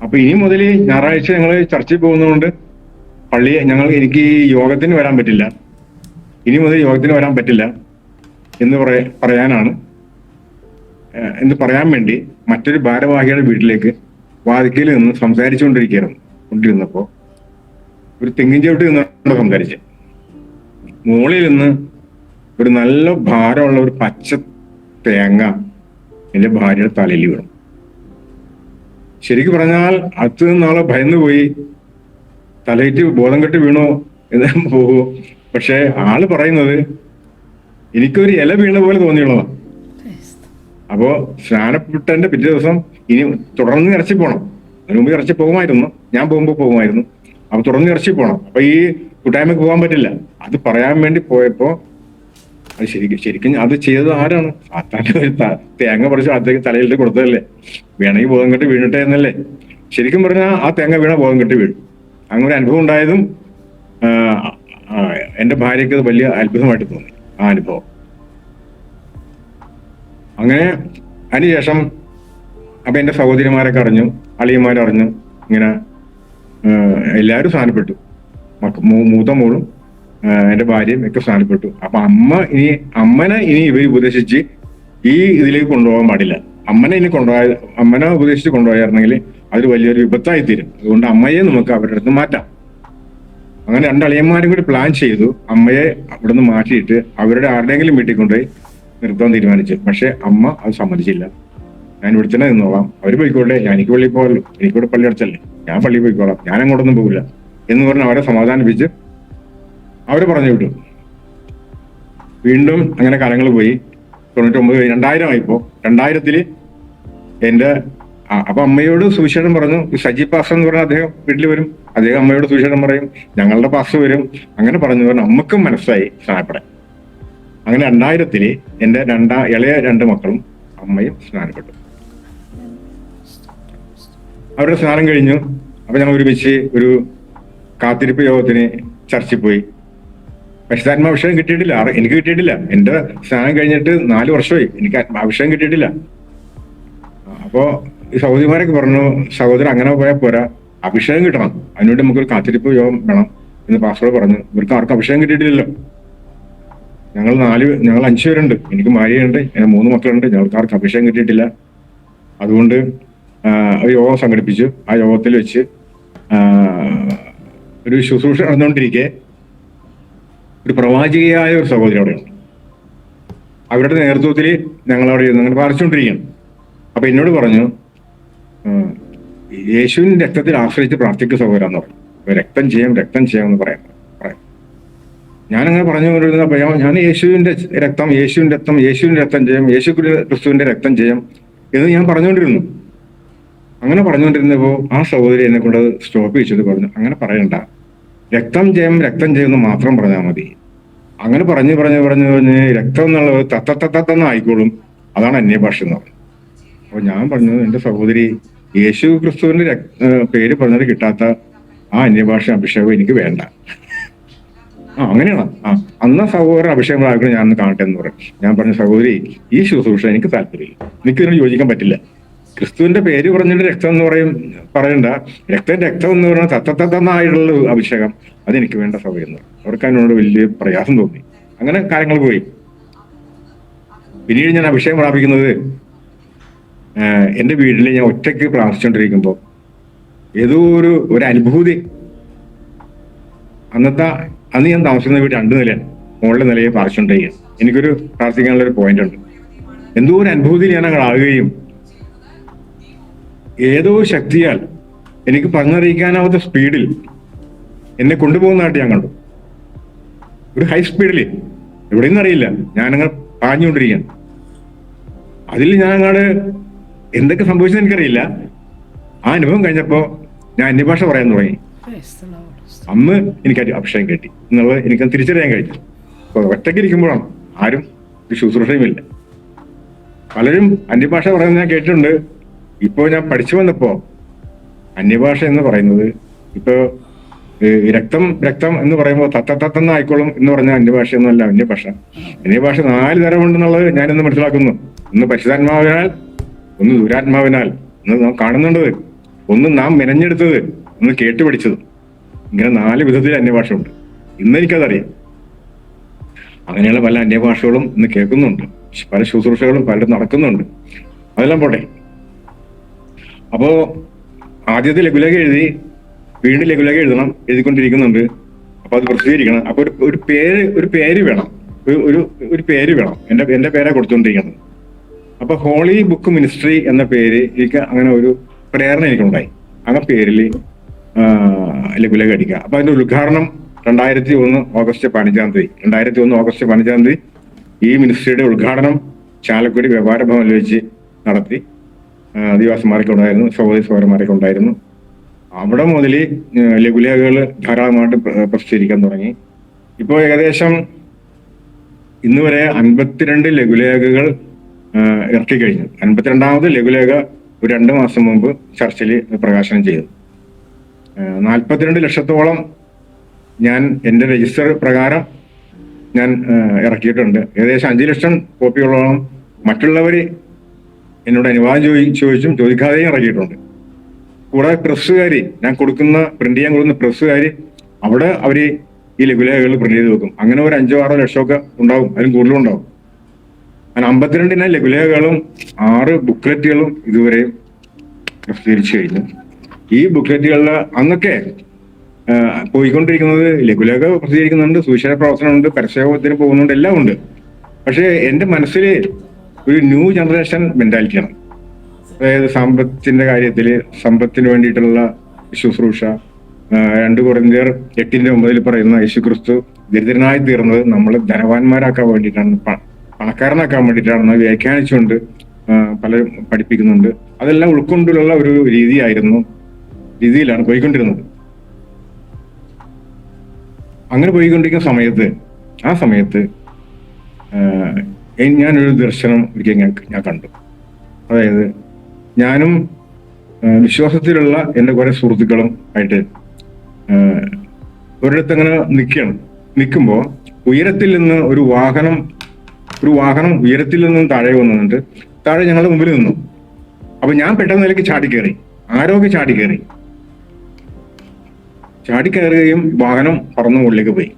അപ്പൊ ഇനി മുതൽ ഞായറാഴ്ച ഞങ്ങൾ ചർച്ചിൽ പോകുന്നതുകൊണ്ട് എനിക്ക് ഈ യോഗത്തിന് വരാൻ പറ്റില്ല, ഇനി മുതൽ യോഗത്തിന് വരാൻ പറ്റില്ല എന്ന് പറയാൻ വേണ്ടി മറ്റൊരു ഭാരവാഹിയുടെ വീട്ടിലേക്ക് വാതിക്കയിൽ നിന്ന് കൊണ്ടിരുന്നപ്പോ ഒരു തെങ്ങിൻ ചവിട്ടി നിന്നാണ് സംസാരിച്ചത്. മുകളിൽ നിന്ന് ഒരു നല്ല ഭാരമുള്ള ഒരു പച്ച തേങ്ങ എന്റെ ഭാര്യയുടെ തലയിൽ വീണു. ശരിക്കും പറഞ്ഞാൽ അത്ത് നിന്നാളെ ഭയന്നു പോയി, തലയിട്ട് ബോധം കെട്ട് വീണോ എന്ന് പോകും. പക്ഷെ ആള് പറയുന്നത് എനിക്കൊരു ഇല വീണ പോലെ തോന്നിയുള്ളതാണ്. അപ്പോ സ്നാനപ്പെട്ടതിന്റെ പിറ്റേ ദിവസം ഇനി തുടർന്ന് ഇറച്ചി പോകണം. അതിന് മുമ്പ് ഇറച്ചി പോകുമായിരുന്നു, ഞാൻ പോകുമായിരുന്നു. അപ്പൊ തുടർന്ന് ഇറച്ചി പോകണം. അപ്പൊ ഈ കൂട്ടായ്മക്ക് പോകാൻ പറ്റില്ല. അത് പറയാൻ വേണ്ടി പോയപ്പോ അത് ശരിക്കും അത് ചെയ്തത് ആരാണ്? തേങ്ങ പറിച്ച് അത്തേക്ക് തലയിലിട്ട് കൊടുത്തതല്ലേ. വേണമെങ്കിൽ ബോധം കെട്ട് വീണിട്ടെ എന്നല്ലേ. ശരിക്കും പറഞ്ഞാൽ ആ തേങ്ങ വീണ ബോധം കെട്ട് വീഴും. അങ്ങനെ ഒരു അനുഭവം ഉണ്ടായതും എന്റെ ഭാര്യയ്ക്ക് അത് വലിയ അത്ഭുതമായിട്ട് തോന്നി, ആ അനുഭവം. അങ്ങനെ അതിനുശേഷം അപ്പൊ എന്റെ സഹോദരിമാരൊക്കെ അറിഞ്ഞു, അളിയന്മാരറിഞ്ഞു. ഇങ്ങനെ എല്ലാവരും സ്ഥാനപ്പെട്ടു. മൂത്ത മോളും എന്റെ ഭാര്യയും ഒക്കെ സ്ഥാനപ്പെട്ടു. അപ്പൊ അമ്മനെ ഇനി ഇവർ ഉപദേശിച്ച് ഈ ഇതിലേക്ക് കൊണ്ടുപോകാൻ പാടില്ല. അമ്മനെ ഉപദേശിച്ച് കൊണ്ടുപോയായിരുന്നെങ്കിൽ അതൊരു വലിയൊരു വിപത്തായി തീരും. അതുകൊണ്ട് അമ്മയെ നമുക്ക് അവരുടെ അടുത്ത് മാറ്റാം. അങ്ങനെ രണ്ടളിയന്മാരും കൂടി പ്ലാൻ ചെയ്തു അമ്മയെ അവിടെ നിന്ന് മാറ്റിയിട്ട് അവരുടെ ആരുടെയെങ്കിലും വീട്ടിൽ കൊണ്ടുപോയി നിർത്താൻ തീരുമാനിച്ചു. പക്ഷെ അമ്മ അത് സമ്മതിച്ചില്ല. ഞാൻ ഇവിടെ തന്നെ നിന്നോളാം, അവര് പോയിക്കോട്ടെ, എനിക്ക് പള്ളിയിൽ പോകാമല്ലോ, എനിക്കിവിടെ പള്ളി അടച്ചല്ലേ, ഞാൻ പള്ളിയിൽ പോയിക്കോളാം, ഞാൻ അങ്ങോട്ടൊന്നും പോകില്ല എന്ന് പറഞ്ഞ് അവരെ സമാധാനിപ്പിച്ച് അവര് പറഞ്ഞു വിട്ടു. വീണ്ടും അങ്ങനെ കാലങ്ങൾ പോയി. 99 2000 ആയിപ്പോ 2000 എന്റെ അപ്പൊ അമ്മയോട് സുവിശേഷം പറഞ്ഞു. സജി പാസ്റ്റർ എന്ന് പറഞ്ഞാൽ അദ്ദേഹം വീട്ടിൽ വരും, അദ്ദേഹം അമ്മയോട് സുവിശേഷം പറയും, ഞങ്ങളുടെ പാസ്റ്റർ വരും. അങ്ങനെ പറഞ്ഞു അമ്മക്കും മനസ്സായി സ്നാനപ്പെടാൻ. അങ്ങനെ 2000 എന്റെ ഇളയ 2 മക്കളും അമ്മയും സ്നാനപ്പെട്ടു. അവരുടെ സ്നാനം കഴിഞ്ഞു. അപ്പൊ ഞങ്ങൾ ഒരുമിച്ച് ഒരു കാത്തിരിപ്പ് യോഗത്തിന് ചർച്ചിൽ പോയി. പരിശുദ്ധാത്മാഭിഷേകം കിട്ടിയിട്ടില്ല, എനിക്ക് കിട്ടിയിട്ടില്ല. എന്റെ സ്നാനം കഴിഞ്ഞിട്ട് 4 വർഷമായി, എനിക്ക് അഭിഷേകം കിട്ടിയിട്ടില്ല. അപ്പോ ഈ സഹോദരിമാരൊക്കെ പറഞ്ഞു, സഹോദരൻ അങ്ങനെ പോയാൽ പോരാ, അഭിഷേകം കിട്ടണം, അതിനുവേണ്ടി നമുക്കൊരു കാത്തിരിപ്പ് യോഗം വേണം എന്ന് പാസ്റ്റർ പറഞ്ഞു. ഇവർക്ക് ആർക്കും അഭിഷേകം കിട്ടിയിട്ടില്ലല്ലോ. ഞങ്ങൾ 5 പേരുണ്ട്, എനിക്ക് ഭാര്യയുണ്ട്, എന്റെ 3 മക്കളുണ്ട്, ഞങ്ങൾക്ക് ആർക്കും അഭിഷേകം കിട്ടിയിട്ടില്ല. അതുകൊണ്ട് ഒരു യോഗം സംഘടിപ്പിച്ചു. ആ യോഗത്തിൽ വെച്ച് ഒരു ശുശ്രൂഷ നടന്നുകൊണ്ടിരിക്കെ ഒരു പ്രവാചികയായ ഒരു സഹോദരി അവിടെയുണ്ട്. അവരുടെ നേതൃത്വത്തിൽ ഞങ്ങൾ അവിടെ ഇരുന്ന് അങ്ങനെ പ്രാർത്ഥിച്ചുകൊണ്ടിരിക്കുകയാണ്. അപ്പൊ എന്നോട് പറഞ്ഞു, യേശുവിന്റെ രക്തത്തിൽ ആശ്രയിച്ച് പ്രാർത്ഥിക്കുക സഹോദരാന്ന് പറഞ്ഞു. രക്തം ചെയ്യാം എന്ന് പറയാം. ഞാനങ്ങനെ പറഞ്ഞുകൊണ്ടിരുന്നപ്പോ ഞാൻ യേശുവിന്റെ രക്തം ചെയ്യും, യേശു ക്രിസ്തുവിന്റെ രക്തം ചെയ്യും എന്ന് ഞാൻ പറഞ്ഞുകൊണ്ടിരുന്നു. അങ്ങനെ പറഞ്ഞുകൊണ്ടിരുന്നപ്പോ ആ സഹോദരി എന്നെ കൊണ്ട് സ്റ്റോപ്പ് ചെയ്തിട്ട് പറഞ്ഞു, അങ്ങനെ പറയണ്ട, രക്തം ചെയ്യും എന്ന് മാത്രം പറഞ്ഞാൽ മതി. അങ്ങനെ പറഞ്ഞു രക്തം എന്നുള്ളത് തത്തത്തത്തന്ന് ആയിക്കോളും, അതാണ് അന്യഭാഷ എന്ന് പറഞ്ഞു. അപ്പൊ ഞാൻ പറഞ്ഞു, എന്റെ സഹോദരി, യേശു ക്രിസ്തുവിന്റെ പേര് പറഞ്ഞത് കിട്ടാത്ത ആ അന്യഭാഷ അഭിഷേകം എനിക്ക് വേണ്ട. അങ്ങനെയാണ്. അന്ന സഹോദരൻ അഭിഷേകം ആക്കണം, ഞാൻ കാണട്ടെ എന്ന് പറയും. ഞാൻ പറഞ്ഞു, സഹോദരി, ഈ ശുശ്രൂഷ എനിക്ക് താല്പര്യമില്ല, എനിക്കിതിനോട് യോജിക്കാൻ പറ്റില്ല. ക്രിസ്തുവിന്റെ പേര് പറഞ്ഞിട്ട് രക്തം എന്ന് പറയണ്ട, രക്തം എന്ന് പറയുന്ന തത്തത്തന്നായിട്ടുള്ള അഭിഷേകം അതെനിക്ക് വേണ്ട സൗകര്യം എന്ന് പറയും. അവർക്ക് അതിനോട് വലിയ പ്രയാസം തോന്നി. അങ്ങനെ കാര്യങ്ങൾ പോയി. പിന്നീട് ഞാൻ അഭിഷേകം പ്രാപിക്കുന്നത് എന്റെ വീട്ടിൽ ഞാൻ ഒറ്റയ്ക്ക് പ്രാർത്ഥിച്ചുകൊണ്ടിരിക്കുമ്പോൾ ഏതോ ഒരു അനുഭൂതി. അന്ന് ഞാൻ താമസിക്കുന്ന വീട് 2 നിലയാണ്. മുകളിലെ നിലയെ പ്രാർത്ഥിച്ചുകൊണ്ടിരിക്കുകയാണ്. എനിക്കൊരു പ്രാർത്ഥിക്കാനുള്ള ഒരു പോയിന്റ് ഉണ്ട്. എന്തോ ഒരു അനുഭൂതി ഞാൻ അങ്ങനെ ആകുകയും ഏതോ ശക്തിയാൽ എനിക്ക് പറഞ്ഞറിയിക്കാനാവാത്ത സ്പീഡിൽ എന്നെ കൊണ്ടുപോകുന്നതായിട്ട് ഞാൻ കണ്ടു. ഒരു ഹൈ സ്പീഡിൽ, എവിടെയെന്ന് അറിയില്ല, ഞാനങ്ങനെ പാഞ്ഞുകൊണ്ടിരിക്കുകയാണ്. അതിൽ ഞാൻ അങ്ങോട്ട് എന്തൊക്കെ സംഭവിച്ചത് എനിക്കറിയില്ല. ആ അനുഭവം കഴിഞ്ഞപ്പോ ഞാൻ അന്യഭാഷ പറയാൻ തുടങ്ങി. അന്ന് എനിക്ക് അഭിഷേകം കിട്ടി എന്നുള്ളത് എനിക്ക് തിരിച്ചറിയാൻ കഴിഞ്ഞു. ഒറ്റയ്ക്കിരിക്കുമ്പോഴാണ്. ആരും ഒരു ശുശ്രൂഷയുമില്ല. പലരും അന്യഭാഷ പറയുന്നത് ഞാൻ കേട്ടിട്ടുണ്ട്. ഇപ്പോ ഞാൻ പഠിച്ചു വന്നപ്പോ അന്യഭാഷ എന്ന് പറയുന്നത് ഇപ്പോ രക്തം രക്തം എന്ന് പറയുമ്പോൾ തത്തത്തന്ന ആയിക്കോളും എന്ന് പറഞ്ഞ അന്യഭാഷയൊന്നുമല്ല അന്യഭാഷ. അന്യഭാഷ 4 തരമുണ്ടെന്നുള്ളത് ഞാനിന്ന് മനസ്സിലാക്കുന്നു. ഒന്ന് പരിശുദ്ധാത്മാവിനാൽ, ഒന്ന് ദുരാത്മാവിനാൽ, ഒന്ന് നാം കാണുന്നുണ്ടത്, ഒന്ന് നാം മെനഞ്ഞെടുത്തത്, ഒന്ന് കേട്ടുപഠിച്ചത്. ഇങ്ങനെ 4 വിധത്തിൽ അന്യഭാഷ ഉണ്ട്. ഇന്ന് എനിക്കതറിയാം. അങ്ങനെയുള്ള പല അന്യഭാഷകളും ഇന്ന് കേൾക്കുന്നുണ്ട്. പല ശുശ്രൂഷകളും പലരും നടക്കുന്നുണ്ട്. അതെല്ലാം പോട്ടെ. അപ്പോ ആദ്യത്തെ ലഘുലേഖ എഴുതി, വീണ്ടും ലഘുലേഖ എഴുതിക്കൊണ്ടിരിക്കുന്നുണ്ട്. അപ്പൊ അത് പ്രസിദ്ധീകരിക്കണം. അപ്പൊ ഒരു പേര് വേണം. ഒരു പേര് വേണം. എന്റെ പേരാ കൊടുത്തുകൊണ്ടിരിക്കുന്നത്. അപ്പൊ ഹോളി ബുക്ക് മിനിസ്ട്രി എന്ന പേര് എനിക്ക് അങ്ങനെ ഒരു പ്രേരണ എനിക്കുണ്ടായി. ആ പേരിൽ ലഘുലേഖ അടിക്കുക. അപ്പൊ അതിന്റെ ഉദ്ഘാടനം 2001 ഓഗസ്റ്റ് 15 ഈ മിനിസ്ട്രിയുടെ ഉദ്ഘാടനം ചാലക്കുടി വ്യാപാര ഭവനിൽ വെച്ച് നടത്തി. ആദിവാസിമാരൊക്കെ ഉണ്ടായിരുന്നു, സഹോദരന്മാരൊക്കെ ഉണ്ടായിരുന്നു. അവിടെ മുതൽ ലഘുലേഖകൾ ധാരാളമായിട്ട് പ്രസിദ്ധീകരിക്കാൻ തുടങ്ങി. ഇപ്പോൾ ഏകദേശം ഇന്ന് വരെ 52 ലഘുലേഖകൾ ഇറക്കി കഴിഞ്ഞു. 52ാമത് ലഘുലേഖ ഒരു 2 മാസം മുമ്പ് ചർച്ചിൽ പ്രകാശനം ചെയ്തു. 42 ലക്ഷത്തോളം ഞാൻ എൻ്റെ രജിസ്റ്റർ പ്രകാരം ഞാൻ ഇറക്കിയിട്ടുണ്ട്. ഏകദേശം 5 ലക്ഷം കോപ്പികളോളം മറ്റുള്ളവർ എന്നോട് അനുവാദം ചോദിച്ചും ചോദിക്കാതെയും ഇറക്കിയിട്ടുണ്ട്. കൂടാതെ പ്രസ്സുകാർ, ഞാൻ പ്രിന്റ് ചെയ്യാൻ കൊടുക്കുന്ന പ്രസ്സുകാർ അവിടെ അവര് ഈ ലഘുലേഖകൾ പ്രിന്റ് ചെയ്ത് വെക്കും. അങ്ങനെ ഒരു 5-6 ലക്ഷമൊക്കെ ഉണ്ടാവും, അതിലും കൂടുതലും ഉണ്ടാവും. അങ്ങനെ 52 ലഘുലേഖകളും 6 ബുക്ക്ലെറ്റുകളും ഇതുവരെയും പ്രസിദ്ധീകരിച്ചു കഴിഞ്ഞു. ഈ ബുക്ക്ലെറ്റുകളിൽ അന്നൊക്കെ പോയിക്കൊണ്ടിരിക്കുന്നത് ലഘുലേഖ പ്രസിദ്ധീകരിക്കുന്നുണ്ട്, സുവിശേഷ പ്രവർത്തനമുണ്ട്, പരസ്യത്തിന് പോകുന്നുണ്ട്, എല്ലാം ഉണ്ട്. പക്ഷേ എൻ്റെ മനസ്സിൽ ഒരു ന്യൂ ജനറേഷൻ മെന്റാലിറ്റിയാണ്. അതായത് സമ്പത്തിന്റെ കാര്യത്തിൽ, സമ്പത്തിന് വേണ്ടിയിട്ടുള്ള ശുശ്രൂഷ. 2 കൊരിന്ത്യർ 8:9 പറയുന്ന യേശുക്രിസ്തു ദരിദ്രനായി തീർന്നത് നമ്മൾ ധനവാന്മാരാക്കാൻ വേണ്ടിയിട്ടാണ്, പണക്കാരനാക്കാൻ വേണ്ടിയിട്ടാണെന്ന് വ്യാഖ്യാനിച്ചുകൊണ്ട് പലരും പഠിപ്പിക്കുന്നുണ്ട്. അതെല്ലാം ഉൾക്കൊണ്ടുള്ള ഒരു രീതിയിലാണ് പോയിക്കൊണ്ടിരുന്നത്. അങ്ങനെ പോയിക്കൊണ്ടിരിക്കുന്ന സമയത്ത് ഞാനൊരു ദർശനം ഒരിക്കൽ ഞാൻ കണ്ടു. അതായത് ഞാനും വിശ്വാസത്തിലുള്ള എൻ്റെ കുറെ സുഹൃത്തുക്കളും ആയിട്ട് ഒരിടത്തങ്ങനെ നിൽക്കുമ്പോൾ ഉയരത്തിൽ നിന്ന് ഒരു വാഹനം ഉയരത്തിൽ നിന്നും താഴെ വന്നിട്ട് താഴെ ഞങ്ങളുടെ മുമ്പിൽ നിന്നു. അപ്പൊ ഞാൻ പെട്ടെന്ന് നിലയ്ക്ക് ചാടിക്കയറി. ചാടിക്കയറുകയും വാഹനം പറന്നു മുകളിലേക്ക് പോയി.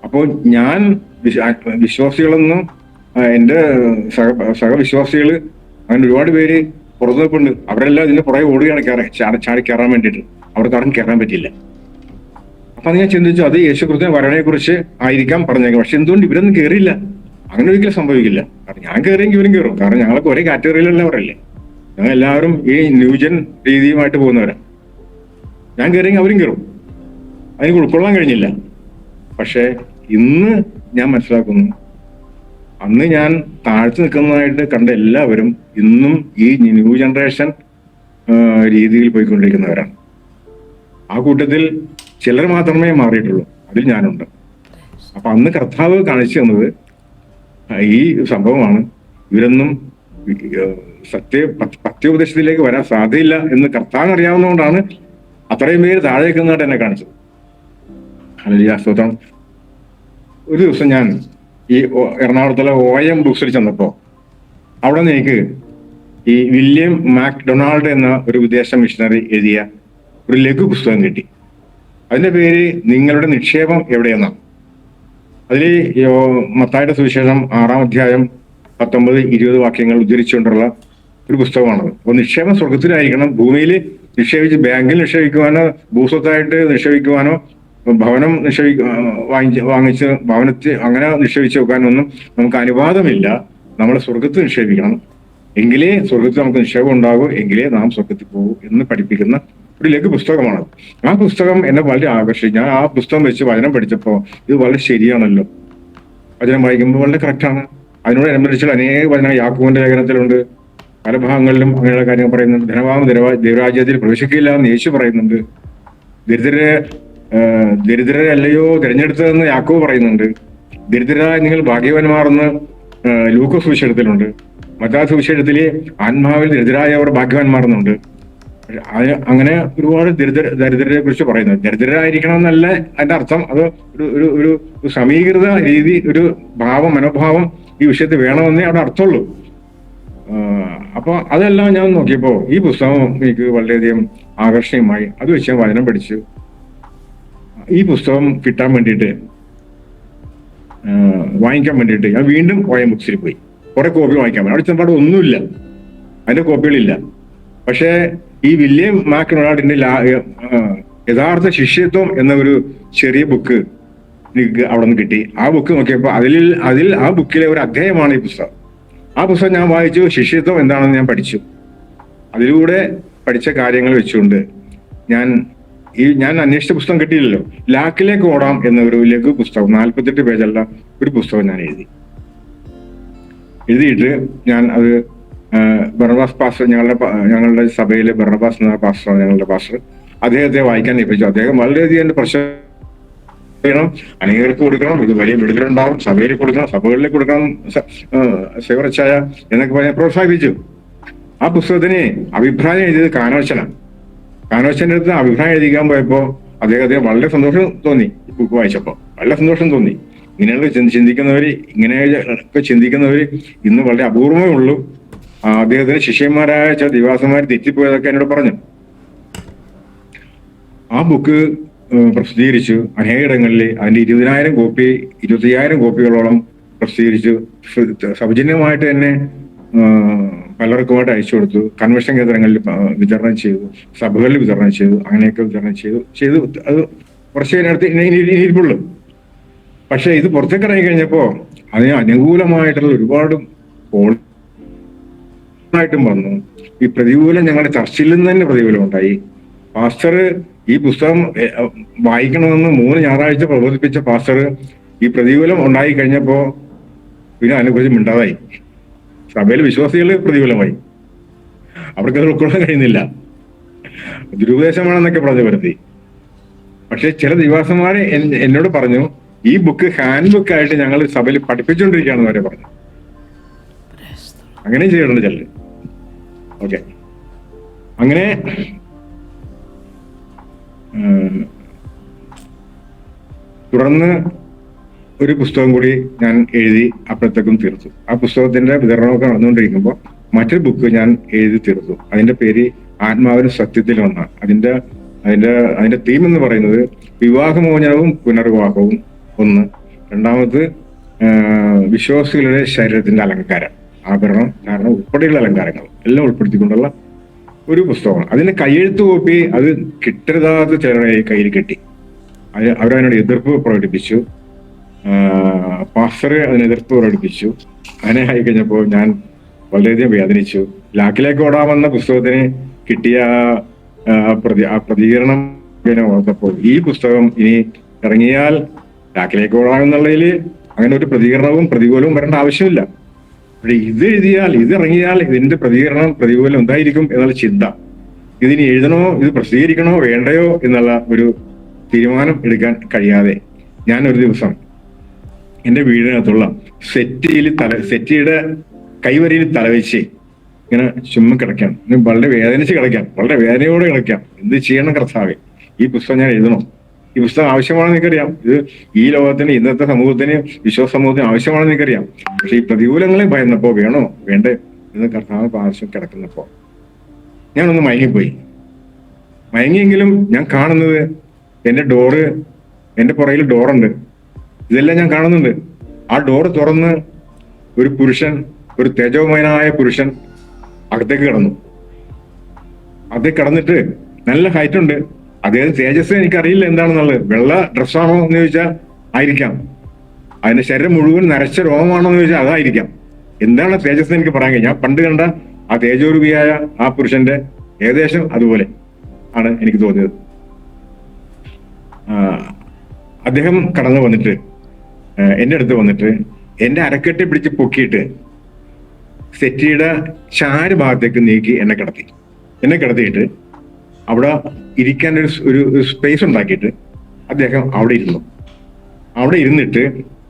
അപ്പോൾ ഞാൻ വിശ്വാസികളെന്നും എൻ്റെ സഹവിശ്വാസികൾ അങ്ങനെ ഒരുപാട് പേര് പുറത്തു നിൽപ്പുണ്ട്. അവരെല്ലാം ഇതിന്റെ പുറകെ ഓടുകയാണ് ചാടി കയറാൻ വേണ്ടിയിട്ട്. അവർക്ക് ആർക്കും കയറാൻ പറ്റില്ല. അപ്പൊ അത് ഞാൻ ചിന്തിച്ചു, അത് യേശുക്രിസ്തുവിന്റെ വരവിനെ കുറിച്ച് ആയിരിക്കാം പറഞ്ഞേക്കാം. പക്ഷെ എന്തുകൊണ്ട് ഇവരൊന്നും കയറിയില്ല? അങ്ങനെ ഒരിക്കലും സംഭവിക്കില്ല. കാരണം ഞാൻ കയറിയെങ്കിൽ ഇവരും കയറും. കാരണം ഞങ്ങളൊക്കെ ഒരേ കാറ്റഗറിയിലുള്ളവരല്ലേ. ഞങ്ങൾ എല്ലാവരും ഈ ന്യൂജൻ രീതിയുമായിട്ട് പോകുന്നവരാ. ഞാൻ കയറിയെങ്കിൽ അവരും കയറും. അതിന് ഉൾക്കൊള്ളാൻ കഴിഞ്ഞില്ല. പക്ഷെ ഇന്ന് ഞാൻ മനസ്സിലാക്കുന്നു, അന്ന് ഞാൻ താഴ്ത്തു നിൽക്കുന്നതായിട്ട് കണ്ട എല്ലാവരും ഇന്നും ഈ ന്യൂ ജനറേഷൻ രീതിയിൽ പോയിക്കൊണ്ടിരിക്കുന്നവരാണ്. ആ കൂട്ടത്തിൽ ചിലർ മാത്രമേ മാറിയിട്ടുള്ളൂ. അതിൽ ഞാനുണ്ട്. അപ്പൊ അന്ന് കർത്താവ് കാണിച്ചു തന്നത് ഈ സംഭവമാണ്. ഇവരൊന്നും പത്യോപദേശത്തിലേക്ക് വരാൻ സാധ്യതയില്ല എന്ന് കർത്താവിന് അറിയാവുന്നതുകൊണ്ടാണ് അത്രയും പേര് താഴെ നിൽക്കുന്നതായിട്ട് എന്നെ കാണിച്ചത്. സ്തോത്രം. ഒരു ദിവസം ഞാൻ ഈ എറണാകുളത്തുള്ള OM ബുക്സിൽ ചെന്നപ്പോ അവിടെ നിന്ന് എനിക്ക് ഈ വില്യം മാക്ഡൊണാൾഡ് എന്ന ഒരു വിദേശ മിഷണറി എഴുതിയ ഒരു ലഘു പുസ്തകം കിട്ടി. അതിന്റെ പേര് നിങ്ങളുടെ നിക്ഷേപം എവിടെയെന്നാണ്. അതിൽ മത്തായിയുടെ സുവിശേഷം 6-ാം അധ്യായം 19-20 വാക്യങ്ങൾ ഉദ്ധരിച്ചുകൊണ്ടുള്ള ഒരു പുസ്തകമാണത്. അപ്പോൾ നിക്ഷേപം സ്വർഗത്തിലായിരിക്കണം. ഭൂമിയിൽ നിക്ഷേപിച്ച് ബാങ്കിൽ നിക്ഷേപിക്കുവാനോ ഭൂസ്വത്തായിട്ട് നിക്ഷേപിക്കുവാനോ ഭവനം വാങ്ങിച്ച് ഭവനത്തിൽ അങ്ങനെ നിക്ഷേപിച്ച് വെക്കാനൊന്നും നമുക്ക് അനുവാദമില്ല. നമ്മൾ സ്വർഗത്തിൽ നിക്ഷേപിക്കണം. എങ്കിലേ സ്വർഗത്തിൽ നമുക്ക് നിക്ഷേപം ഉണ്ടാകൂ, എങ്കിലേ നാം സ്വർഗത്തിൽ പോകൂ എന്ന് പഠിപ്പിക്കുന്ന ഒരു ലഘു പുസ്തകമാണ്. ആ പുസ്തകം എന്നെ വളരെ ആകർഷിച്ചു. ഞാൻ ആ പുസ്തകം വെച്ച് വചനം പഠിച്ചപ്പോൾ ഇത് വളരെ ശരിയാണല്ലോ. വചനം വായിക്കുമ്പോൾ വളരെ കറക്റ്റാണ്. അതിനോട് അനുബന്ധിച്ചുള്ള അനേക വചനങ്ങൾ യാക്കോബിന്റെ ലേഖനത്തിലുണ്ട്. പല ഭാഗങ്ങളിലും അങ്ങനെയുള്ള കാര്യങ്ങൾ പറയുന്നുണ്ട്. ധനവാൻ ദൈവരാജ്യത്തിൽ പ്രവേശിക്കില്ല എന്ന് യേശു പറയുന്നുണ്ട്. ദരിദ്രരെ അല്ലയോ തിരഞ്ഞെടുത്തതെന്ന് യാക്കോബ് പറയുന്നുണ്ട്. ദരിദ്രരായ നിങ്ങൾ ഭാഗ്യവാന്മാരെന്ന് ലൂക്കോസ് സുവിശേഷത്തിലുണ്ട്. മത്തായി സുവിശേഷത്തില് ആത്മാവിൽ ദരിദ്രരായവർ ഭാഗ്യവാന്മാരെന്നുണ്ട്. അങ്ങനെ ഒരുപാട് ദരിദ്രരെ കുറിച്ച് പറയുന്നത്. ദരിദ്രരായിരിക്കണം എന്നല്ല അതിന്റെ അർത്ഥം. അത് ഒരു ഒരു സമീകൃത രീതി, ഒരു മനോഭാവം ഈ വിഷയത്തിൽ വേണമെന്നേ അവിടെ അർത്ഥമുള്ളൂ. അപ്പൊ അതെല്ലാം ഞാൻ നോക്കിയപ്പോ ഈ പുസ്തകം എനിക്ക് വളരെയധികം ആകർഷണീയമായി. അത് വെച്ച് ഞാൻ വചനം പഠിച്ചു. ഈ പുസ്തകം കിട്ടാൻ വേണ്ടിയിട്ട്, വാങ്ങിക്കാൻ വേണ്ടിയിട്ട് ഞാൻ വീണ്ടും OM ബുക്സിൽ പോയി. കുറെ കോപ്പി വാങ്ങിക്കാൻ പറ്റും. അവിടെ ചെമ്പാട് ഒന്നുമില്ല, അതിന്റെ കോപ്പികളില്ല. പക്ഷേ ഈ വില്യം മാക്ഡൊണാൾഡിന്റെ യഥാർത്ഥ ശിഷ്യത്വം എന്ന ഒരു ചെറിയ ബുക്ക് എനിക്ക് അവിടെ നിന്ന് കിട്ടി. ആ ബുക്ക് നോക്കിയപ്പോൾ അതിൽ ആ ബുക്കിലെ ഒരു അധ്യായമാണ് ഈ പുസ്തകം. ആ പുസ്തകം ഞാൻ വായിച്ചു. ശിഷ്യത്വം എന്താണെന്ന് ഞാൻ പഠിച്ചു. അതിലൂടെ പഠിച്ച കാര്യങ്ങൾ വെച്ചുകൊണ്ട് ഞാൻ അന്വേഷിച്ച പുസ്തകം കിട്ടിയില്ലല്ലോ. ലാക്കിലേക്ക് ഓടാം എന്ന ഒരു ലഘു പുസ്തകം, 48 പേജുള്ള ഒരു പുസ്തകം ഞാൻ എഴുതിയിട്ട് ഞാൻ അത് ബർണബാസ് പാസ്റ്റർ, ഞങ്ങളുടെ സഭയിലെ ബർണബാസ് എന്ന പാസ്റ്റർ, ഞങ്ങളുടെ പാസ്റ്റർ, അദ്ദേഹത്തെ വായിക്കാൻ ഏൽപ്പിച്ചു. അദ്ദേഹം വളരെയധികം എന്റെ പ്രശ്നം അനേകർക്ക് കൊടുക്കണം, ഇത് വലിയ വിടുതലുണ്ടാവും, സഭയിൽ കൊടുക്കണം, സഭകളിൽ കൊടുക്കണം, സേവറച്ചായ എന്നൊക്കെ പറഞ്ഞ് പ്രോത്സാഹിപ്പിച്ചു. ആ പുസ്തകത്തിന് അഭിപ്രായം എഴുതിയത് കാനോച്ചനാണ്. കാനോച്ചന്റെ അടുത്ത് അഭിപ്രായം എഴുതിക്കാൻ പോയപ്പോ അദ്ദേഹത്തിന് വളരെ സന്തോഷം തോന്നി. ബുക്ക് വായിച്ചപ്പോ വളരെ സന്തോഷം തോന്നി. ഇങ്ങനെയുള്ള ഇങ്ങനെയൊക്കെ ചിന്തിക്കുന്നവര് ഇന്ന് വളരെ അപൂർവമേ ഉള്ളൂ. അദ്ദേഹത്തിന് ശിഷ്യന്മാരായ ചില ദിവാസന്മാർ തെറ്റിപ്പോയതൊക്കെ എന്നോട് പറഞ്ഞു. ആ ബുക്ക് പ്രസിദ്ധീകരിച്ചു. അനേകയിടങ്ങളിൽ അതിന്റെ 25,000 കോപ്പികളോളം പ്രസിദ്ധീകരിച്ചു. സൗജന്യമായിട്ട് തന്നെ പലർക്കുമായിട്ട് അയച്ചു കൊടുത്തു. കൺവെൻഷൻ കേന്ദ്രങ്ങളിൽ വിതരണം ചെയ്തു, സഭകളിൽ വിതരണം ചെയ്തു, അങ്ങനെയൊക്കെ വിതരണം ചെയ്തു. അത് കുറച്ച് അതിനടുത്ത് ഇരിപ്പുള്ളൂ. പക്ഷെ ഇത് പുറത്തേക്ക് ഇറങ്ങി കഴിഞ്ഞപ്പോ അതിന് അനുകൂലമായിട്ടുള്ള ഒരുപാട് ായിട്ടും വന്നു. ഈ പ്രതികൂലം ഞങ്ങളുടെ ചർച്ചയിൽ നിന്ന് തന്നെ പ്രതികൂലം ഉണ്ടായി. പാസ്റ്റർ ഈ പുസ്തകം വായിക്കണമെന്ന് 3 ഞായറാഴ്ച പ്രബോധിപ്പിച്ച പാസ്റ്റർ ഈ പ്രതികൂലം ഉണ്ടായി കഴിഞ്ഞപ്പോ പിന്നെ അതിനെക്കുറിച്ച് മിണ്ടാതായി. സഭയിലെ വിശ്വാസികൾ പ്രതികൂലമായി. അവർക്കത് ഉൾക്കൊള്ളാൻ കഴിയുന്നില്ല. ദുരുപദേശമാണെന്നൊക്കെ പറഞ്ഞു വരുത്തി. പക്ഷെ ചില ദിവാസന്മാരെ എന്നോട് പറഞ്ഞു, ഈ ബുക്ക് ഹാൻഡ് ബുക്ക് ആയിട്ട് ഞങ്ങൾ സഭയിൽ പഠിപ്പിച്ചുകൊണ്ടിരിക്കുകയാണെന്ന് വരെ പറഞ്ഞു. അങ്ങനെ ചെയ്തിട്ടുണ്ട് ചിലര്. ഓക്കെ, അങ്ങനെ തുടർന്ന് ഒരു പുസ്തകം കൂടി ഞാൻ എഴുതി അപ്പോഴത്തേക്കും തീർത്തു. ആ പുസ്തകത്തിന്റെ വിതരണമൊക്കെ നടന്നുകൊണ്ടിരിക്കുമ്പോൾ മറ്റൊരു ബുക്ക് ഞാൻ എഴുതി തീർത്തു. അതിന്റെ പേര് ആത്മാവിന് സത്യത്തിൽ ഒന്നാണ്. അതിന്റെ തീം എന്ന് പറയുന്നത് വിവാഹമോചനവും പുനർവിവാഹവും ഒന്ന്. രണ്ടാമത് വിശ്വാസികളുടെ ശരീരത്തിന്റെ അലങ്കാരം, ആഭരണം, ധാരണം ഉൾപ്പെടെയുള്ള അലങ്കാരങ്ങൾ എല്ലാം ഉൾപ്പെടുത്തിക്കൊണ്ടുള്ള ഒരു പുസ്തകമാണ്. അതിന് കയ്യെഴുത്ത് കോപ്പി അത് കിട്ടരുതാത്ത ചിലരെ കയ്യിൽ കിട്ടി. അവരതിനോട് എതിർപ്പ് പ്രകടിപ്പിച്ചു. പാസ്റ്റർ അതിന് എതിർപ്പ് പ്രകടിപ്പിച്ചു. അങ്ങനെ ആയി കഴിഞ്ഞപ്പോൾ ഞാൻ വളരെയധികം വേദനിച്ചു. ലാക്കിലേക്ക് ഓടാമെന്ന പുസ്തകത്തിന് കിട്ടിയ പ്രതികരണം ഓർത്തപ്പോൾ ഈ പുസ്തകം ഇനി ഇറങ്ങിയാൽ ലാക്കിലേക്ക് ഓടാമെന്നുള്ളതിൽ അങ്ങനെ ഒരു പ്രതികരണവും പ്രതികൂലവും വരേണ്ട ആവശ്യമില്ല. ഇത് എഴുതിയാൽ, ഇത് ഇറങ്ങിയാൽ ഇതിന്റെ പ്രതികൂലം എന്തായിരിക്കും എന്നുള്ള ചിന്ത, ഇതിനി എഴുതണോ, ഇത് പ്രസിദ്ധീകരിക്കണോ വേണ്ടയോ എന്നുള്ള ഒരു തീരുമാനം എടുക്കാൻ കഴിയാതെ ഞാൻ ഒരു ദിവസം എന്റെ വീടിനകത്തുള്ള സെറ്റിയുടെ കൈവരിയിൽ തലവെച്ച് ഇങ്ങനെ ചുമ്മാ കിടക്കാം. വളരെ വേദനിച്ച് കിടക്കാം, വളരെ വേദനയോടെ കിടക്കാം. എന്ത് ചെയ്യണം കർത്താവേ, ഈ പുസ്തകം ഞാൻ എഴുതണം. ഈ പുസ്തകം ആവശ്യമാണെന്ന് എനിക്കറിയാം. ഇത് ഈ ലോകത്തിന്, ഇന്നത്തെ സമൂഹത്തിന്, വിശ്വാസ സമൂഹത്തിന് ആവശ്യമാണെന്ന് എനിക്കറിയാം. പക്ഷെ ഈ പ്രതികൂലങ്ങളെ ഭയന്നപ്പോ വേണോ വേണ്ടേ എന്ന് കർത്താവ് ആവശ്യം കിടക്കുന്നപ്പോ ഞാനൊന്ന് മയങ്ങിപ്പോയി. മയങ്ങിയെങ്കിലും ഞാൻ കാണുന്നത് എന്റെ പുറകിൽ ഡോറുണ്ട്. ഇതെല്ലാം ഞാൻ കാണുന്നുണ്ട്. ആ ഡോറ് തുറന്ന് ഒരു പുരുഷൻ, ഒരു തേജോമയനായ പുരുഷൻ അകത്തേക്ക് കടന്നു. അകത്തേക്ക് കടന്നിട്ട് നല്ല ഹൈറ്റ് ഉണ്ട്. അദ്ദേഹം തേജസ് എനിക്കറിയില്ല എന്താണെന്നുള്ളത്. വെള്ള ഡ്രസ്സാണോ എന്ന് ചോദിച്ചാൽ ആയിരിക്കാം. അതിന്റെ ശരീരം മുഴുവൻ നരച്ച രോമമാണോ എന്ന് ചോദിച്ചാൽ അതായിരിക്കാം. എന്താണ് തേജസ് എനിക്ക് പറയാൻ കഴിയും. ഞാൻ പണ്ട് കണ്ട ആ തേജോരൂപിയായ ആ പുരുഷന്റെ ഏകദേശം അതുപോലെ ആണ് എനിക്ക് തോന്നിയത്. അദ്ദേഹം കടന്നു വന്നിട്ട് എന്റെ അടുത്ത് വന്നിട്ട് എന്റെ അരക്കെട്ടി പിടിച്ച് പൊക്കിയിട്ട് സെറ്റിയുടെ ചാര് ഭാഗത്തേക്ക് നീക്കി എന്നെ കിടത്തിയിട്ട് അവിടെ ഇരിക്കാൻ ഒരു സ്പേസ് ഉണ്ടാക്കിയിട്ട് അദ്ദേഹം അവിടെ ഇരുന്നിട്ട്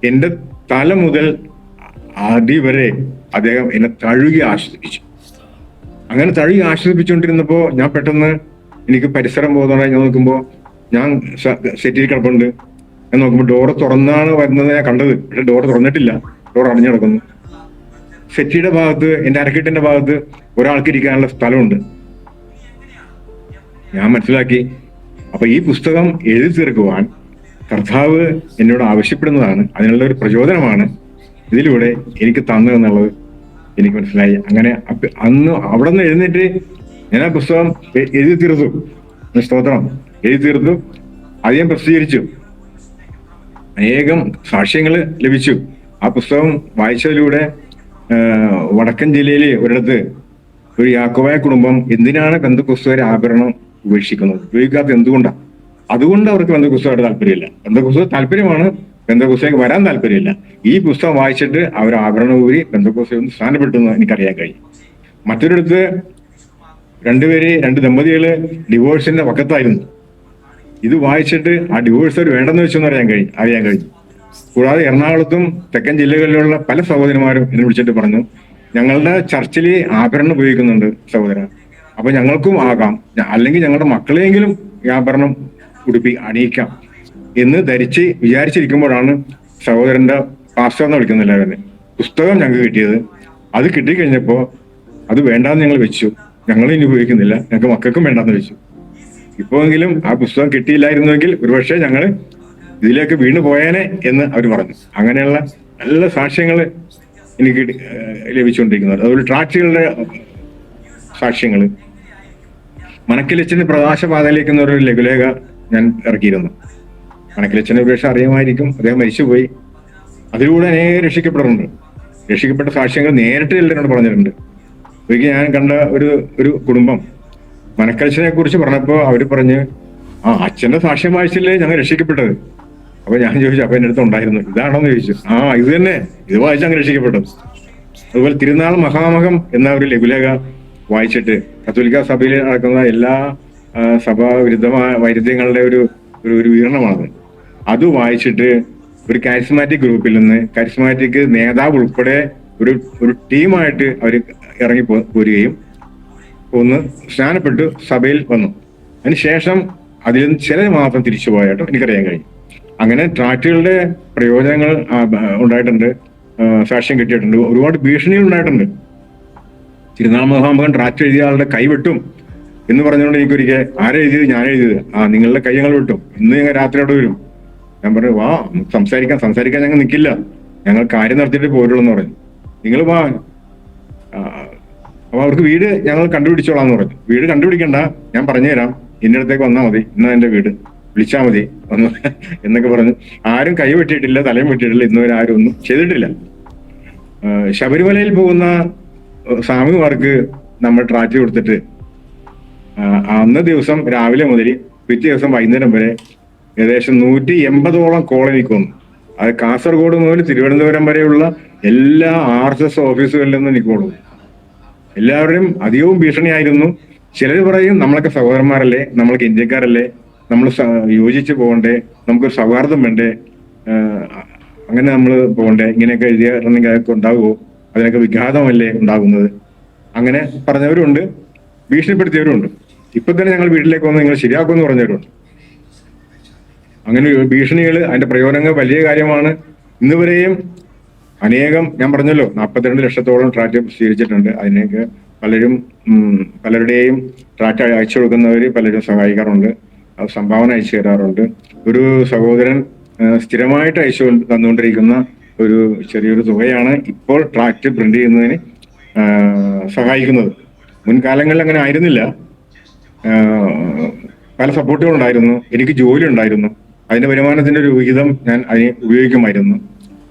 എന്റെ തല മുതൽ അടിവരെ അദ്ദേഹം എന്നെ തഴുകി ആശ്വസിപ്പിച്ചു. അങ്ങനെ തഴുകി ആശ്വസിപ്പിച്ചുകൊണ്ടിരുന്നപ്പോ ഞാൻ പെട്ടെന്ന് എനിക്ക് പരിസരം ബോധമായി ഞാൻ നോക്കുമ്പോൾ ഞാൻ സെറ്റിൽ കിടപ്പുണ്ട്. ഞാൻ നോക്കുമ്പോൾ ഡോറ് തുറന്നാണ് വരുന്നത് ഞാൻ കണ്ടത്. പക്ഷെ ഡോറ് തുറന്നിട്ടില്ല, ഡോർ അടഞ്ഞു കിടക്കുന്നു. സെറ്റിയുടെ ഭാഗത്ത്, എന്റെ അരക്കെട്ടിന്റെ ഭാഗത്ത് ഒരാൾക്ക് ഇരിക്കാനുള്ള സ്ഥലമുണ്ട്. ഞാൻ മനസ്സിലാക്കി, അപ്പൊ ഈ പുസ്തകം എഴുതി തീർക്കുവാൻ കർത്താവ് എന്നോട് ആവശ്യപ്പെടുന്നതാണ്, അതിനുള്ള ഒരു പ്രചോദനമാണ് ഇതിലൂടെ എനിക്ക് തന്നു എന്നുള്ളത് എനിക്ക് മനസ്സിലായി. അങ്ങനെ അന്ന് അവിടെ നിന്ന് എഴുന്നേറ്റ് ഞാൻ ആ പുസ്തകം എഴുതി തീർത്തു. സ്തോത്രം, എഴുതി തീർത്തു. അധികം പ്രസിദ്ധീകരിച്ചു. അനേകം സാക്ഷ്യങ്ങൾ ലഭിച്ചു. ആ പുസ്തകം വായിച്ചതിലൂടെ വടക്കൻ ജില്ലയിലെ ഒരിടത്ത് ഒരു യാക്കോബായ കുടുംബം എന്തിനാണ് പെന്തക്കോസ്തുകാരെ ആഭരണം ഉപേക്ഷിക്കുന്നത്, ഉപയോഗിക്കാത്ത എന്തുകൊണ്ടാണ്? അതുകൊണ്ട് അവർക്ക് പെന്തക്കോസ്തുകാരുടെ താല്പര്യമില്ല. പെന്തക്കോസ്തു താല്പര്യമാണ്, പെന്തക്കോസ്തുവിലേക്ക് വരാൻ താല്പര്യമില്ല. ഈ പുസ്തകം വായിച്ചിട്ട് അവർ ആഭരണം ഊരി പെന്തക്കോസ്തുവിൽ സ്ഥാനപ്പെട്ടു എന്ന് എനിക്കറിയാൻ കഴിയും. മറ്റൊരിടത്ത് രണ്ട് ദമ്പതികള് ഡിവോഴ്സിന്റെ പക്കത്തായിരുന്നു. ഇത് വായിച്ചിട്ട് ആ ഡിവോഴ്സ് അവർ വേണ്ടെന്ന് വെച്ചെന്ന് അറിയാൻ കഴിഞ്ഞു. കൂടാതെ എറണാകുളത്തും തെക്കൻ ജില്ലകളിലുള്ള പല സഹോദരന്മാരും എന്നെ വിളിച്ചിട്ട് പറഞ്ഞു, ഞങ്ങളുടെ ചർച്ചിൽ ആഭരണം ഉപയോഗിക്കുന്നുണ്ട് സഹോദരൻ, അപ്പൊ ഞങ്ങൾക്കും ആകാം, അല്ലെങ്കിൽ ഞങ്ങളുടെ മക്കളെങ്കിലും ഈ ആഭരണം അണിയിക്കാം എന്ന് വിചാരിച്ചിരിക്കുമ്പോഴാണ് സഹോദരന്റെ പാസ്റ്റർ എന്ന് വിളിക്കുന്നില്ല അവനെ പുസ്തകം ഞങ്ങൾക്ക് കിട്ടിയത്. അത് കിട്ടിക്കഴിഞ്ഞപ്പോ അത് വേണ്ടാന്ന് ഞങ്ങൾ വെച്ചു, ഞങ്ങൾ ഇനി ഉപയോഗിക്കുന്നില്ല, ഞങ്ങൾക്ക് മക്കൾക്കും വേണ്ടാന്ന് വെച്ചു. ഇപ്പോഴെങ്കിലും ആ പുസ്തകം കിട്ടിയില്ലായിരുന്നുവെങ്കിൽ ഒരുപക്ഷെ ഞങ്ങൾ ഇതിലേക്ക് വീണു പോയേനെ എന്ന് അവർ പറഞ്ഞു. അങ്ങനെയുള്ള നല്ല സാക്ഷ്യങ്ങൾ എനിക്ക് ലഭിച്ചുകൊണ്ടിരിക്കുന്നത്. അതുപോലെ ട്രാക്റ്റുകളുടെ സാക്ഷ്യങ്ങൾ, മനക്കിലച്ചന്റെ പ്രകാശപാതയിലേക്ക് എന്നൊരു ലഘുലേഖ ഞാൻ ഇറക്കിയിരുന്നു. മനക്കിലച്ചനെ ഉപേക്ഷ അറിയുമായിരിക്കും, അദ്ദേഹം മരിച്ചുപോയി. അതിലൂടെ അനേകം രക്ഷിക്കപ്പെട്ട സാക്ഷ്യങ്ങൾ നേരിട്ട് എല്ലാവരോട് പറഞ്ഞിട്ടുണ്ട്. ഒരിക്കൽ ഞാൻ കണ്ട ഒരു കുടുംബം മനക്കലച്ചനെ കുറിച്ച് പറഞ്ഞപ്പോൾ അവര് പറഞ്ഞ്, അച്ഛന്റെ സാക്ഷ്യം വായിച്ചില്ലേ ഞങ്ങൾ രക്ഷിക്കപ്പെട്ടത്. അപ്പൊ ഞാൻ ചോദിച്ചു, അപ്പൊ എന്റെ അടുത്ത് ഉണ്ടായിരുന്നു, ഇതാണോന്ന് ചോദിച്ചു. ഇത് തന്നെ, ഇത് വായിച്ച് അങ്ങ് രക്ഷിക്കപ്പെട്ടത്. അതുപോലെ തിരുനാൾ മഹാമഹം എന്ന ഒരു ലഘുലേഖ വായിച്ചിട്ട് കത്തോലിക്ക സഭയിൽ നടക്കുന്ന എല്ലാ സഭാ വൈരുദ്ധ്യങ്ങളുടെ ഒരു വിവരണമാണത്. അത് വായിച്ചിട്ട് ഒരു കാരിസ്മാറ്റിക് ഗ്രൂപ്പിൽ നിന്ന് കാരിസ്മാറ്റിക് നേതാവ് ഉൾപ്പെടെ ഒരു ടീമായിട്ട് അവർ ഇറങ്ങി പോരുകയും ഒന്ന് സ്നാനപ്പെട്ട് സഭയിൽ വന്നു. അതിനുശേഷം അതിൽ നിന്ന് ചിലർ മാത്രം തിരിച്ചു പോയായിട്ടും എനിക്കറിയാൻ കഴിഞ്ഞു. അങ്ങനെ ട്രാക്റ്റുകളുടെ പ്രയോജനങ്ങൾ ഉണ്ടായിട്ടുണ്ട്, സാക്ഷ്യം കിട്ടിയിട്ടുണ്ട്, ഒരുപാട് ഭീഷണികൾ ഉണ്ടായിട്ടുണ്ട്. തിരുനാൾ മഹാമകൻ ട്രാക്റ്റ് എഴുതിയ ആളുടെ കൈ വെട്ടും എന്ന് പറഞ്ഞുകൊണ്ട് എനിക്കൊരിക്കൽ, ആരെ എഴുതിയത്? ഞാൻ എഴുതിയത്. നിങ്ങളുടെ കൈ ഞങ്ങൾ വെട്ടും, ഇന്ന് ഞങ്ങൾ രാത്രിയോടെ വരും. ഞാൻ പറഞ്ഞു, വാ സംസാരിക്കാൻ ഞങ്ങൾ നിൽക്കില്ല, ഞങ്ങൾ കാര്യം നടത്തിയിട്ട് പോരുള്ളൂ എന്ന് പറഞ്ഞു. നിങ്ങൾ വാ. അപ്പൊ അവർക്ക് വീട് ഞങ്ങൾ കണ്ടുപിടിച്ചോളാന്ന് പറഞ്ഞു. വീട് കണ്ടുപിടിക്കണ്ട, ഞാൻ പറഞ്ഞുതരാം, ഇന്ന അടുത്തേക്ക് വന്നാൽ മതി, ഇന്ന എന്റെ വീട്, വിളിച്ചാൽ മതി വന്നു എന്നൊക്കെ പറഞ്ഞു. ആരും കൈ വെട്ടിയിട്ടില്ല, തലയും വെട്ടിയിട്ടില്ല, ഇന്നുവരെ ആരും ഒന്നും ചെയ്തിട്ടില്ല. ശബരിമലയിൽ പോകുന്ന സ്വാമിമാർക്ക് നമ്മൾ ട്രാക്റ്റ് കൊടുത്തിട്ട് അന്ന ദിവസം രാവിലെ മുതൽ പിറ്റേ ദിവസം വൈകുന്നേരം വരെ ഏകദേശം 180ഓളം കോളനിക്ക് വന്നു. അത് കാസർഗോഡ് മുതൽ തിരുവനന്തപുരം വരെയുള്ള എല്ലാ RSS ഓഫീസുകളിൽ നിന്നും എനിക്ക് കൊടുക്കും. എല്ലാവരുടെയും അധികവും ഭീഷണിയായിരുന്നു. ചിലർ പറയും, നമ്മളൊക്കെ സഹോദരന്മാരല്ലേ, നമ്മളൊക്കെ ഇന്ത്യക്കാരല്ലേ, നമ്മൾ യോജിച്ച് പോകണ്ടേ, നമുക്കൊരു സൗഹാർദ്ദം വേണ്ടേ, അങ്ങനെ നമ്മൾ പോകണ്ടേ, ഇങ്ങനെയൊക്കെ എഴുതിയിട്ടുണ്ടെങ്കിൽ അതൊക്കെ ഉണ്ടാവുമോ, അതിനൊക്കെ വിഘാതമല്ലേ ഉണ്ടാകുന്നത്, അങ്ങനെ പറഞ്ഞവരുണ്ട്, ഭീഷണിപ്പെടുത്തിയവരുണ്ട്. ഇപ്പൊ തന്നെ ഞങ്ങൾ വീട്ടിലേക്ക് വന്ന് നിങ്ങൾ ശരിയാക്കുമെന്ന് പറഞ്ഞവരുണ്ട്. അങ്ങനെ ഭീഷണികൾ, അതിന്റെ പ്രയോജനങ്ങൾ വലിയ കാര്യമാണ്. ഇന്നുവരെയും അനേകം, ഞാൻ പറഞ്ഞല്ലോ 42 ലക്ഷത്തോളം ട്രാക്റ്റ് പ്രസിദ്ധീകരിച്ചിട്ടുണ്ട്. അതിനൊക്കെ പലരുടെയും ട്രാക്റ്റ് അയച്ചു കൊടുക്കുന്നവര് പലരും സഹായിക്കാറുണ്ട്, സംഭാവന അയച്ചു തരാറുണ്ട്. ഒരു സഹോദരൻ സ്ഥിരമായിട്ട് അയച്ചു തന്നുകൊണ്ടിരിക്കുന്ന ഒരു ചെറിയൊരു തുകയാണ് ഇപ്പോൾ ട്രാക്റ്റ് പ്രിന്റ് ചെയ്യുന്നതിന് സഹായിക്കുന്നത്. മുൻകാലങ്ങളിൽ അങ്ങനെ ആയിരുന്നില്ല. പല സപ്പോർട്ടുകൾ ഉണ്ടായിരുന്നു, എനിക്ക് ജോലി ഉണ്ടായിരുന്നു, അതിന്റെ വരുമാനത്തിന്റെ ഒരു വിഹിതം ഞാൻ അതിന് ഉപയോഗിക്കുമായിരുന്നു.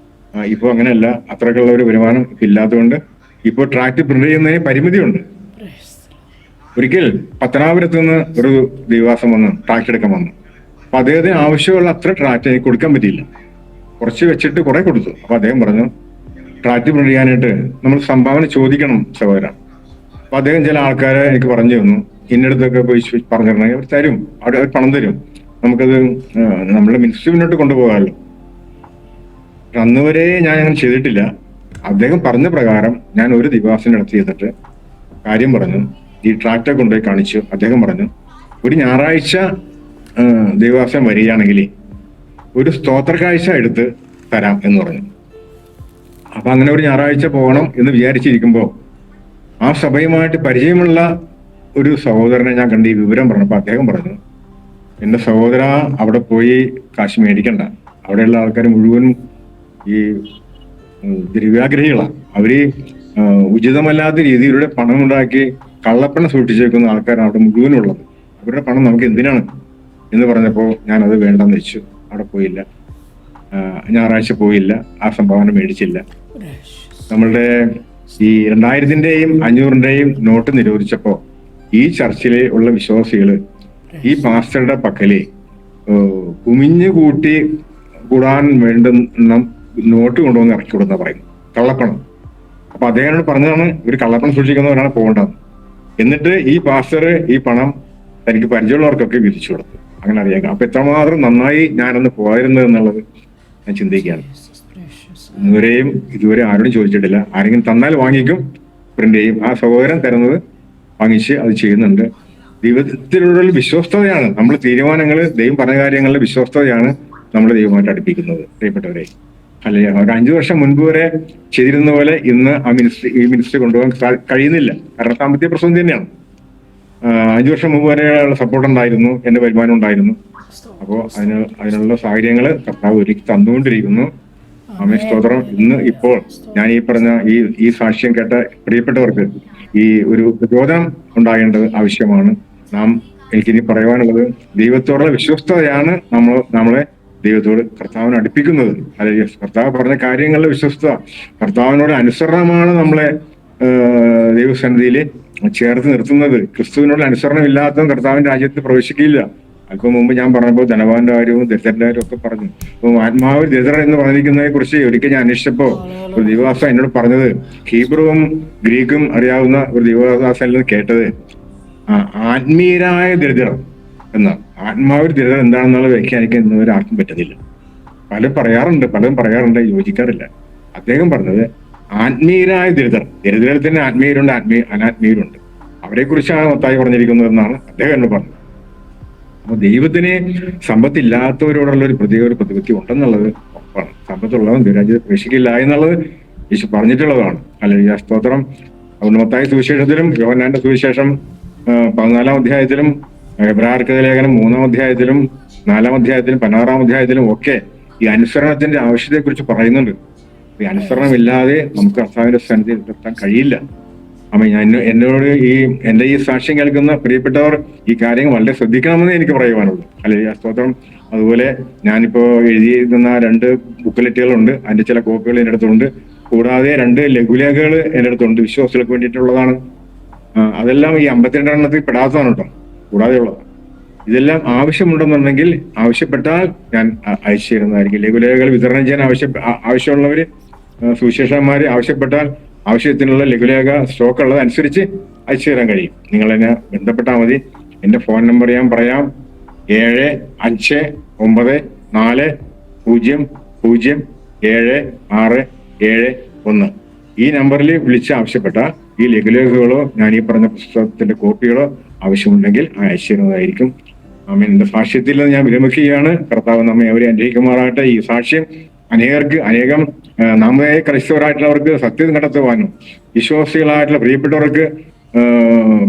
ഇപ്പോൾ അങ്ങനെയല്ല, അത്രയ്ക്കുള്ള ഒരു വരുമാനം ഇല്ലാത്തതുകൊണ്ട് ഇപ്പോൾ ട്രാക്റ്റ് പ്രിന്റ് ചെയ്യുന്നതിന് പരിമിതിയുണ്ട്. ഒരിക്കൽ പത്തനാപുരത്ത് നിന്ന് ഒരു ദിവസം വന്ന് ട്രാക്റ്റ് എടുക്കാൻ വന്നു. അപ്പൊ അദ്ദേഹത്തിന് ആവശ്യമുള്ള അത്ര ട്രാക്റ്റ് എനിക്ക് കൊടുക്കാൻ പറ്റിയില്ല, കുറച്ച് വെച്ചിട്ട് കുറെ കൊടുത്തു. അപ്പൊ അദ്ദേഹം പറഞ്ഞു, ട്രാക്റ്റ് പ്രിന്റ് ചെയ്യാനായിട്ട് നമ്മൾ സംഭാവന ചോദിക്കണം സഹോദരൻ. അപ്പൊ അദ്ദേഹം ചില ആൾക്കാരെ എനിക്ക് പറഞ്ഞു തന്നു, ഇന്നടത്തൊക്കെ പോയി പറഞ്ഞിട്ടുണ്ടെങ്കിൽ അവർ തരും, അവർ പണം തരും, നമുക്കത് നമ്മുടെ മിനിസ്ട്രി മുന്നോട്ട് കൊണ്ടുപോകാമല്ലോ. അന്ന് വരെ ഞാൻ അങ്ങനെ ചെയ്തിട്ടില്ല. അദ്ദേഹം പറഞ്ഞ പ്രകാരം ഞാൻ ഒരു ദിവാസിന്റെ അടുത്ത് ചെയ്തിട്ട് കാര്യം പറഞ്ഞു. ഈ ട്രാക്ടർ കൊണ്ടുപോയി കാണിച്ചു. അദ്ദേഹം പറഞ്ഞു, ഒരു ഞായറാഴ്ച ദൈവാസം വരികയാണെങ്കിൽ ഒരു സ്തോത്ര കാഴ്ച എടുത്ത് തരാം എന്ന് പറഞ്ഞു. അപ്പൊ അങ്ങനെ ഒരു ഞായറാഴ്ച പോകണം എന്ന് വിചാരിച്ചിരിക്കുമ്പോ ആ സഭയുമായിട്ട് പരിചയമുള്ള ഒരു സഹോദരനെ ഞാൻ കണ്ട് ഈ വിവരം പറഞ്ഞപ്പോ അദ്ദേഹം പറഞ്ഞു, എന്റെ സഹോദര, അവിടെ പോയി കാശ് മേടിക്കണ്ട. അവിടെയുള്ള ആൾക്കാർ മുഴുവനും ഈ ദ്രവ്യാഗ്രഹികളാണ്. അവര് ഉചിതമല്ലാത്ത രീതിയിലൂടെ പണം ഉണ്ടാക്കി കള്ളപ്പണം സൂക്ഷിച്ചേക്കുന്ന ആൾക്കാരാണ് അവിടെ മുഴുവനുള്ളത്. അവരുടെ പണം നമുക്ക് എന്തിനാണ് എന്ന് പറഞ്ഞപ്പോ ഞാൻ അത് വേണ്ടെന്ന് വെച്ചു. അവിടെ പോയില്ല, ഞായറാഴ്ച പോയില്ല, ആ സംഭാവന മേടിച്ചില്ല. നമ്മളുടെ ഈ 2000-ന്റെയും 500-ന്റെയും നോട്ട് നിരോധിച്ചപ്പോ ഈ ചർച്ചിലെ ഉള്ള വിശ്വാസികള് ഈ പാസ്റ്ററുടെ പക്കല് കുമിഞ്ഞു കൂട്ടി കൂടാൻ വേണ്ടുന്ന നോട്ട് കൊണ്ടുവന്ന് ഇറക്കി കൊടുക്കുന്ന പറയുന്നു, കള്ളപ്പണം. അപ്പൊ അദ്ദേഹത്തോട് പറഞ്ഞതാണ്, ഒരു കള്ളപ്പണം സൂക്ഷിക്കുന്നവരാണ് പോകേണ്ടത്. എന്നിട്ട് ഈ പാസ്റ്റർ ഈ പണം തനിക്ക് പരിചയമുള്ളവർക്കൊക്കെ വിധിച്ചു കൊടുത്തു. അങ്ങനെ അറിയാം. അപ്പൊ എത്രമാത്രം നന്നായി ഞാനൊന്ന് പോയിരുന്നത് എന്നുള്ളത് ഞാൻ ചിന്തിക്കുകയാണ്. ഇതുവരെ ആരോടും ചോദിച്ചിട്ടില്ല. ആരെങ്കിലും തന്നാൽ വാങ്ങിക്കും, പ്രിന്റ് ചെയ്യും. ആ സഹോദരൻ തരുന്നത് വാങ്ങിച്ച് അത് ചെയ്യുന്നുണ്ട്. ദൈവത്തിലുള്ള വിശ്വസ്തതയാണ് നമ്മൾ തീരുമാനങ്ങൾ, ദൈവം പറഞ്ഞ കാര്യങ്ങളിലെ വിശ്വസ്തതയാണ് നമ്മൾ ദൈവമായിട്ട് അടുപ്പിക്കുന്നത്. പ്രിയപ്പെട്ടവരെ, അല്ലെ, ഒരു 5 വർഷം മുൻപ് വരെ ചെയ്തിരുന്ന പോലെ ഇന്ന് ഈ മിനിസ്ട്രി കൊണ്ടുപോകാൻ കഴിയുന്നില്ല. കാരണം സാമ്പത്തിക പ്രതിസന്ധി തന്നെയാണ്. 5 വർഷം മുമ്പ് വരെ സപ്പോർട്ട് ഉണ്ടായിരുന്നു, എന്റെ വരുമാനം ഉണ്ടായിരുന്നു. അപ്പോ അതിനുള്ള സാഹചര്യങ്ങൾ കർത്താവ് ഒരുക്കി തന്നുകൊണ്ടിരിക്കുന്നു. ആമേൻ, സ്തോത്രം. ഇപ്പോൾ ഞാൻ ഈ പറഞ്ഞ ഈ സാക്ഷ്യം കേട്ട പ്രിയപ്പെട്ടവർക്ക് ഈ ഒരു പ്രചോദനം ഉണ്ടാകേണ്ടത് ആവശ്യമാണ്. എനിക്കിനി പറയുവാനുള്ളത്, ദൈവത്തോടുള്ള വിശ്വസ്തതയാണ് നമ്മളെ ദൈവത്തോട് കർത്താവിനെ അടുപ്പിക്കുന്നത്. അല്ലെങ്കിൽ കർത്താവ് പറഞ്ഞ കാര്യങ്ങളിലെ വിശ്വസ്തത, കർത്താവിനോട് അനുസരണമാണ് നമ്മളെ ദൈവസന്നിധിയിൽ ചേർത്ത് നിർത്തുന്നത്. ക്രിസ്തുവിനോട് അനുസരണം ഇല്ലാത്തതും കർത്താവിന്റെ രാജ്യത്ത് പ്രവേശിക്കില്ല. അല്പം മുമ്പ് ഞാൻ പറഞ്ഞപ്പോൾ ധനവാന്റെ കാര്യവും ദരിദ്രന്റെ കാര്യവും ഒക്കെ പറഞ്ഞു. അപ്പൊ ആത്മാവ് ദരിദ്രർ എന്ന് പറഞ്ഞിരിക്കുന്നതിനെ കുറിച്ച് ഒരിക്കൽ ഞാൻ അന്വേഷിച്ചപ്പോ ഒരു ദൈവദാസ എന്നോട് പറഞ്ഞത്, ഹീബ്രുവും ഗ്രീക്കും അറിയാവുന്ന ഒരു ദൈവദാസനിൽ നിന്ന് കേട്ടത് ആത്മീയരായ ദരിദ്രർ എന്നാണ്. ആത്മാവ് ദരിദ്രർ എന്താണെന്നുള്ള വ്യാഖ്യാനിക്കാൻ ഇന്നുവരെ ആർക്കും പറ്റുന്നില്ല. പലരും പറയാറുണ്ട്, യോജിക്കാറില്ല. അദ്ദേഹം പറഞ്ഞത് ആത്മീയരായ ദരിദ്രർ തന്നെ ആത്മീയരുണ്ട്, അനാത്മീയരുണ്ട്. അവരെ കുറിച്ചാണ് മത്തായി പറഞ്ഞിരിക്കുന്നത് എന്നാണ് അദ്ദേഹം എന്നോട് പറഞ്ഞത്. അപ്പൊ ദൈവത്തിന് സമ്പത്തില്ലാത്തവരോടുള്ള ഒരു പ്രതിപത്തി ഉണ്ടെന്നുള്ളത് ഉറപ്പാണ്. സമ്പത്തുള്ളവൻ ദൈവരാജ്യത്തിൽ പ്രവേശിക്കില്ല എന്നുള്ളത് യേശു പറഞ്ഞിട്ടുള്ളതാണ്. അല്ലെങ്കിൽ സ്തോത്രം. അതുകൊണ്ട് മത്തായി സുവിശേഷത്തിലും യോഹന്നാന്റെ സുവിശേഷം 14-ാം അധ്യായത്തിലും എബ്രായർക്ക് ലേഖനം 3-ാം അധ്യായത്തിലും 4-ാം അധ്യായത്തിലും 16-ാം അധ്യായത്തിലും ഒക്കെ ഈ അനുസരണത്തിന്റെ ആവശ്യത്തെ കുറിച്ച് പറയുന്നുണ്ട്. ഈ അനുസരണമില്ലാതെ നമുക്ക് കർത്താവിന്റെ സന്നിധിയിൽ എത്താൻ കഴിയില്ല. അപ്പൊ എന്നോട് എന്റെ ഈ സാക്ഷ്യം കേൾക്കുന്ന പ്രിയപ്പെട്ടവർ ഈ കാര്യങ്ങൾ വളരെ ശ്രദ്ധിക്കണമെന്ന് എനിക്ക് പറയുവാനുള്ളൂ. അല്ലെങ്കിൽ സ്തോത്രം. അതുപോലെ ഞാനിപ്പോ എഴുതിയിരുന്ന 2 ബുക്ക്ലെറ്റുകളുണ്ട്. അതിന്റെ ചില കോപ്പികൾ എൻ്റെ അടുത്തുണ്ട്. കൂടാതെ 2 ലഘുലേഖകൾ എൻ്റെ അടുത്തുണ്ട്, വിശ്വാസികൾക്ക് വേണ്ടിയിട്ടുള്ളതാണ്. അതെല്ലാം ഈ 52 എണ്ണത്തിൽ പെടാത്തതാണ് കേട്ടോ, കൂടാതെ ഉള്ളതാണ്. ഇതെല്ലാം ആവശ്യമുണ്ടെന്നുണ്ടെങ്കിൽ ആവശ്യപ്പെട്ടാൽ ഞാൻ അയച്ചു തരുന്നതായിരിക്കും. ലഘുലേഖകൾ വിതരണം ചെയ്യാൻ ആവശ്യമുള്ളവര്, സുവിശേഷന്മാര് ആവശ്യപ്പെട്ടാൽ ആവശ്യത്തിനുള്ള ലഘുലേഖ സ്റ്റോക്ക് ഉള്ളത് അനുസരിച്ച് അയച്ചു തരാൻ കഴിയും. നിങ്ങൾ എന്നെ ബന്ധപ്പെട്ടാൽ മതി. എന്റെ ഫോൺ നമ്പർ ഞാൻ പറയാം: 7590076771. ഈ നമ്പറിൽ വിളിച്ച് ആവശ്യപ്പെട്ട ഈ ലഘുലേഖകളോ ഞാൻ ഈ പറഞ്ഞ പുസ്തകത്തിന്റെ കോപ്പികളോ ആവശ്യമുണ്ടെങ്കിൽ അയച്ചു തരുന്നതായിരിക്കും. ആമേൻ. എന്റെ സാക്ഷ്യത്തിൽ ഞാൻ വിരമിക്കുകയാണ്. കർത്താവ് നമ്മെ അവരെ അനുഗ്രഹിക്കുമാറാകട്ടെ. ഈ സാക്ഷ്യം അനേകം നമ്മെ ക്രൈസ്തവരായിട്ടുള്ളവർക്ക് സത്യം കണ്ടെത്തുവാനും വിശ്വാസികളായിട്ടുള്ള പ്രിയപ്പെട്ടവർക്ക്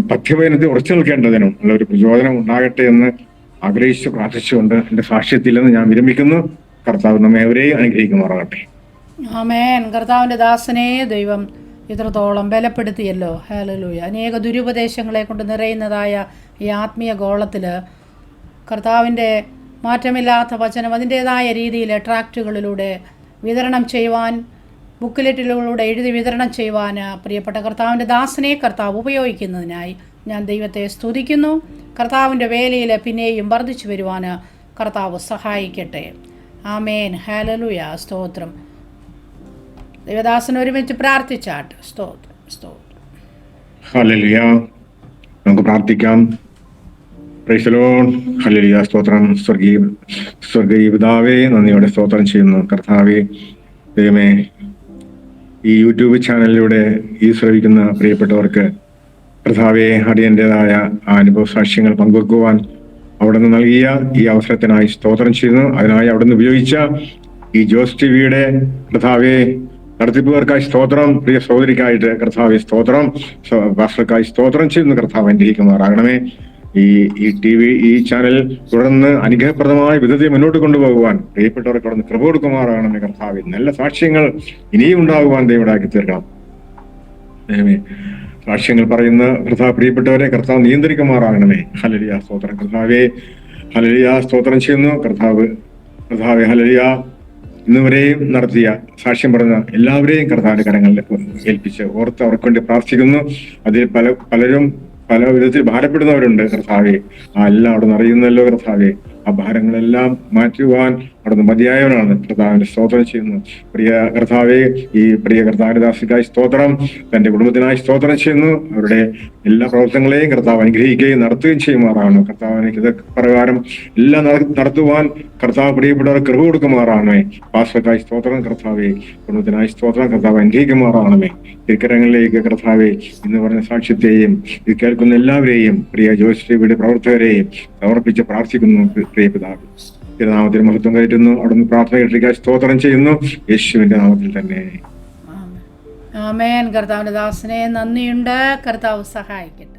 പഥ്യപയനത്തിൽ ഉറച്ചു നിൽക്കേണ്ടതിനും ഉള്ള ഒരു പ്രചോദനം ഉണ്ടാകട്ടെ എന്ന് ആഗ്രഹിച്ച് പ്രാർത്ഥിച്ചുകൊണ്ട് എന്റെ സാക്ഷ്യത്തിൽ നിന്ന് ഞാൻ വിരമിക്കുന്നു. കർത്താവ് നമ്മെ അവരെയും അനുഗ്രഹിക്കുമാറാകട്ടെ. ആമേൻ. കർത്താവിന്റെ ദാസനെ ദൈവം ഇത്രത്തോളം ബലപ്പെടുത്തിയല്ലോ. ഹല്ലേലൂയ. അനേക ദുരുപദേശങ്ങളെ കൊണ്ട് നിറയുന്നതായ ഈ ആത്മീയ ഗോളത്തില് കർത്താവിൻ്റെ മാറ്റമില്ലാത്ത വചനം അതിൻ്റെതായ രീതിയിൽ ട്രാക്റ്റുകളിലൂടെ വിതരണം ചെയ്യുവാൻ, ബുക്ക്ലെറ്റുകളിലൂടെ എഴുതി വിതരണം ചെയ്യുവാൻ പ്രിയപ്പെട്ട കർത്താവിൻ്റെ ദാസനെ കർത്താവ് ഉപയോഗിക്കുന്നതിനായി ഞാൻ ദൈവത്തെ സ്തുതിക്കുന്നു. കർത്താവിൻ്റെ വേലയിൽ പിന്നെയും വർദ്ധിച്ചു വരുവാൻ കർത്താവ് സഹായിക്കട്ടെ. ആമേൻ. ഹല്ലേലൂയ. സ്തോത്രം. ദൈവദാസൻ ഒരുമിച്ച് പ്രാർത്ഥിച്ചാട്ട്. സ്തോത്രം. ഹല്ലേലൂയ. നമുക്ക് പ്രാർത്ഥിക്കാം. Praise the Lord. ഹല്ലേലൂയ. സ്തോത്രം. സ്വർഗീയ പിതാവേ, നന്ദിയോടെ സ്തോത്രം ചെയ്യുന്നു. കർത്താവേ, ദൈവമേ, ഈ യൂട്യൂബ് ചാനലിലൂടെ ഈ ശ്രവിക്കുന്ന പ്രിയപ്പെട്ടവർക്ക് കർത്താവെ അടിയൻ്റെതായ ആ അനുഭവ സാക്ഷ്യങ്ങൾ പങ്കുവെക്കുവാൻ അവിടുന്ന് നൽകിയ ഈ അവസരത്തിനായി സ്തോത്രം ചെയ്യുന്നു. അതിനായി അവിടുന്ന് ഉപയോഗിച്ച ഈ ജോസ് ടിവിയുടെ കർത്താവെ നടത്തിപ്പുകാർക്കായി സ്തോത്രം, പ്രിയ സഹോദരിക്കായിട്ട് കർത്താവെ സ്തോത്രം, പാസ്റ്റർക്കായി സ്തോത്രം ചെയ്യുന്നു. കർത്താവ് അനുഗ്രഹിക്കുമാറാകണമേ. ഈ ഈ ചാനൽ തുടർന്ന് അനുഗ്രഹപ്രദമായ വിധത്തിൽ മുന്നോട്ട് കൊണ്ടുപോകുവാൻ പ്രിയപ്പെട്ടവർക്ക് അവിടെ നിന്ന് കൃപ കൊടുക്കുമാറാകണമേ. കർത്താവെ നല്ല സാക്ഷ്യങ്ങൾ ഇനിയും ഉണ്ടാകുവാൻ ദൈവമാക്കി തീർക്കണം. സാക്ഷ്യങ്ങൾ പറയുന്ന കർത്താവ് പ്രിയപ്പെട്ടവരെ കർത്താവ് നിയന്ത്രിക്കുമാറാകണമേ. ഹല്ലേലൂയ, സ്തോത്രം കർത്താവെ. ഹല്ലേലൂയ, സ്തോത്രം ചെയ്യുന്നു കർത്താവെ. ഹല്ലേലൂയ, ഇന്നുവരെയും നടത്തിയ സാക്ഷ്യം പറഞ്ഞ എല്ലാവരെയും കർത്താവിന്റെ കരങ്ങളിൽ ഏൽപ്പിച്ച് ഓർത്ത് അവർക്ക് വേണ്ടി പ്രാർത്ഥിക്കുന്നു. അതിൽ പലരും പല വിധത്തിൽ ഭാരപ്പെടുന്നവരുണ്ട് കർത്താവെ. എല്ലാം അവിടെ നിന്ന് അറിയുന്നല്ലോ കർത്താവെ. ആ ഭാരങ്ങളെല്ലാം മാറ്റുവാൻ അവിടുന്ന് മതിയായവനാണ്. കർത്താവിന്റെ സ്തോത്രം ചെയ്യുന്നു. പ്രിയ കർത്താവെ, ഈ പ്രിയ കർത്താവിന്റെ ദാസിക്കായി സ്തോത്രം, തന്റെ കുടുംബത്തിനായി സ്തോത്രം ചെയ്യുന്നു. അവരുടെ എല്ലാ പ്രവർത്തനങ്ങളെയും കർത്താവ് അനുഗ്രഹിക്കുകയും നടത്തുകയും ചെയ്യുമാറാണ്. കർത്താവിന് ഇത് പ്രകാരം എല്ലാം നടത്തുവാൻ കർത്താവ് പ്രിയപ്പെട്ടവർ കൃപ കൊടുക്കുമാറാണമേ. പാസ്റ്റർക്കായി സ്തോത്രം കർത്താവെ, കുടുംബത്തിനായി സ്തോത്രം കർത്താവ് അനുഗ്രഹിക്കുമാറാണമേ. തിരുക്കരങ്ങളിലേക്ക് കർത്താവെ ഇന്ന് പറഞ്ഞ സാക്ഷ്യത്തെയും ഇത് കേൾക്കുന്ന എല്ലാവരെയും പ്രിയ ജോസ് ടിവിയുടെ പ്രവർത്തകരെയും സമർപ്പിച്ച് പ്രാർത്ഥിക്കുന്നു. പ്രിയ പിതാവ്, തിരുനാമത്തിന് മഹത്വം കയറ്റുന്നു. അവിടുന്ന് പ്രാർത്ഥന കേട്ടിരിക്കാൻ സ്തോത്രം ചെയ്യുന്നു, യേശുവിന്റെ നാമത്തിൽ തന്നെ. ആമേൻ. കർത്താവിന്റെ ദാസനെ നന്ദിയുണ്ട്. കർത്താവ് സഹായിക്കട്ടെ.